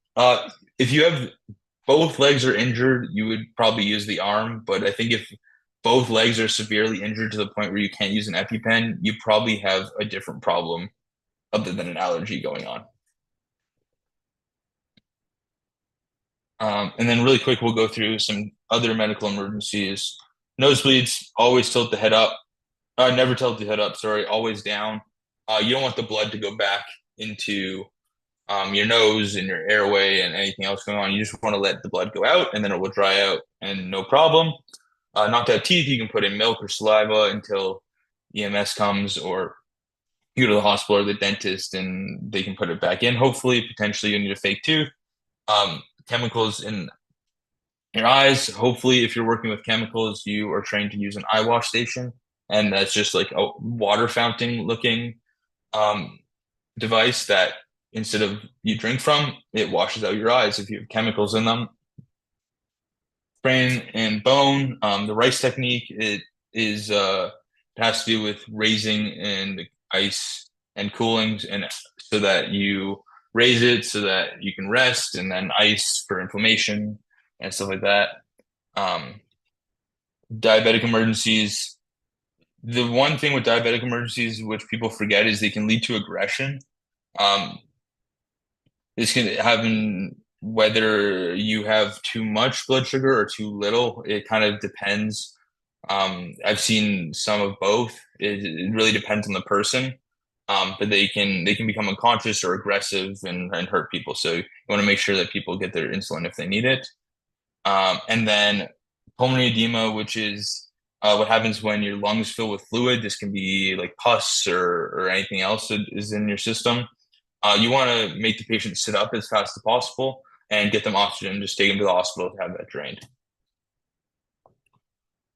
If you have both legs are injured, you would probably use the arm. But I think if both legs are severely injured to the point where you can't use an EpiPen, you probably have a different problem other than an allergy going on. And then really quick, we'll go through some other medical emergencies. Nosebleeds, always tilt the head up. Never tilt the head up, sorry, always down. You don't want the blood to go back into your nose and your airway and anything else going on. You just want to let the blood go out and then it will dry out and no problem. not to have teeth, you can put in milk or saliva until EMS comes, or you go to the hospital or the dentist and they can put it back in. Hopefully, potentially you need a fake tooth. Chemicals in your eyes. Hopefully, if you're working with chemicals, you are trained to use an eye wash station, and that's just like a water fountain looking device that instead of you drink from, it washes out your eyes if you have chemicals in them. Brain and bone. The rice technique, it has to do with raising and ice and cooling, and so that you raise it so that you can rest, and then ice for inflammation and stuff like that. Diabetic emergencies. The one thing with diabetic emergencies, which people forget, is they can lead to aggression. This can happen whether you have too much blood sugar or too little. It kind of depends. I've seen some of both. It really depends on the person. But they can become unconscious or aggressive and hurt people. So you want to make sure that people get their insulin if they need it. And then pulmonary edema, which is what happens when your lungs fill with fluid. This can be like pus or anything else that is in your system. You want to make the patient sit up as fast as possible and get them oxygen. Just take them to the hospital to have that drained.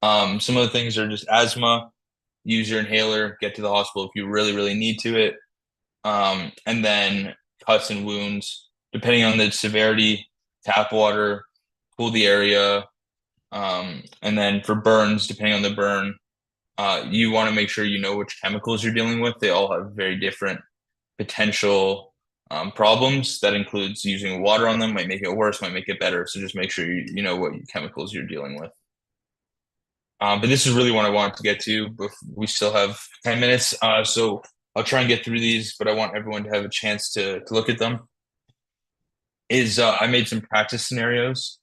Some of the things are just asthma. Use your inhaler. Get to the hospital if you really, really need to it. And then cuts and wounds, depending on the severity, tap water, cool the area. And then for burns, depending on the burn, you want to make sure you know which chemicals you're dealing with. They all have very different potential problems. That includes using water on them, might make it worse, might make it better. So just make sure you know what chemicals you're dealing with. But this is really what I wanted to get to. But we still have 10 minutes, so I'll try and get through these, but I want everyone to have a chance to look at them. I made some practice scenarios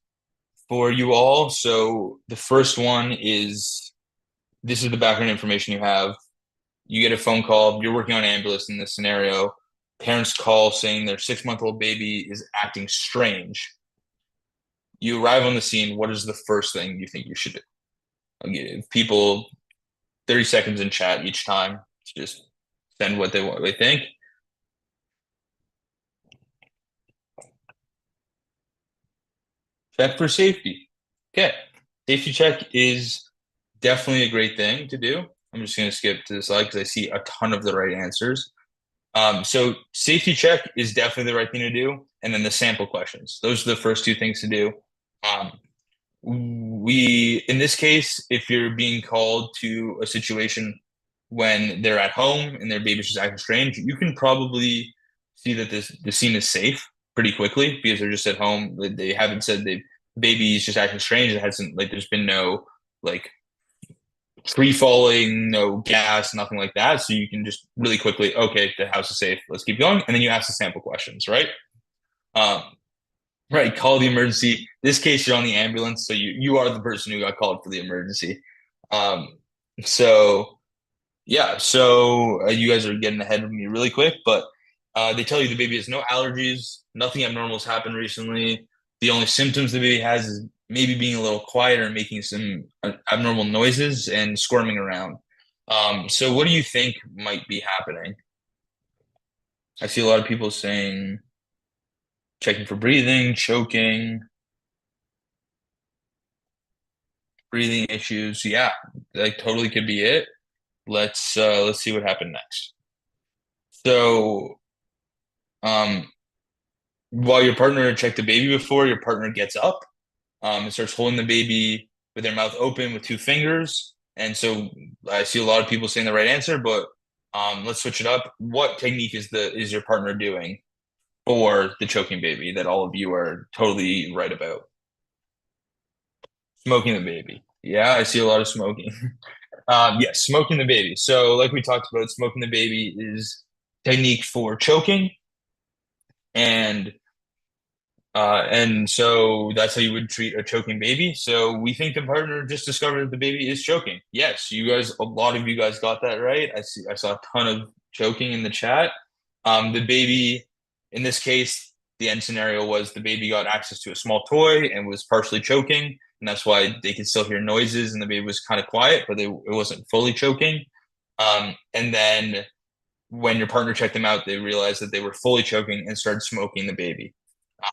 for you all. So the first one is, this is the background information you have. You get a phone call. You're working on ambulance in this scenario. Parents call saying their 6-month-old baby is acting strange. You arrive on the scene. What is the first thing you think you should do? I'll give people 30 seconds in chat each time to just send what they think. Check for safety. Okay. Safety check is definitely a great thing to do. I'm just going to skip to the slide because I see a ton of the right answers. So safety check is definitely the right thing to do. And then the sample questions. Those are the first two things to do. In this case, if you're being called to a situation when they're at home and their baby's just acting strange, you can probably see that the scene is safe pretty quickly because they're just at home. They haven't said the baby's just acting strange. It hasn't, like, there's been no like free falling, no gas, nothing like that. So you can just really quickly, okay, the house is safe. Let's keep going. And then you ask the sample questions, right? Right. Call the emergency. This case, you're on the ambulance. So you are the person who got called for the emergency. So yeah, so you guys are getting ahead of me really quick, but they tell you the baby has no allergies, nothing abnormal has happened recently. The only symptoms the baby has is maybe being a little quiet or making some abnormal noises and squirming around. So what do you think might be happening? I see a lot of people saying checking for breathing, choking, breathing issues. Yeah, that totally could be it. Let's see what happened next. So, while your partner checked the baby before, your partner gets up and starts holding the baby with their mouth open with 2 fingers. And so I see a lot of people saying the right answer, but let's switch it up. What technique is your partner doing for the choking baby that all of you are totally right about? Smoking the baby. Yeah, I see a lot of smoking. Yes, smoking the baby. So like we talked about, smoking the baby is technique for choking. And so that's how you would treat a choking baby. So we think the partner just discovered that the baby is choking. Yes, you guys, a lot of you guys got that right. I saw a ton of choking in the chat. The baby, in this case, the end scenario was the baby got access to a small toy and was partially choking. and that's why they could still hear noises, and the baby was kind of quiet, but it wasn't fully choking. And then when your partner checked them out, they realized that they were fully choking and started smoking the baby.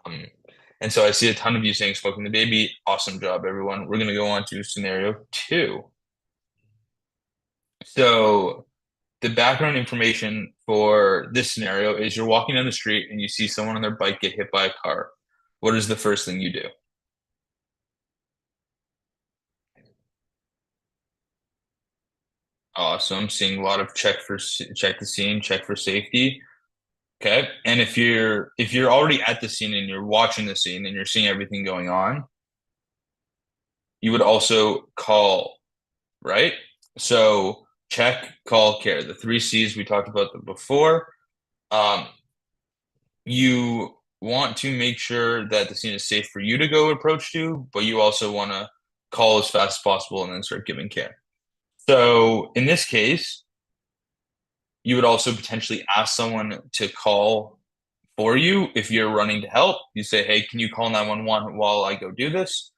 And so I see a ton of you saying smoking the baby. Awesome job, everyone. We're going to go on to scenario 2. So the background information for this scenario is you're walking down the street and you see someone on their bike get hit by a car. What is the first thing you do? Awesome. Seeing a lot of check the scene, check for safety. Okay. And if you're already at the scene and you're watching the scene and you're seeing everything going on, you would also call, right? So check, call, care. The 3 C's, we talked about them before. You want to make sure that the scene is safe for you to go approach to, but you also want to call as fast as possible and then start giving care. So in this case, you would also potentially ask someone to call for you if you're running to help. You say, hey, can you call 911 while I go do this?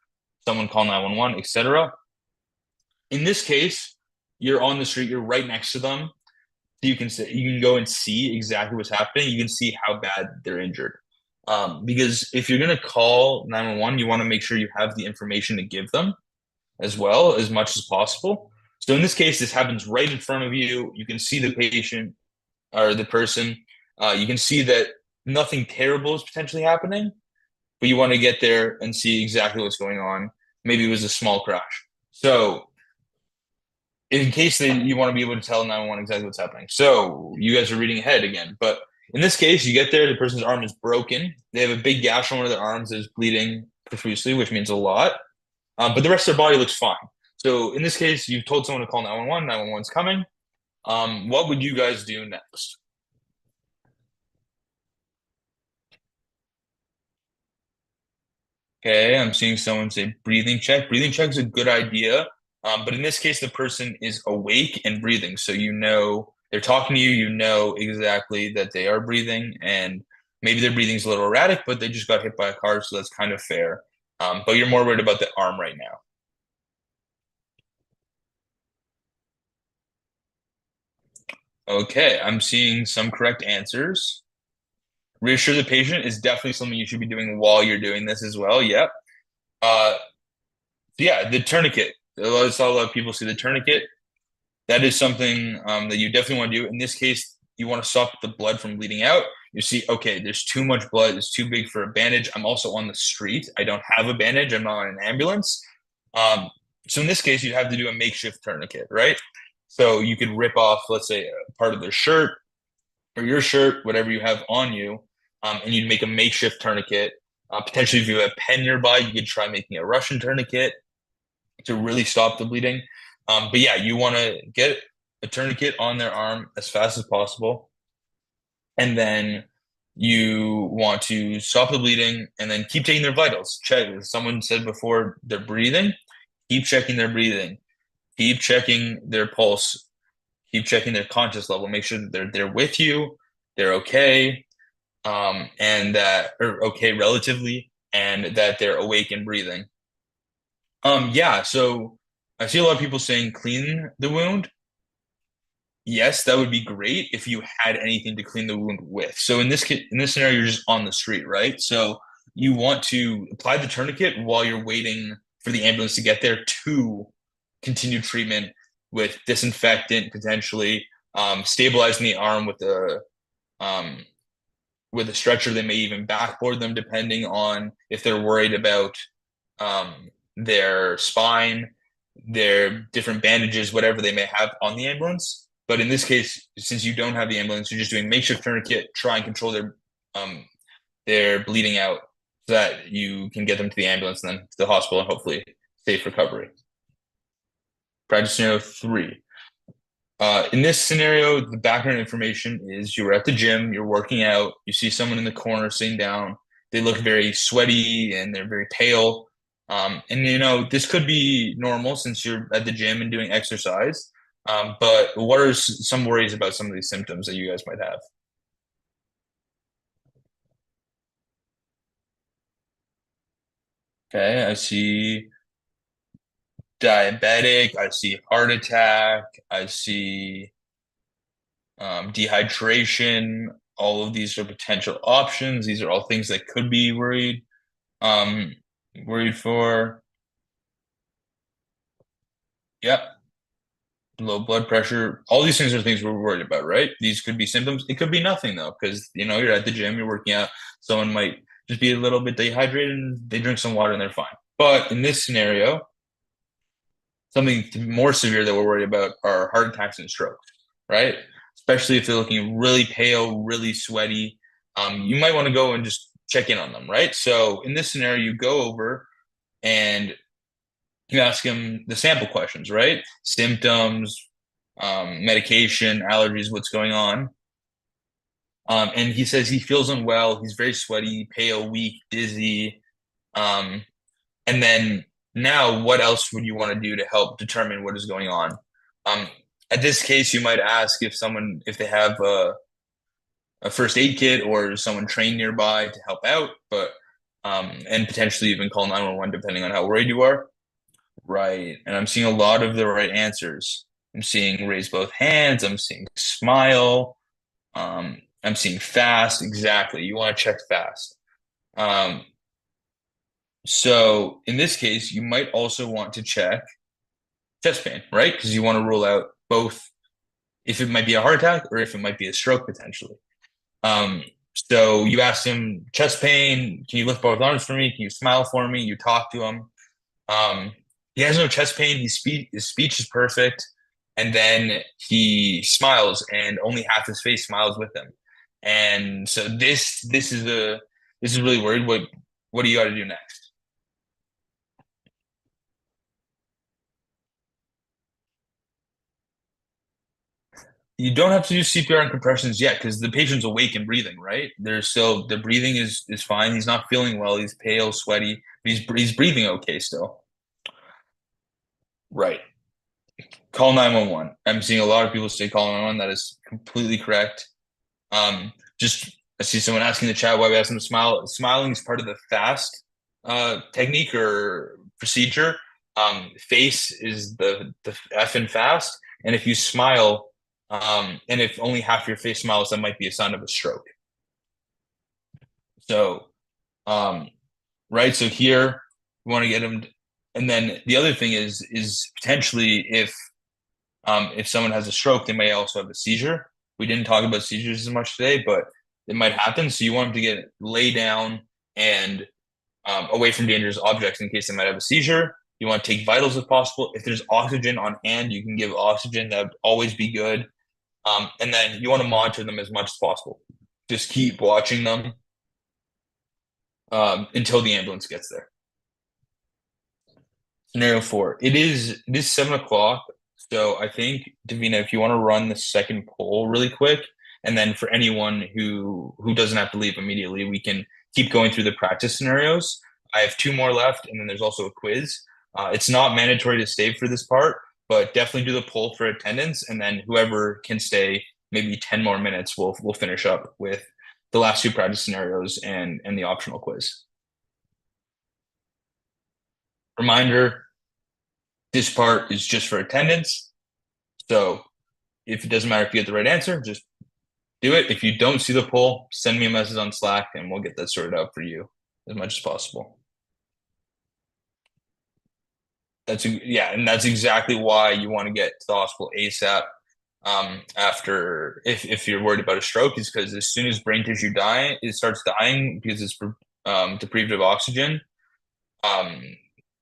Someone call 911, etc. In this case, you're on the street, you're right next to them. You can go and see exactly what's happening. You can see how bad they're injured. Because if you're going to call 911, you want to make sure you have the information to give them as well, as much as possible. So in this case, this happens right in front of you. You can see the patient or the person. You can see that nothing terrible is potentially happening, but you want to get there and see exactly what's going on. Maybe it was a small crash. So in case you want to be able to tell 911 exactly what's happening. So you guys are reading ahead again. But in this case, you get there, the person's arm is broken. They have a big gash on one of their arms that is bleeding profusely, which means a lot. But the rest of their body looks fine. So in this case, you've told someone to call 911, 911's coming. What would you guys do next? Okay, I'm seeing someone say breathing check. Breathing check is a good idea. But in this case, the person is awake and breathing. So you know they're talking to you, you know exactly that they are breathing, and maybe their breathing's a little erratic, but they just got hit by a car, so that's kind of fair. But you're more worried about the arm right now. Okay, I'm seeing some correct answers. Reassure the patient is definitely something you should be doing while you're doing this as well. Yep. Yeah, the tourniquet. I saw a lot of people see the tourniquet. That is something that you definitely want to do. In this case, you want to stop the blood from bleeding out. You see, okay, there's too much blood. It's too big for a bandage. I'm also on the street. I don't have a bandage. I'm not on an ambulance. So in this case, you'd have to do a makeshift tourniquet, right? So you could rip off, let's say, a part of their shirt or your shirt, whatever you have on you, and you'd make a makeshift tourniquet. Potentially, if you have a pen nearby, you could try making a Russian tourniquet to really stop the bleeding. But yeah, you want to get a tourniquet on their arm as fast as possible. And then you want to stop the bleeding and then keep taking their vitals. Check. Someone said before they're breathing, keep checking their breathing, keep checking their pulse, keep checking their conscious level. Make sure that they're with you, they're okay, and that are okay relatively, and that they're awake and breathing. Yeah, so I see a lot of people saying clean the wound. Yes, that would be great if you had anything to clean the wound with. So in this scenario, you're just on the street, right? So you want to apply the tourniquet while you're waiting for the ambulance to get there to continue treatment with disinfectant, potentially stabilizing the arm with a stretcher. They may even backboard them depending on if they're worried about their spine, their different bandages, whatever they may have on the ambulance. But in this case, since you don't have the ambulance, you're just doing makeshift tourniquet, try and control their bleeding out so that you can get them to the ambulance and then to the hospital and hopefully safe recovery. Practice scenario 3. In this scenario, the background information is you were at the gym, you're working out, you see someone in the corner sitting down, they look very sweaty and they're very pale. And this could be normal since you're at the gym and doing exercise. But what are some worries about some of these symptoms that you guys might have? Okay, I see diabetic, I see heart attack, I see dehydration. All of these are potential options. These are all things that could be worried for. Yep. Low blood pressure. All these things are things we're worried about, right? These could be symptoms. It could be nothing though, because you're at the gym, you're working out. Someone might just be a little bit dehydrated and they drink some water and they're fine. But in this scenario, something more severe that we're worried about are heart attacks and strokes, right? Especially if they're looking really pale, really sweaty. You might want to go and just check in on them, right? So in this scenario, you go over and you ask him the sample questions, right? Symptoms, medication, allergies, what's going on. And he says he feels unwell. He's very sweaty, pale, weak, dizzy. And then now what else would you want to do to help determine what is going on? At this case, you might ask if they have a first aid kit or someone trained nearby to help out, but and potentially even call 911 depending on how worried you are. Right. And I'm seeing a lot of the right answers. I'm seeing raise both hands. I'm seeing smile. I'm seeing fast. Exactly. You want to check fast. So in this case, you might also want to check chest pain, right? Because you want to rule out both if it might be a heart attack or if it might be a stroke potentially. So you ask him chest pain. Can you lift both arms for me? Can you smile for me? You talk to him. He has no chest pain. His speech is perfect. And then he smiles and only half his face smiles with him. And so this is really weird. What do you got to do next? You don't have to do CPR and compressions yet because the patient's awake and breathing, right? The breathing is fine. He's not feeling well. He's pale, sweaty. He's breathing okay still. Right. Call 911. I'm seeing a lot of people say call 911. That is completely correct. I see someone asking in the chat why we ask them to smile. Smiling is part of the FAST technique or procedure. Face is the F in FAST. And if you smile, and if only half your face smiles, that might be a sign of a stroke. So, right. So here we want to get them. And then the other thing is potentially if someone has a stroke, they may also have a seizure. We didn't talk about seizures as much today, but it might happen. So you want them to get lay down and away from dangerous objects in case they might have a seizure. You want to take vitals if possible. If there's oxygen on hand, you can give oxygen. That would always be good. And then you want to monitor them as much as possible. Just keep watching them until the ambulance gets there. Scenario 4. It is 7 o'clock. So I think, Davina, if you want to run the second poll really quick, and then for anyone who doesn't have to leave immediately, we can keep going through the practice scenarios. I have 2 more left, and then there's also a quiz. It's not mandatory to stay for this part, but definitely do the poll for attendance, and then whoever can stay maybe 10 more minutes, we'll finish up with the last 2 practice scenarios and the optional quiz. Reminder, this part is just for attendance. So if it doesn't matter if you get the right answer, just do it. If you don't see the poll, send me a message on Slack and we'll get that sorted out for you as much as possible. And that's exactly why you want to get to the hospital ASAP. After if you're worried about a stroke, is because as soon as brain tissue starts dying because it's deprived of oxygen,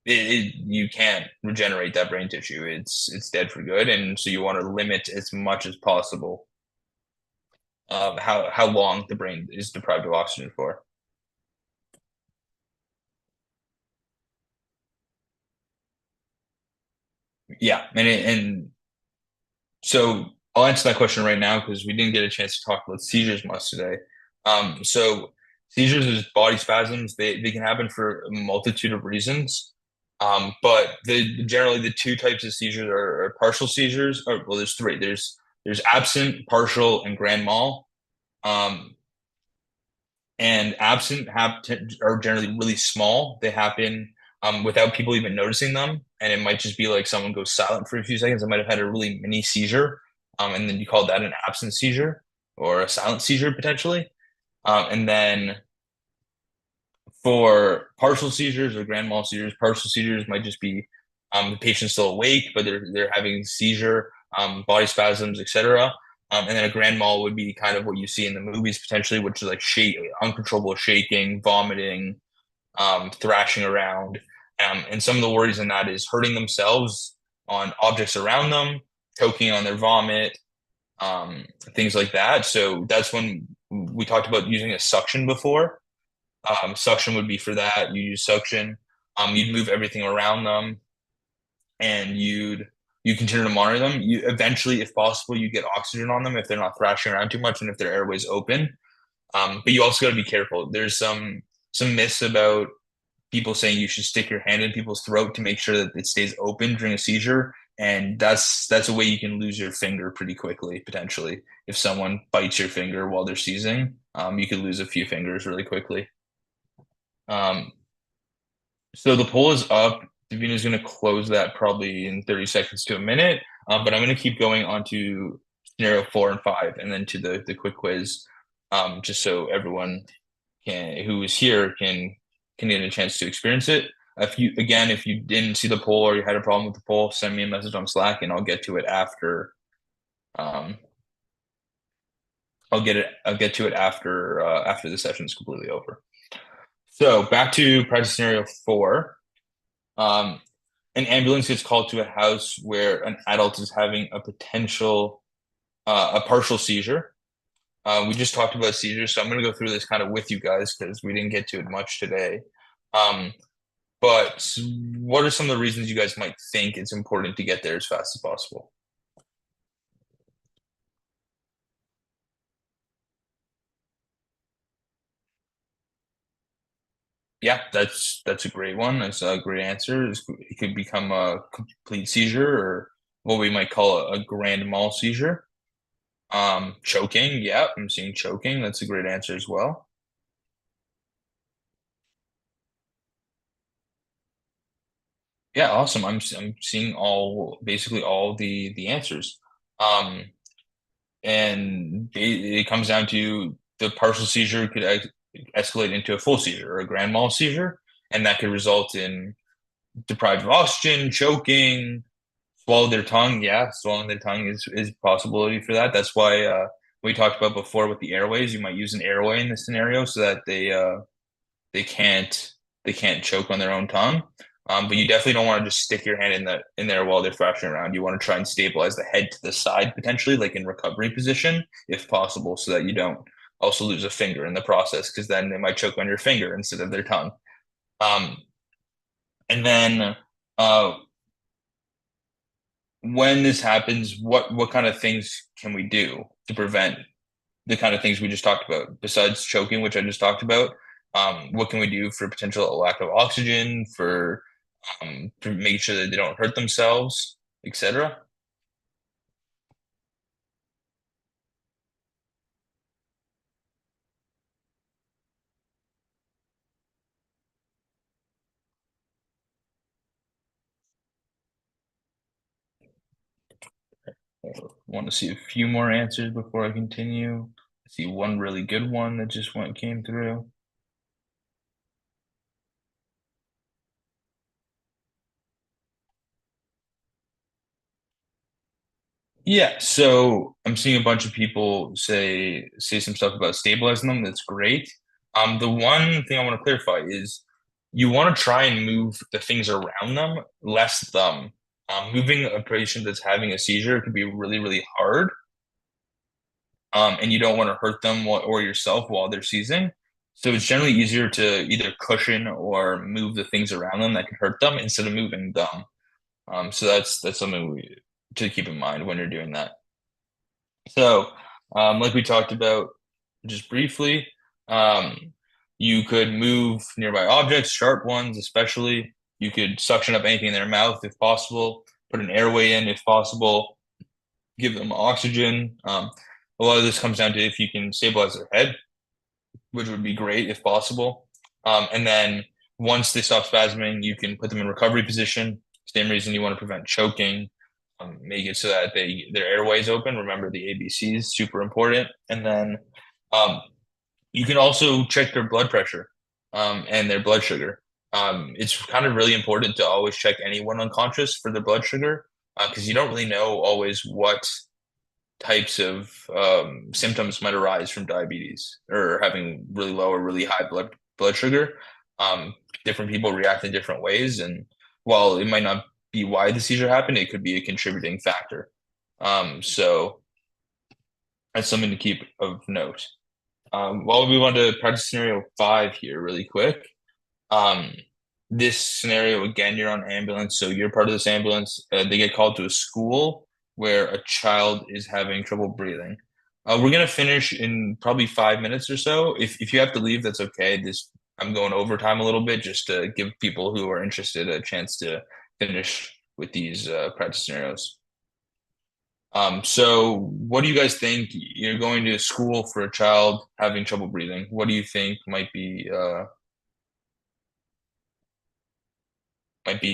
you can't regenerate that brain tissue. It's dead for good, and so you want to limit as much as possible how long the brain is deprived of oxygen for. Yeah, and so I'll answer that question right now because we didn't get a chance to talk about seizures much today. So seizures is body spasms. They can happen for a multitude of reasons. But generally the 2 types of seizures are partial seizures. Well, there's 3. There's absent, partial, and grand mal. And absent are generally really small. They happen without people even noticing them. And it might just be like someone goes silent for a few seconds. They might have had a really mini seizure. And then you call that an absent seizure or a silent seizure potentially. And then for partial seizures or grand mal seizures, partial seizures might just be the patient's still awake, but they're having seizure, body spasms, etc. And then a grand mal would be kind of what you see in the movies potentially, which is like uncontrollable shaking, vomiting, thrashing around. And some of the worries in that is hurting themselves on objects around them, choking on their vomit, things like that. So that's when we talked about using a suction before. Suction would be for that. You use suction. You'd move everything around them, and you continue to monitor them. You eventually, if possible, you get oxygen on them if they're not thrashing around too much and if their airway's open. But you also got to be careful. There's some myths about people saying you should stick your hand in people's throat to make sure that it stays open during a seizure, and that's a way you can lose your finger pretty quickly potentially. If someone bites your finger while they're seizing, you could lose a few fingers really quickly. So the poll is up. Davina's going to close that probably in 30 seconds to a minute, but I'm going to keep going on to scenario 4 and 5 and then to the quick quiz, just so everyone who is here can get a chance to experience it. If you didn't see the poll or you had a problem with the poll, send me a message on Slack and I'll get to it after. I'll get to it after the session is completely over. So back to practice scenario 4. An ambulance gets called to a house where an adult is having a partial seizure. We just talked about seizures, so I'm going to go through this kind of with you guys because we didn't get to it much today. But what are some of the reasons you guys might think it's important to get there as fast as possible? Yeah, that's a great one. That's a great answer. It could become a complete seizure or what we might call a grand mal seizure. Choking. Yeah, I'm seeing choking. That's a great answer as well. Yeah, awesome. I'm seeing basically all the answers. And it comes down to the partial seizure could escalate into a full seizure or a grand mal seizure, and that could result in deprived of oxygen, choking, swallow their tongue. Yeah, swallowing their tongue is a possibility for that. That's why we talked about before with the airways. You might use an airway in this scenario so that they can't choke on their own tongue. But you definitely don't want to just stick your hand in there while they're thrashing around. You want to try and stabilize the head to the side potentially, like in recovery position, if possible, so that you don't also lose a finger in the process, because then they might choke on your finger instead of their tongue. And then when this happens, what kind of things can we do to prevent the kind of things we just talked about, besides choking, which I just talked about? What can we do for potential lack of oxygen, for make sure that they don't hurt themselves, etc.? I want to see a few more answers before I continue. I see one really good one that just came through. Yeah, so I'm seeing a bunch of people say some stuff about stabilizing them. That's great. The one thing I want to clarify is you want to try and move the things around them, less them. Moving a patient that's having a seizure can be really, really hard. And you don't want to hurt them or yourself while they're seizing. So it's generally easier to either cushion or move the things around them that can hurt them instead of moving them. So that's something to keep in mind when you're doing that. So, like we talked about just briefly, you could move nearby objects, sharp ones especially. You could suction up anything in their mouth if possible, put an airway in if possible, give them oxygen. A lot of this comes down to if you can stabilize their head, which would be great if possible. And then once they stop spasming, you can put them in recovery position. Same reason you want to prevent choking. Make it so that their airways open. Remember the ABCs, super important. And then you can also check their blood pressure and their blood sugar. It's kind of really important to always check anyone unconscious for their blood sugar because you don't really know always what types of symptoms might arise from diabetes or having really low or really high blood sugar. Different people react in different ways, and while it might not be why the seizure happened, it could be a contributing factor. So that's something to keep of note. While we move on to practice scenario 5 here really quick. This scenario, again, you're on ambulance, so you're part of this ambulance. They get called to a school where a child is having trouble breathing. We're gonna finish in probably 5 minutes or so. If you have to leave, that's okay. I'm going overtime a little bit just to give people who are interested a chance to finish with these practice scenarios. So what do you guys think? You're going to school for a child having trouble breathing. What do you think might be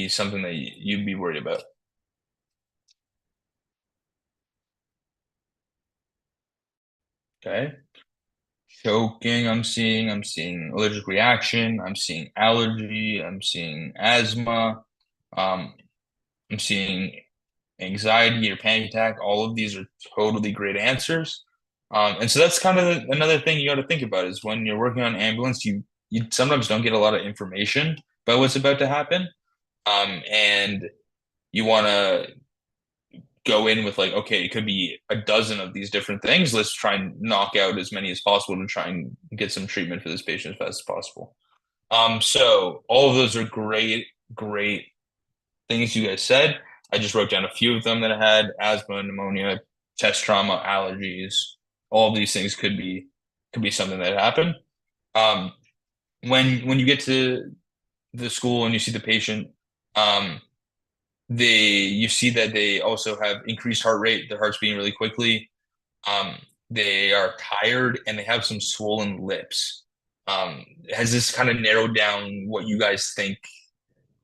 something that you'd be worried about? Okay. Choking, I'm seeing allergic reaction, I'm seeing allergy, I'm seeing asthma, I'm seeing anxiety or panic attack. All of these are totally great answers. And so that's kind of another thing you got to think about is when you're working on ambulance, you sometimes don't get a lot of information about what's about to happen. And you want to go in with like, okay, it could be a dozen of these different things. Let's try and knock out as many as possible to try and get some treatment for this patient as fast as possible. So all of those are great things you guys said. I just wrote down a few of them that I had: asthma, pneumonia, chest trauma, allergies. All of these things could be something that happened. When you get to the school and you see the patient, you see that they also have increased heart rate. Their heart's beating really quickly. They are tired and they have some swollen lips. Has this kind of narrowed down what you guys think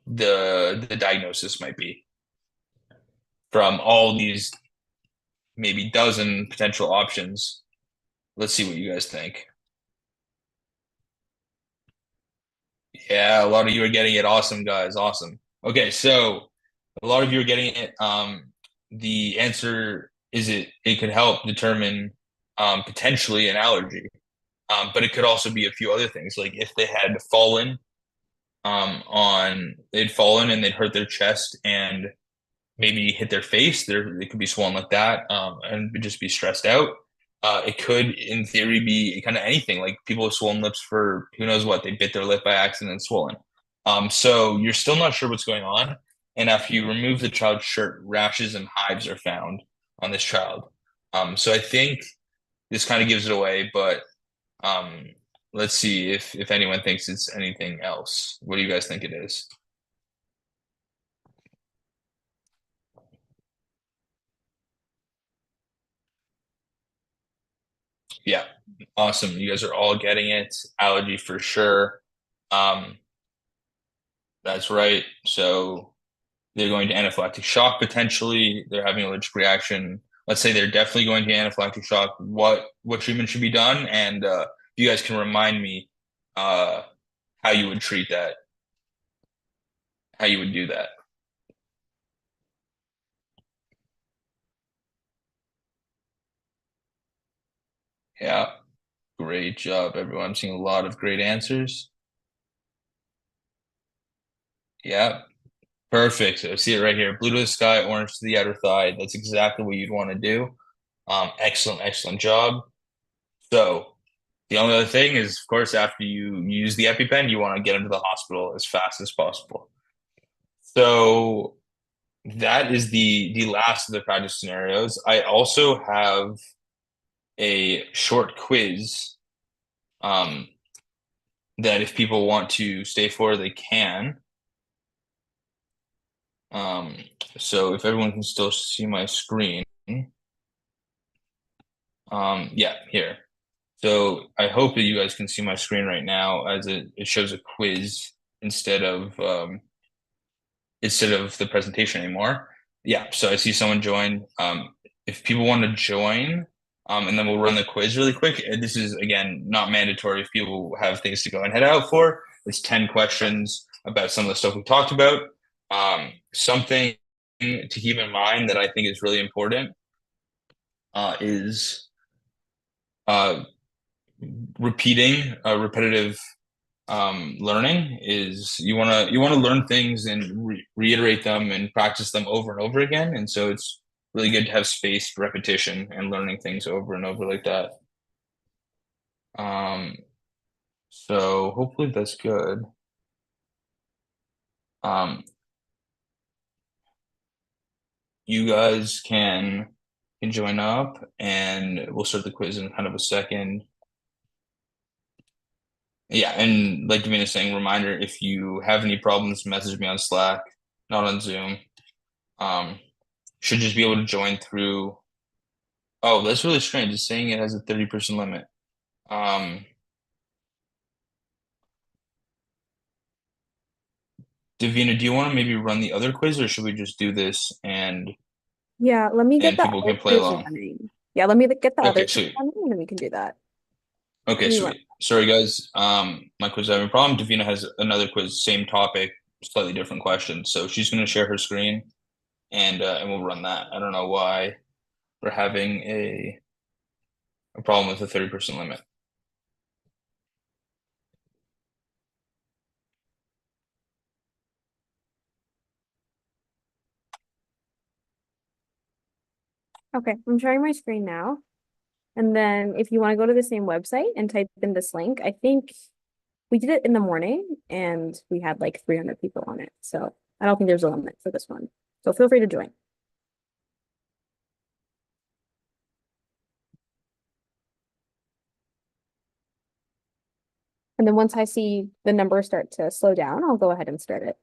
the diagnosis might be from all these maybe dozen potential options? Let's see what you guys think. Yeah, a lot of you are getting it. Awesome, guys. Awesome. Okay, so a lot of you are getting it. The answer is it could help determine potentially an allergy. But it could also be a few other things, like if they had fallen they'd fallen and they'd hurt their chest and maybe hit their face, they could be swollen like that, and just be stressed out. It could, in theory, be kind of anything, like people with swollen lips for who knows what, they bit their lip by accident and swollen. So you're still not sure what's going on. And after you remove the child's shirt, rashes and hives are found on this child. So I think this kind of gives it away, but let's see if anyone thinks it's anything else. What do you guys think it is? Yeah, awesome. You guys are all getting it. Allergy for sure. That's right. So they're going to anaphylactic shock potentially. They're having allergic reaction. Let's say they're definitely going to anaphylactic shock. What treatment should be done? And if you guys can remind me how you would treat that, how you would do that. Yeah, great job, everyone. I'm seeing a lot of great answers. Yeah, perfect. So I see it right here. Blue to the sky, orange to the outer thigh. That's exactly what you'd want to do. Excellent job. So the only other thing is, of course, after you use the EpiPen, you want to get into the hospital as fast as possible. So that is the last of the practice scenarios. I also have a short quiz that if people want to stay for, they can. So if everyone can still see my screen. Yeah, here. So I hope that you guys can see my screen right now as it shows a quiz instead of the presentation anymore. Yeah, so I see someone join. If people want to join, and then we'll run the quiz really quick. This is, again, not mandatory if people have things to go and head out for. It's 10 questions about some of the stuff we talked about. Something to keep in mind that I think is really important is repeating repetitive learning. Is you want to learn things and reiterate them and practice them over and over again, and so it's really good to have spaced repetition and learning things over and over like that. So hopefully that's good. You guys can join up, and we'll start the quiz in kind of a second. Yeah, and like Davina is saying, reminder, if you have any problems, message me on Slack, not on Zoom. Should just be able to join through. Oh, that's really strange. It's saying it has a 30% limit. Davina, do you want to maybe run the other quiz, or should we just do this and Yeah, let me get the people other can play quiz along? running. Yeah, let me get the other Okay, quiz sweet. running, and then we can do that. Okay, Give me one. sweet. Sorry, guys. My quiz is having a problem. Davina has another quiz, same topic, slightly different questions. So she's going to share her screen, and we'll run that. I don't know why we're having a problem with the 30% limit. Okay, I'm sharing my screen now. And then if you want to go to the same website and type in this link, I think we did it in the morning and we had like 300 people on it. So I don't think there's a limit for this one. So feel free to join. And then once I see the numbers start to slow down, I'll go ahead and start it.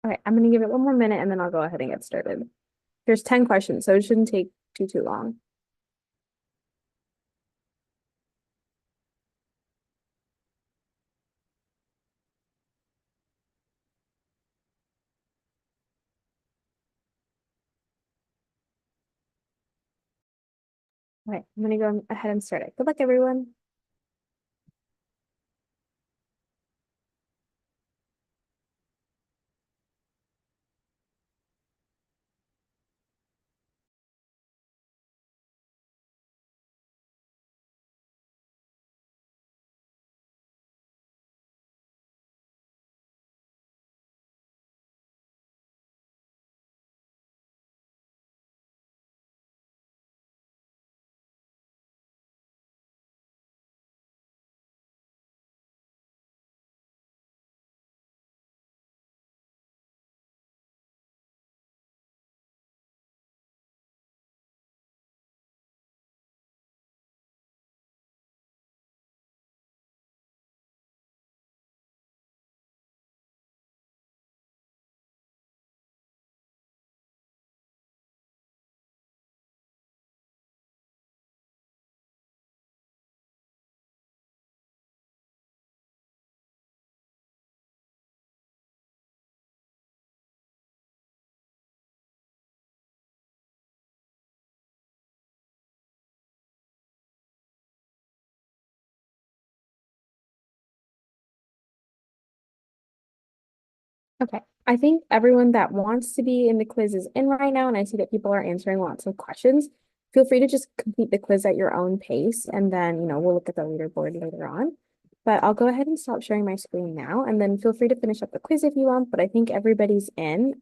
Okay, I'm gonna give it one more minute and then I'll go ahead and get started. There's 10 questions, so it shouldn't take too long. Okay, I'm gonna go ahead and start it. Good luck, everyone. Okay, I think everyone that wants to be in the quiz is in right now, and I see that people are answering lots of questions. Feel free to just complete the quiz at your own pace, and then, we'll look at the leaderboard later on. But I'll go ahead and stop sharing my screen now, and then feel free to finish up the quiz if you want, but I think everybody's in.